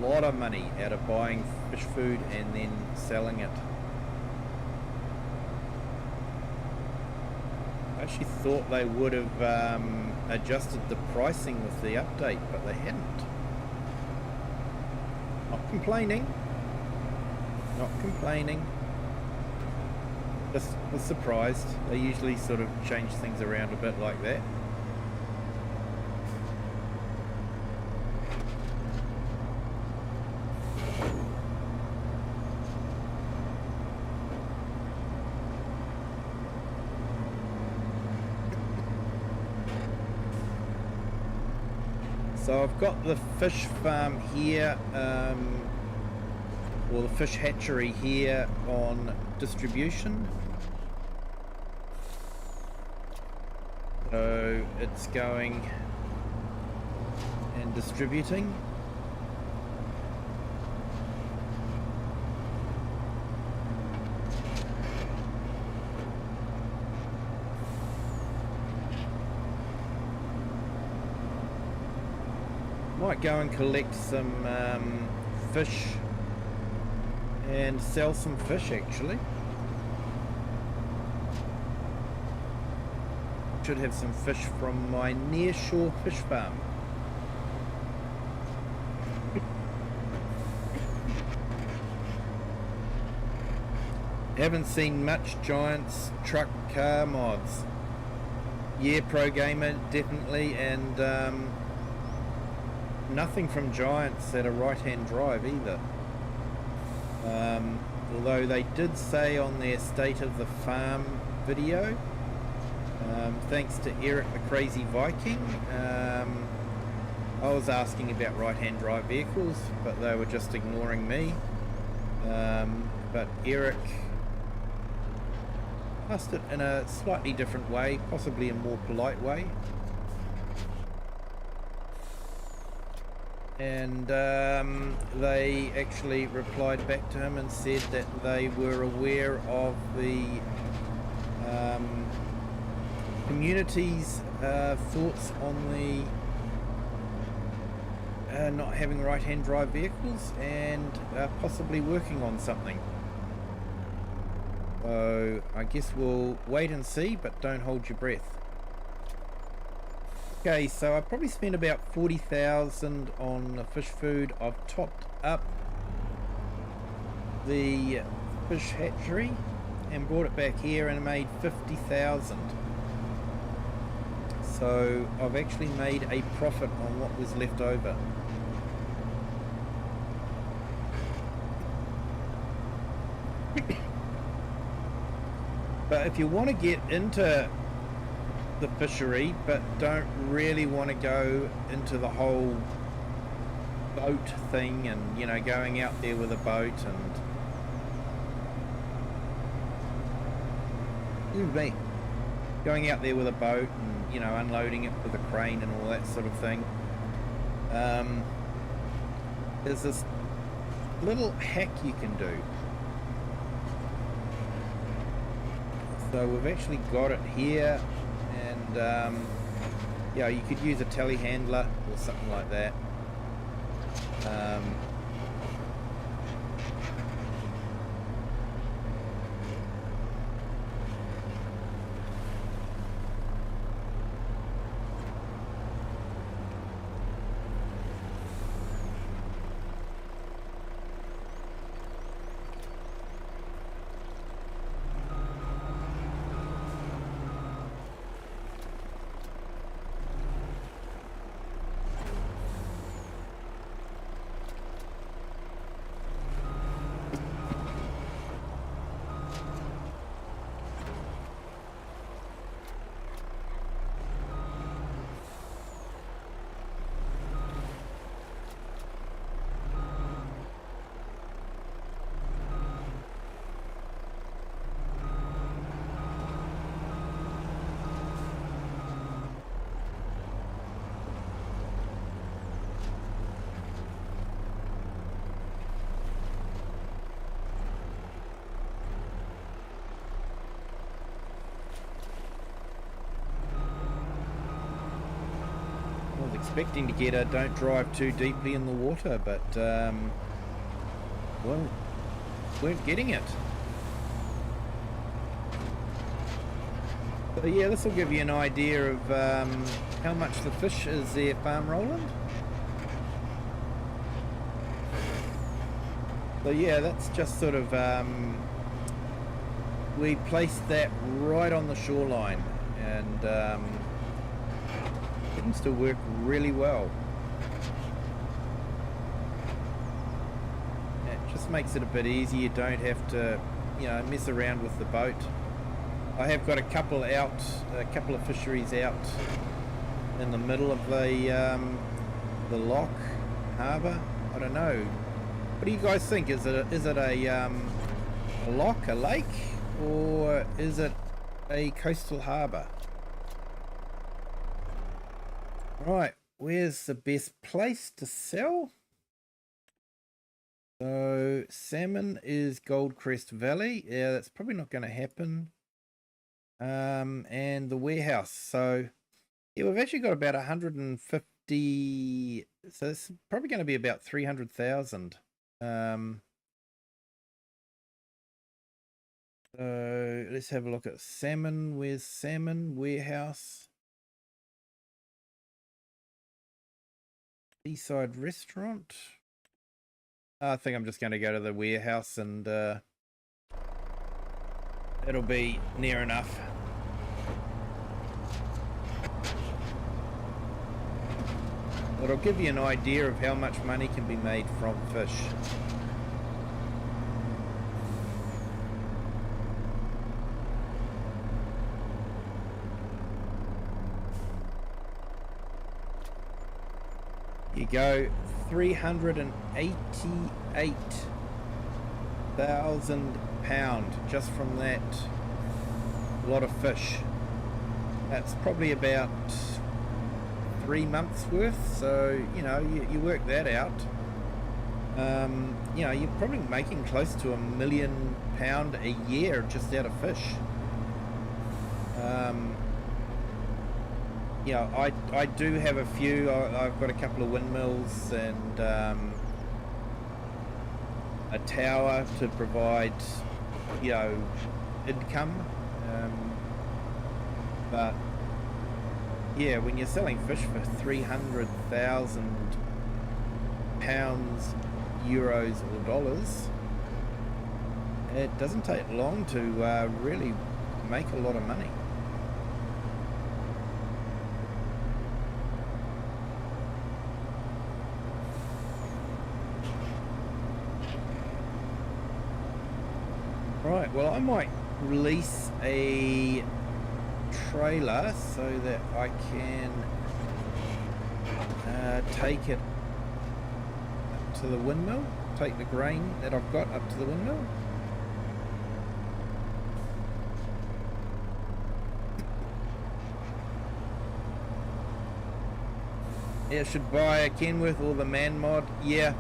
lot of money out of buying fish food and then selling it. I actually thought they would have adjusted the pricing with the update, but they hadn't. Not complaining. Not complaining. Just was surprised. They usually sort of change things around a bit like that. So I've got the fish farm here, or the fish hatchery here on distribution. So it's going and distributing. Might go and collect some fish and sell some fish actually. Should have some fish from my near shore fish farm. Haven't seen much Giants truck car mods. Yeah, Pro Gamer definitely, and nothing from Giants at a right-hand drive either. Although they did say on their State of the Farm video, thanks to Eric the Crazy Viking, I was asking about right-hand drive vehicles, but they were just ignoring me. But Eric asked it in a slightly different way, possibly a more polite way. And they actually replied back to him and said that they were aware of the community's thoughts on the not having right-hand drive vehicles and possibly working on something. So I guess we'll wait and see, but don't hold your breath. Okay, so I probably spent about 40,000 on the fish food. I've topped up the fish hatchery and brought it back here and made 50,000. So I've actually made a profit on what was left over. But if you want to get into the fishery but don't really want to go into the whole boat thing and, you know, going out there with a boat and going out there with a boat and, you know, unloading it with a crane and all that sort of thing, there's this little hack you can do. So we've actually got it here, and yeah, you could use a telehandler or something like that. Expecting to get a don't drive too deeply in the water, but well, weren't getting it. So yeah, this will give you an idea of how much the fish is there, Farm Roland. So yeah, that's just sort of we placed that right on the shoreline, and seems to work really well. It just makes it a bit easier. You don't have to, you know, mess around with the boat. I have got a couple of fisheries out in the middle of the lock harbour. I don't know. What do you guys think? Is it a lock, a lake, or is it a coastal harbour? Right, where's the best place to sell? So salmon is Goldcrest Valley. Yeah, that's probably not going to happen. And the warehouse. So yeah, we've actually got about 150. So it's probably going to be about 300,000. So let's have a look at salmon. Where's salmon? Warehouse. Seaside restaurant. I think I'm just going to go to the warehouse, and it'll be near enough. It'll give you an idea of how much money can be made from fish. You go, £388,000 just from that lot of fish. That's probably about 3 months worth. So you know, you work that out. You know, you're probably making close to £1 million a year just out of fish. Yeah, I do have a few. I've got a couple of windmills and a tower to provide, income. But yeah, when you're selling fish for 300,000 pounds, euros or dollars, it doesn't take long to really make a lot of money. Right, well I might release a trailer so that I can take it up to the windmill, take the grain that I've got up to the windmill. Yeah, I should buy a Kenworth or the Man mod. Yeah,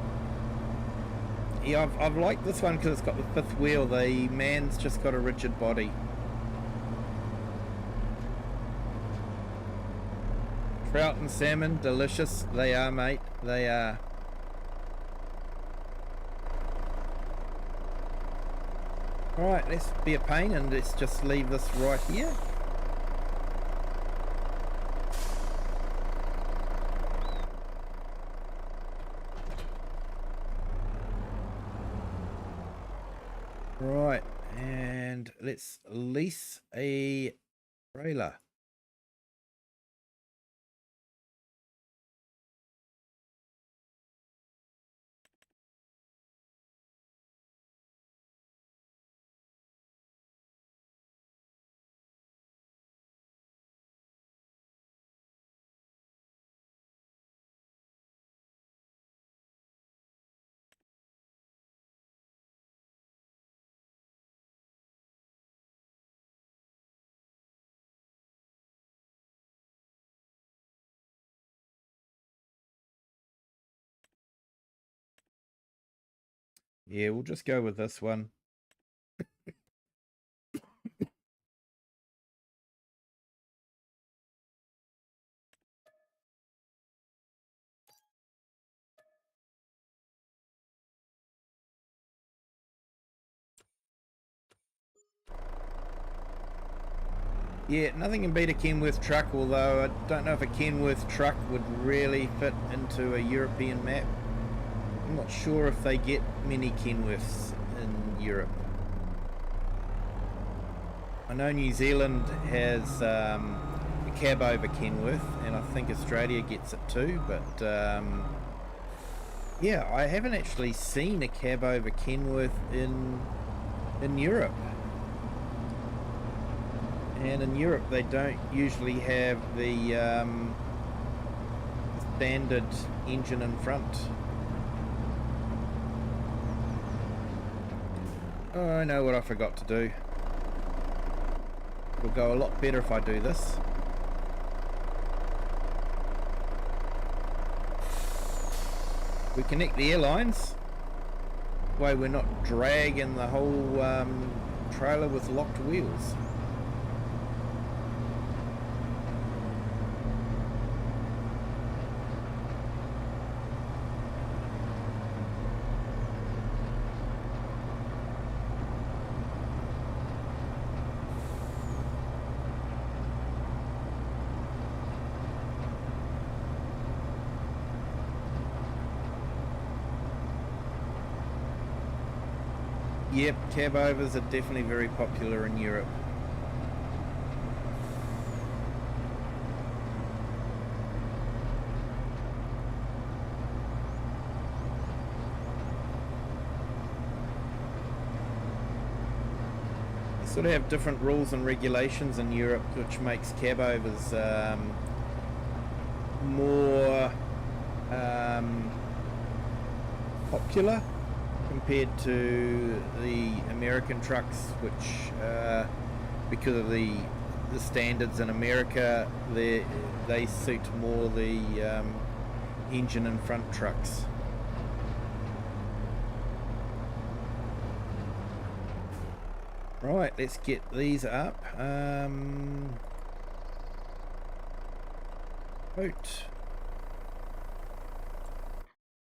I've liked this one because it's got the fifth wheel. The Man's just got a rigid body. Trout and salmon, delicious. They are, mate. They are. Alright, let's be a pain and let's just leave this right here. Right, and let's lease a trailer. Yeah, we'll just go with this one. Yeah, nothing can beat a Kenworth truck, although I don't know if a Kenworth truck would really fit into a European map. I'm not sure if they get many Kenworths in Europe. I know New Zealand has a cab over Kenworth, and I think Australia gets it too, but yeah, I haven't actually seen a cab over Kenworth in Europe. And in Europe they don't usually have the standard engine in front. Oh, I know what I forgot to do. It'll go a lot better if I do this. We connect the airlines. That way we're not dragging the whole trailer with locked wheels. Yep, cab overs are definitely very popular in Europe. They sort of have different rules and regulations in Europe, which makes cab overs more popular compared to the American trucks, which because of the standards in America, they suit more the engine and front trucks. Right, let's get these up. oat.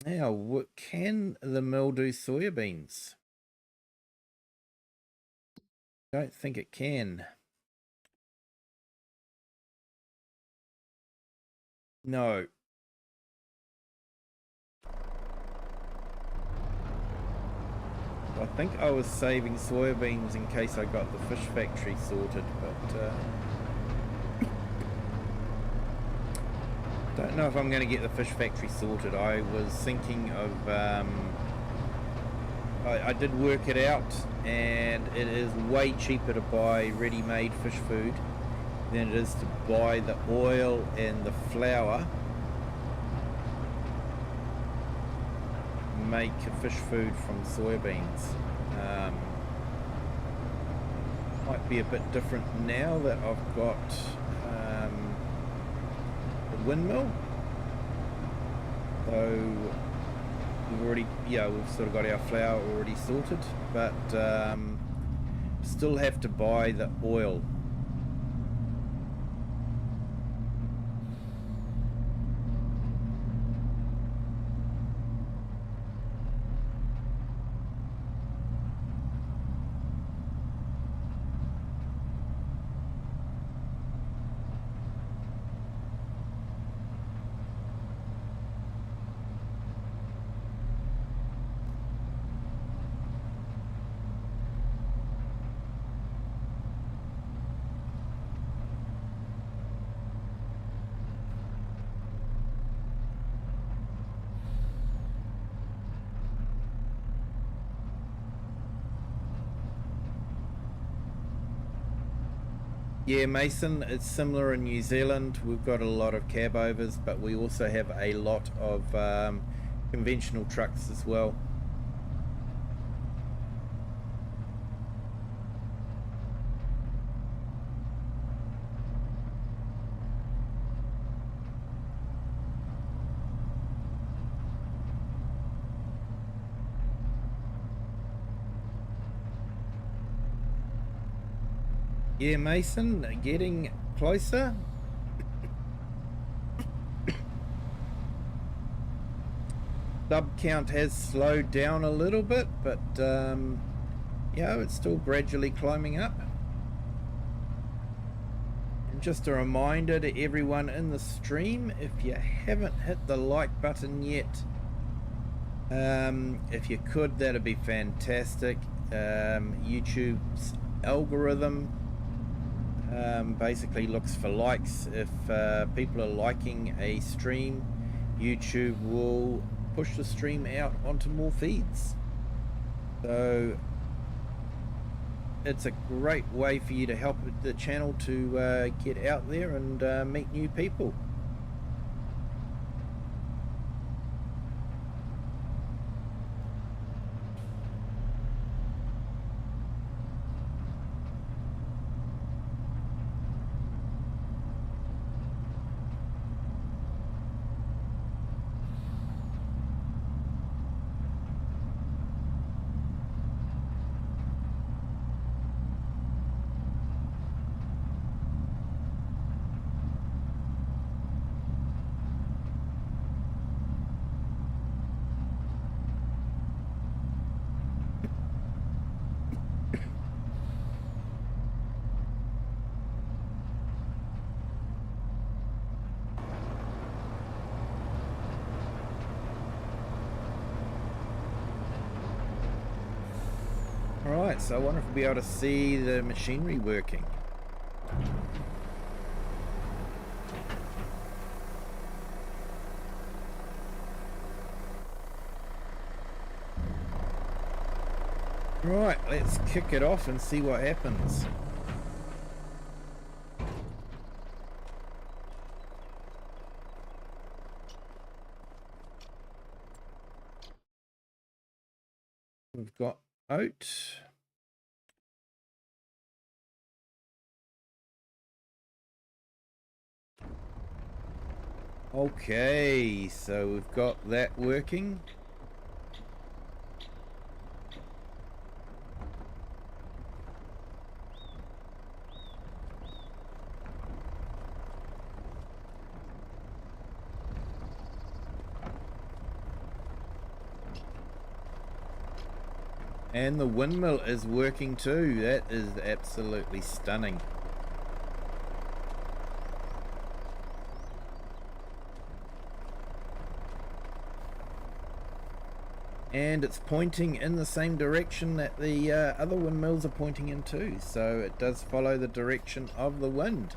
Now, what can the mill do soybeans? Don't think it can. No. I think I was saving soybeans in case I got the fish factory sorted, but don't know if I'm going to get the fish factory sorted. I was thinking of I did work it out, and it is way cheaper to buy ready-made fish food than it is to buy the oil and the flour, make fish food from soybeans. Might be a bit different now that I've got the windmill. So we've already, we've sort of got our flour already sorted, but still have to buy the oil. Yeah, Mason, it's similar in New Zealand. We've got a lot of cab overs, but we also have a lot of conventional trucks as well. Yeah, Mason, getting closer. Sub count has slowed down a little bit, but it's still gradually climbing up. And just a reminder to everyone in the stream, if you haven't hit the like button yet, if you could, that'd be fantastic. YouTube's algorithm basically looks for likes. If people are liking a stream, YouTube will push the stream out onto more feeds. So it's a great way for you to help the channel to get out there and meet new people. Alright, so I wonder if we'll be able to see the machinery working. Right, let's kick it off and see what happens. We've got oat. Okay, so we've got that working. And the windmill is working too. That is absolutely stunning. And it's pointing in the same direction that the other windmills are pointing in too, so it does follow the direction of the wind.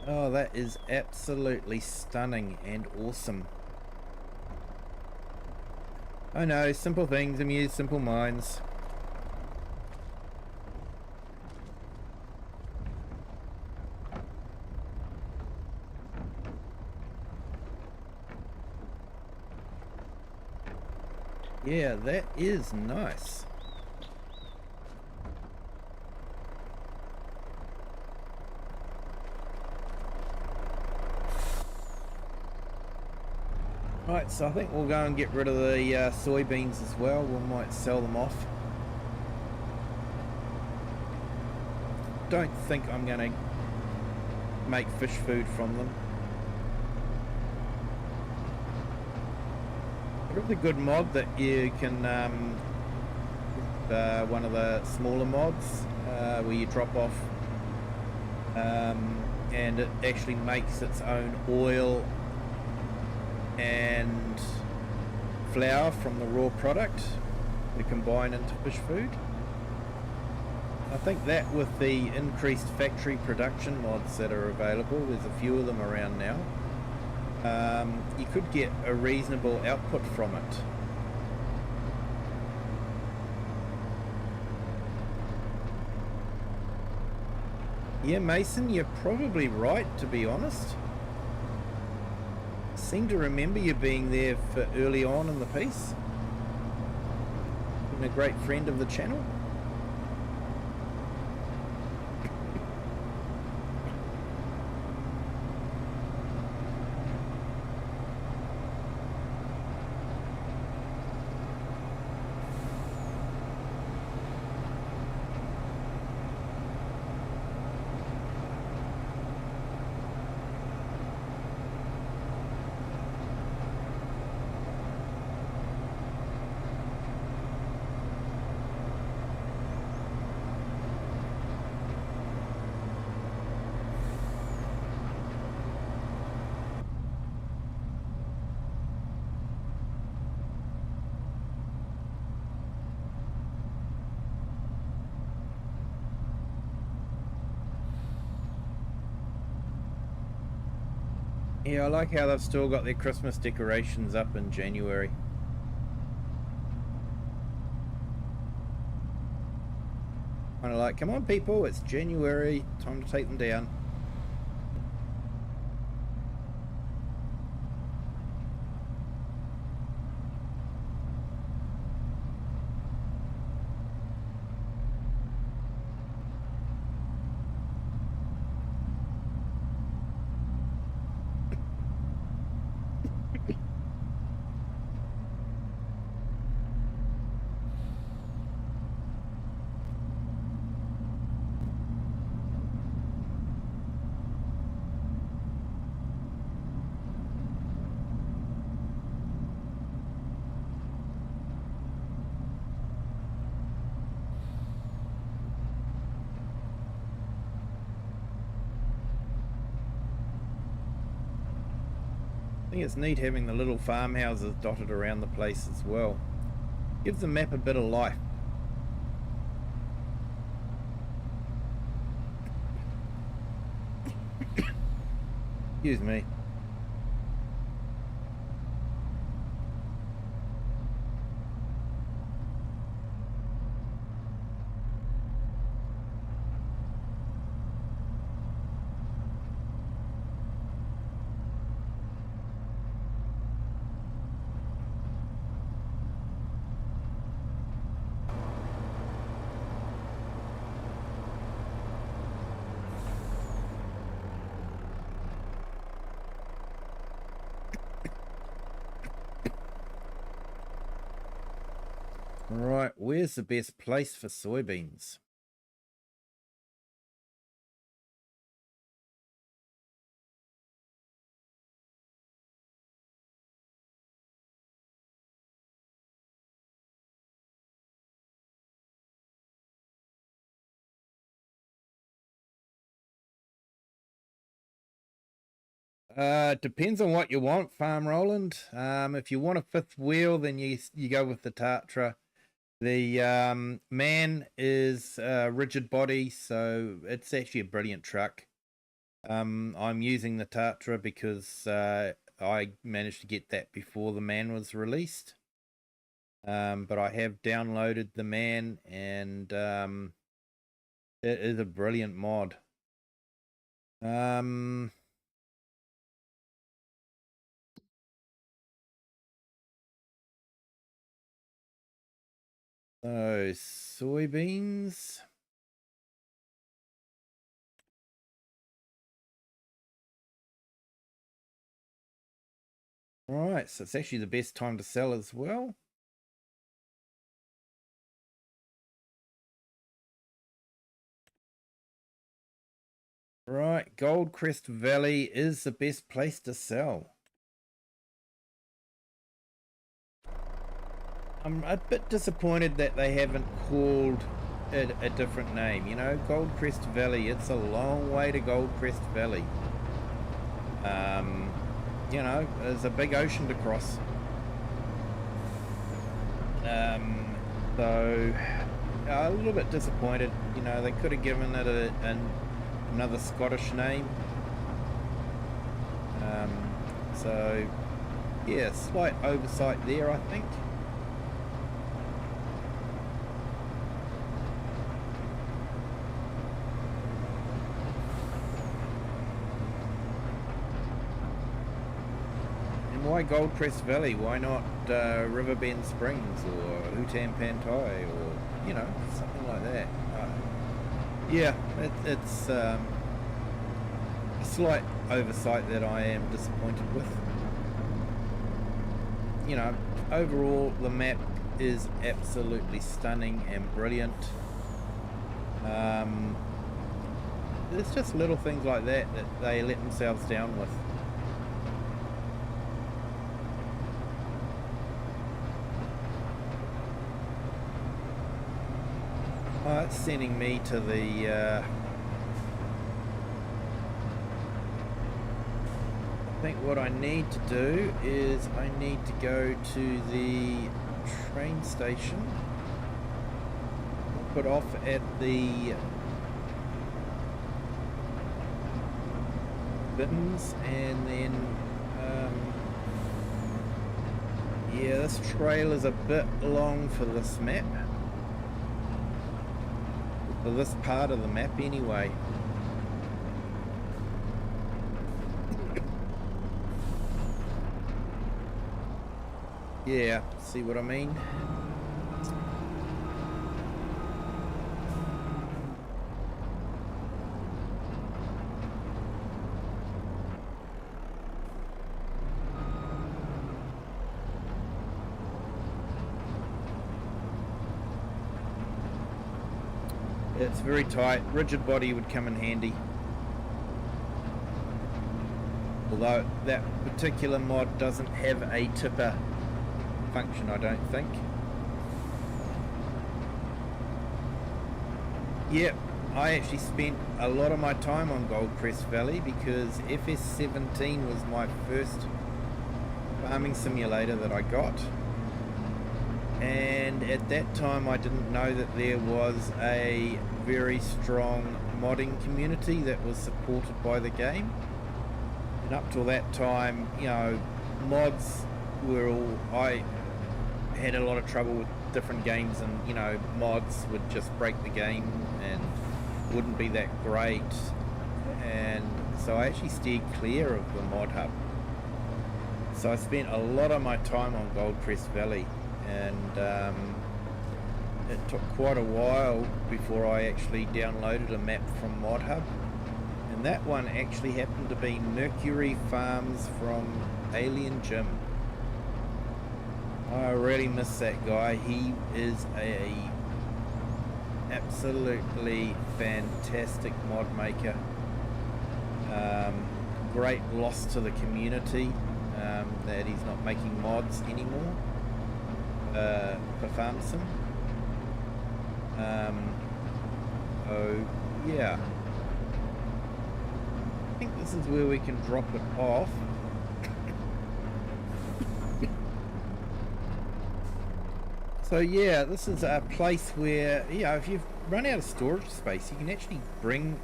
Oh, that is absolutely stunning and awesome. I know, simple things amuse simple minds. Yeah, that is nice. Right, so I think we'll go and get rid of the soybeans as well. We might sell them off. Don't think I'm going to make fish food from them. Really good mod that you can one of the smaller mods where you drop off and it actually makes its own oil and flour from the raw product to combine into fish food. I think that with the increased factory production mods that are available, there's a few of them around now, you could get a reasonable output from it. Yeah, Mason, you're probably right, to be honest. I seem to remember you being there for early on in the piece. Been a great friend of the channel. Yeah, I like how they've still got their Christmas decorations up in January. Kind of like, come on people, it's January, time to take them down. I think it's neat having the little farmhouses dotted around the place as well. Gives the map a bit of life. Excuse me. Right, where's the best place for soybeans? Depends on what you want, Farm Roland. If you want a fifth wheel, then you go with the Tatra. The Man is rigid body, so it's actually a brilliant truck. I'm using the Tatra because I managed to get that before the Man was released. But I have downloaded the Man, and it is a brilliant mod. So soybeans. Right, so it's actually the best time to sell as well. Right, Goldcrest Valley is the best place to sell. I'm a bit disappointed that they haven't called it a different name. You know, Goldcrest Valley, it's a long way to Goldcrest Valley. You know, there's a big ocean to cross. So a little bit disappointed. You know, they could have given it another Scottish name. So yeah, slight oversight there, I think. Why Goldcrest Valley? Why not Riverbend Springs or Hutan Pantai or, you know, something like that? Yeah, it's a slight oversight that I am disappointed with. You know, overall the map is absolutely stunning and brilliant. There's just little things like that they let themselves down with. It's sending me to the I think what I need to do is I need to go to the train station, put off at the bins, and then yeah, this trail is a bit long for this map. For this part of the map anyway. Yeah, see what I mean? It's very tight. Rigid body would come in handy. Although that particular mod doesn't have a tipper function, I don't think. Yep, I actually spent a lot of my time on Goldcrest Valley because FS17 was my first farming simulator that I got. And at that time I didn't know that there was a very strong modding community that was supported by the game. And up till that time, you know, mods were all... I had a lot of trouble with different games, and, you know, mods would just break the game and wouldn't be that great. And so I actually steered clear of the mod hub. So I spent a lot of my time on Goldcrest Valley. And it took quite a while before I actually downloaded a map from ModHub, and that one actually happened to be Mercury Farms from Alien Jim. I really miss that guy. He is a absolutely fantastic mod maker. Great loss to the community that he's not making mods anymore. For Farm Sim. Oh yeah. think this is where we can drop it off. So yeah, this is a place where, yeah, if you've run out of storage space, you can actually bring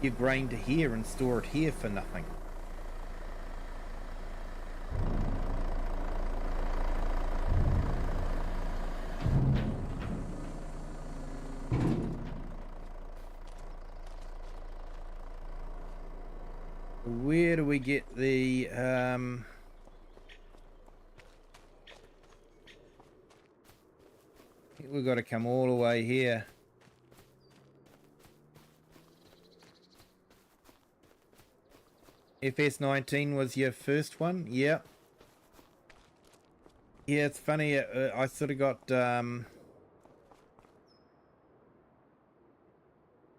your grain to here and store it here for nothing. Where do we get the we've got to come all the way here. FS19 was your first one? Yeah. Yeah, it's funny, I sort of got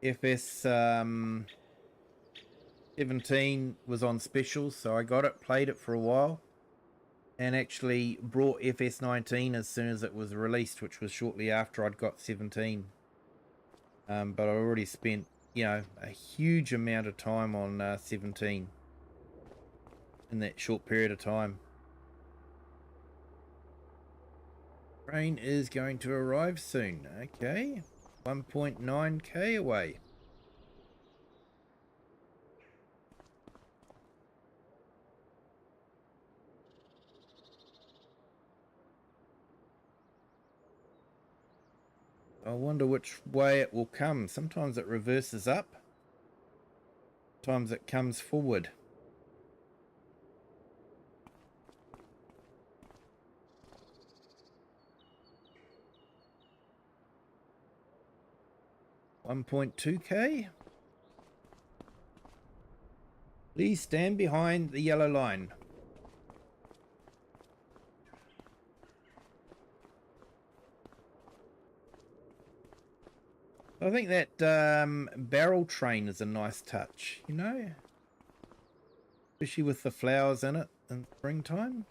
FS 17 was on special, so I got it, played it for a while, and actually brought FS19 as soon as it was released, which was shortly after I'd got 17. But I already spent, you know, a huge amount of time on 17 in that short period of time. Train is going to arrive soon. Okay, 1.9k away. I wonder which way it will come. Sometimes it reverses up. Sometimes it comes forward. $1.2k. Please stand behind the yellow line. I think that barrel train is a nice touch, you know, especially with the flowers in it in springtime.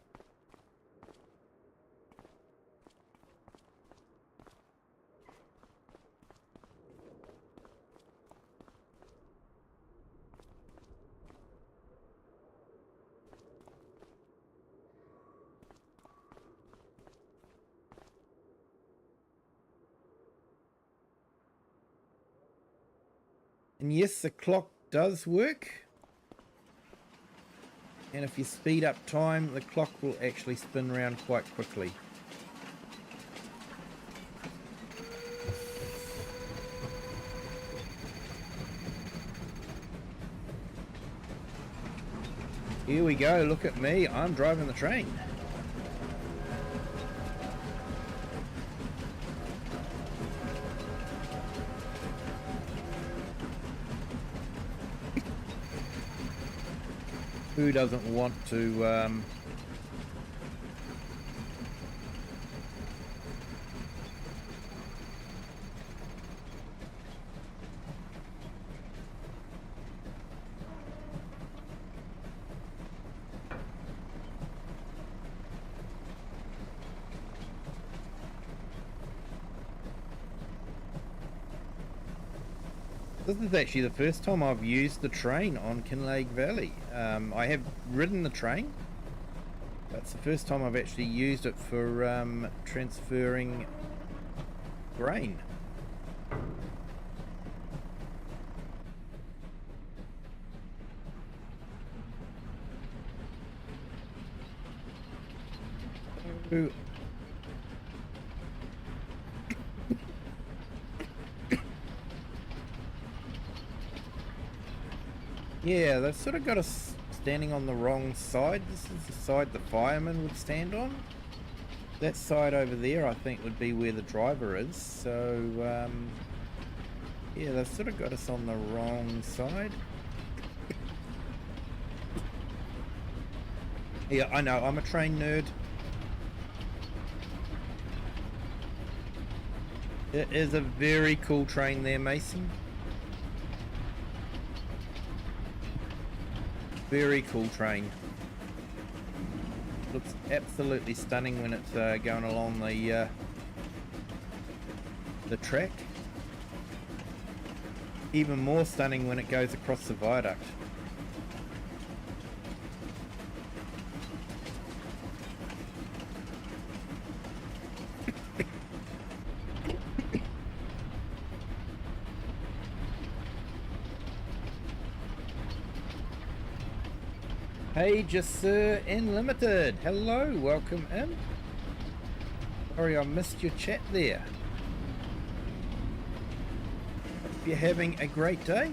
And yes, the clock does work. And if you speed up time, the clock will actually spin around quite quickly. Here we go, look at me, I'm driving the train. Who doesn't want to This is actually the first time I've used the train on Kinlaig Valley. I have ridden the train, but it's the first time I've actually used it for transferring grain. So, yeah, they've sort of got us standing on the wrong side. This is the side the fireman would stand on. That side over there, I think, would be where the driver is. So, yeah, they've sort of got us on the wrong side. Yeah, I know, I'm a train nerd. It is a very cool train there, Mason. Very cool train. Looks absolutely stunning when it's going along the track. Even more stunning when it goes across the viaduct. Hey, just Sir Unlimited. Hello, welcome in. Sorry, I missed your chat there. Hope you're having a great day.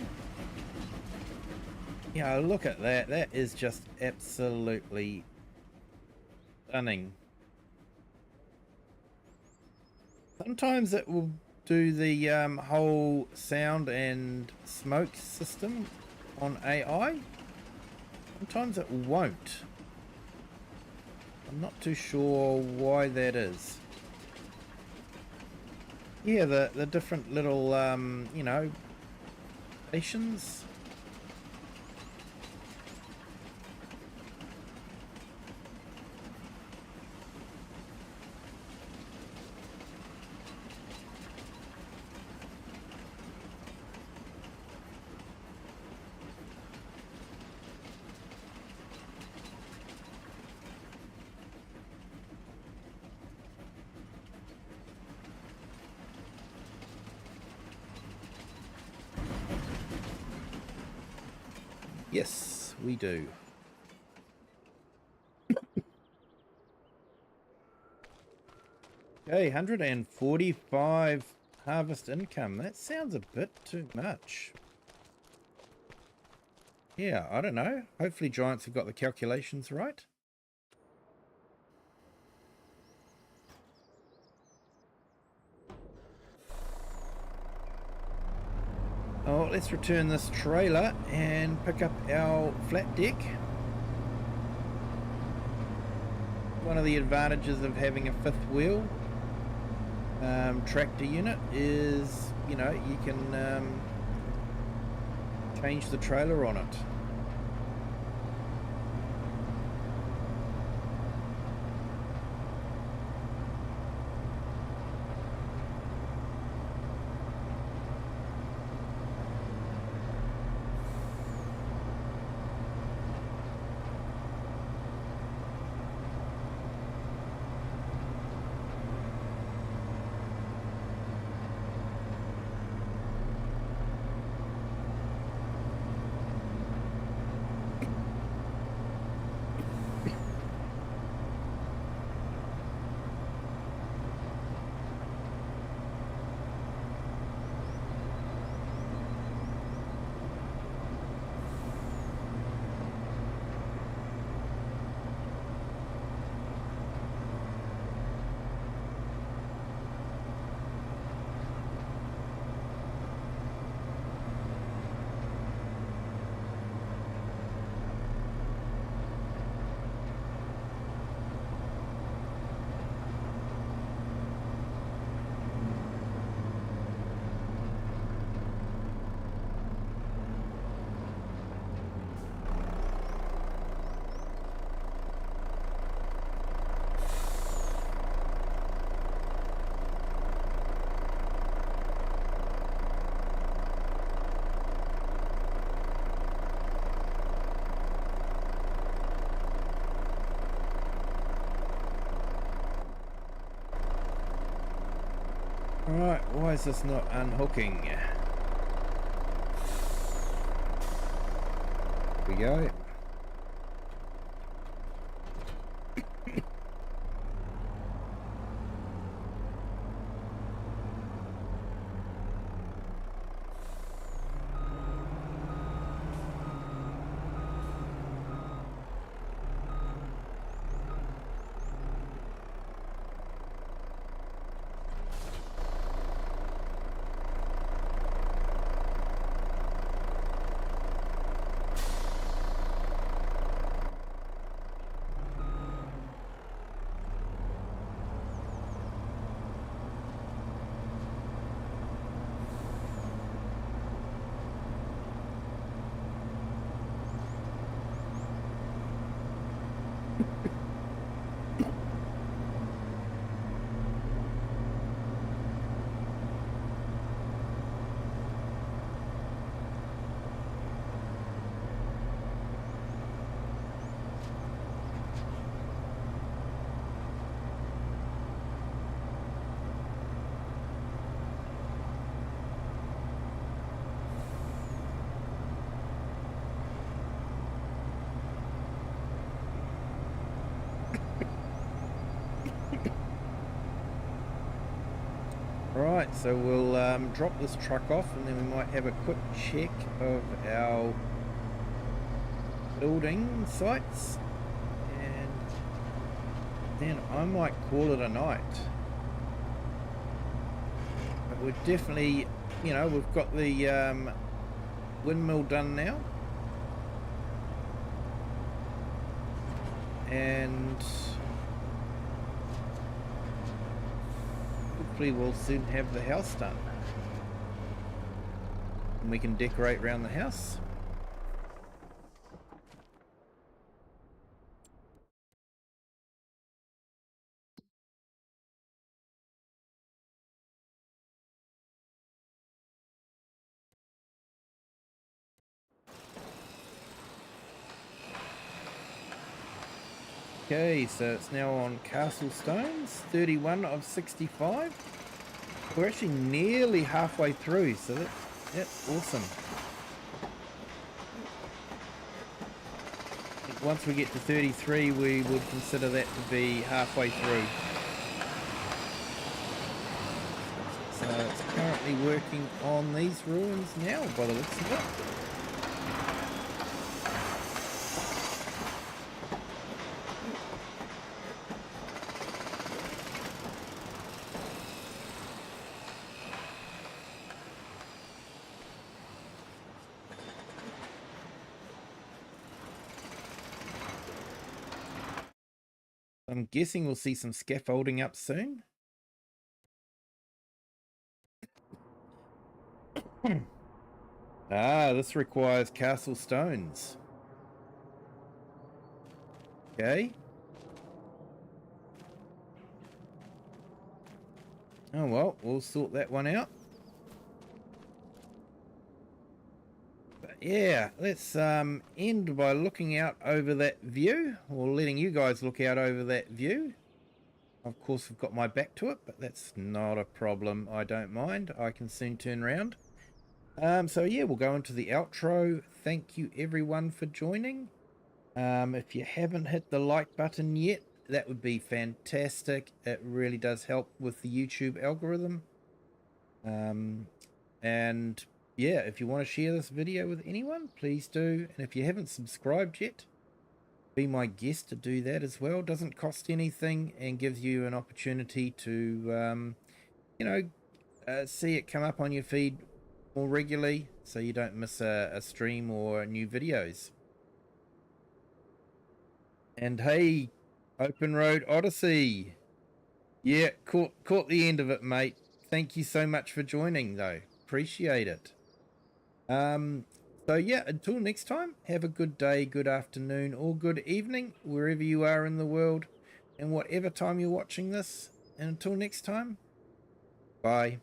Yeah, look at that. That is just absolutely stunning. Sometimes it will do the whole sound and smoke system on AI. Sometimes it won't. I'm not too sure why that is. Yeah, the different little, you know, stations. Yes, we do. Okay, 145 harvest income. That sounds a bit too much. Yeah, I don't know. Hopefully Giants have got the calculations right. Oh, let's return this trailer and pick up our flat deck. One of the advantages of having a fifth wheel tractor unit is, you know, you can change the trailer on it. Alright, why is this not unhooking? Here we go. Right, so we'll drop this truck off and then we might have a quick check of our building sites, and then I might call it a night. But we're definitely, you know, we've got the windmill done now, and hopefully we'll soon have the house done and we can decorate around the house. Okay, so it's now on Castle Stones, 31 of 65. We're actually nearly halfway through, so that's awesome. Once we get to 33, we would consider that to be halfway through. So it's currently working on these ruins now, by the looks of it. I'm guessing we'll see some scaffolding up soon. This requires castle stones. Okay. Oh well, we'll sort that one out. But yeah, let's end by looking out over that view, or letting you guys look out over that view. Of course, I've got my back to it, but that's not a problem. I don't mind. I can soon turn around. So yeah, we'll go into the outro. Thank you everyone for joining. If you haven't hit the like button yet, that would be fantastic. It really does help with the YouTube algorithm. And yeah, if you want to share this video with anyone, please do. And if you haven't subscribed yet, be my guest to do that as well. Doesn't cost anything and gives you an opportunity to see it come up on your feed more regularly, so you don't miss a stream or new videos. And hey, Open Road Odyssey, yeah, caught the end of it, mate. Thank you so much for joining, though. Appreciate it. So yeah, until next time, have a good day, good afternoon, or good evening, wherever you are in the world, and whatever time you're watching this. And until next time, bye.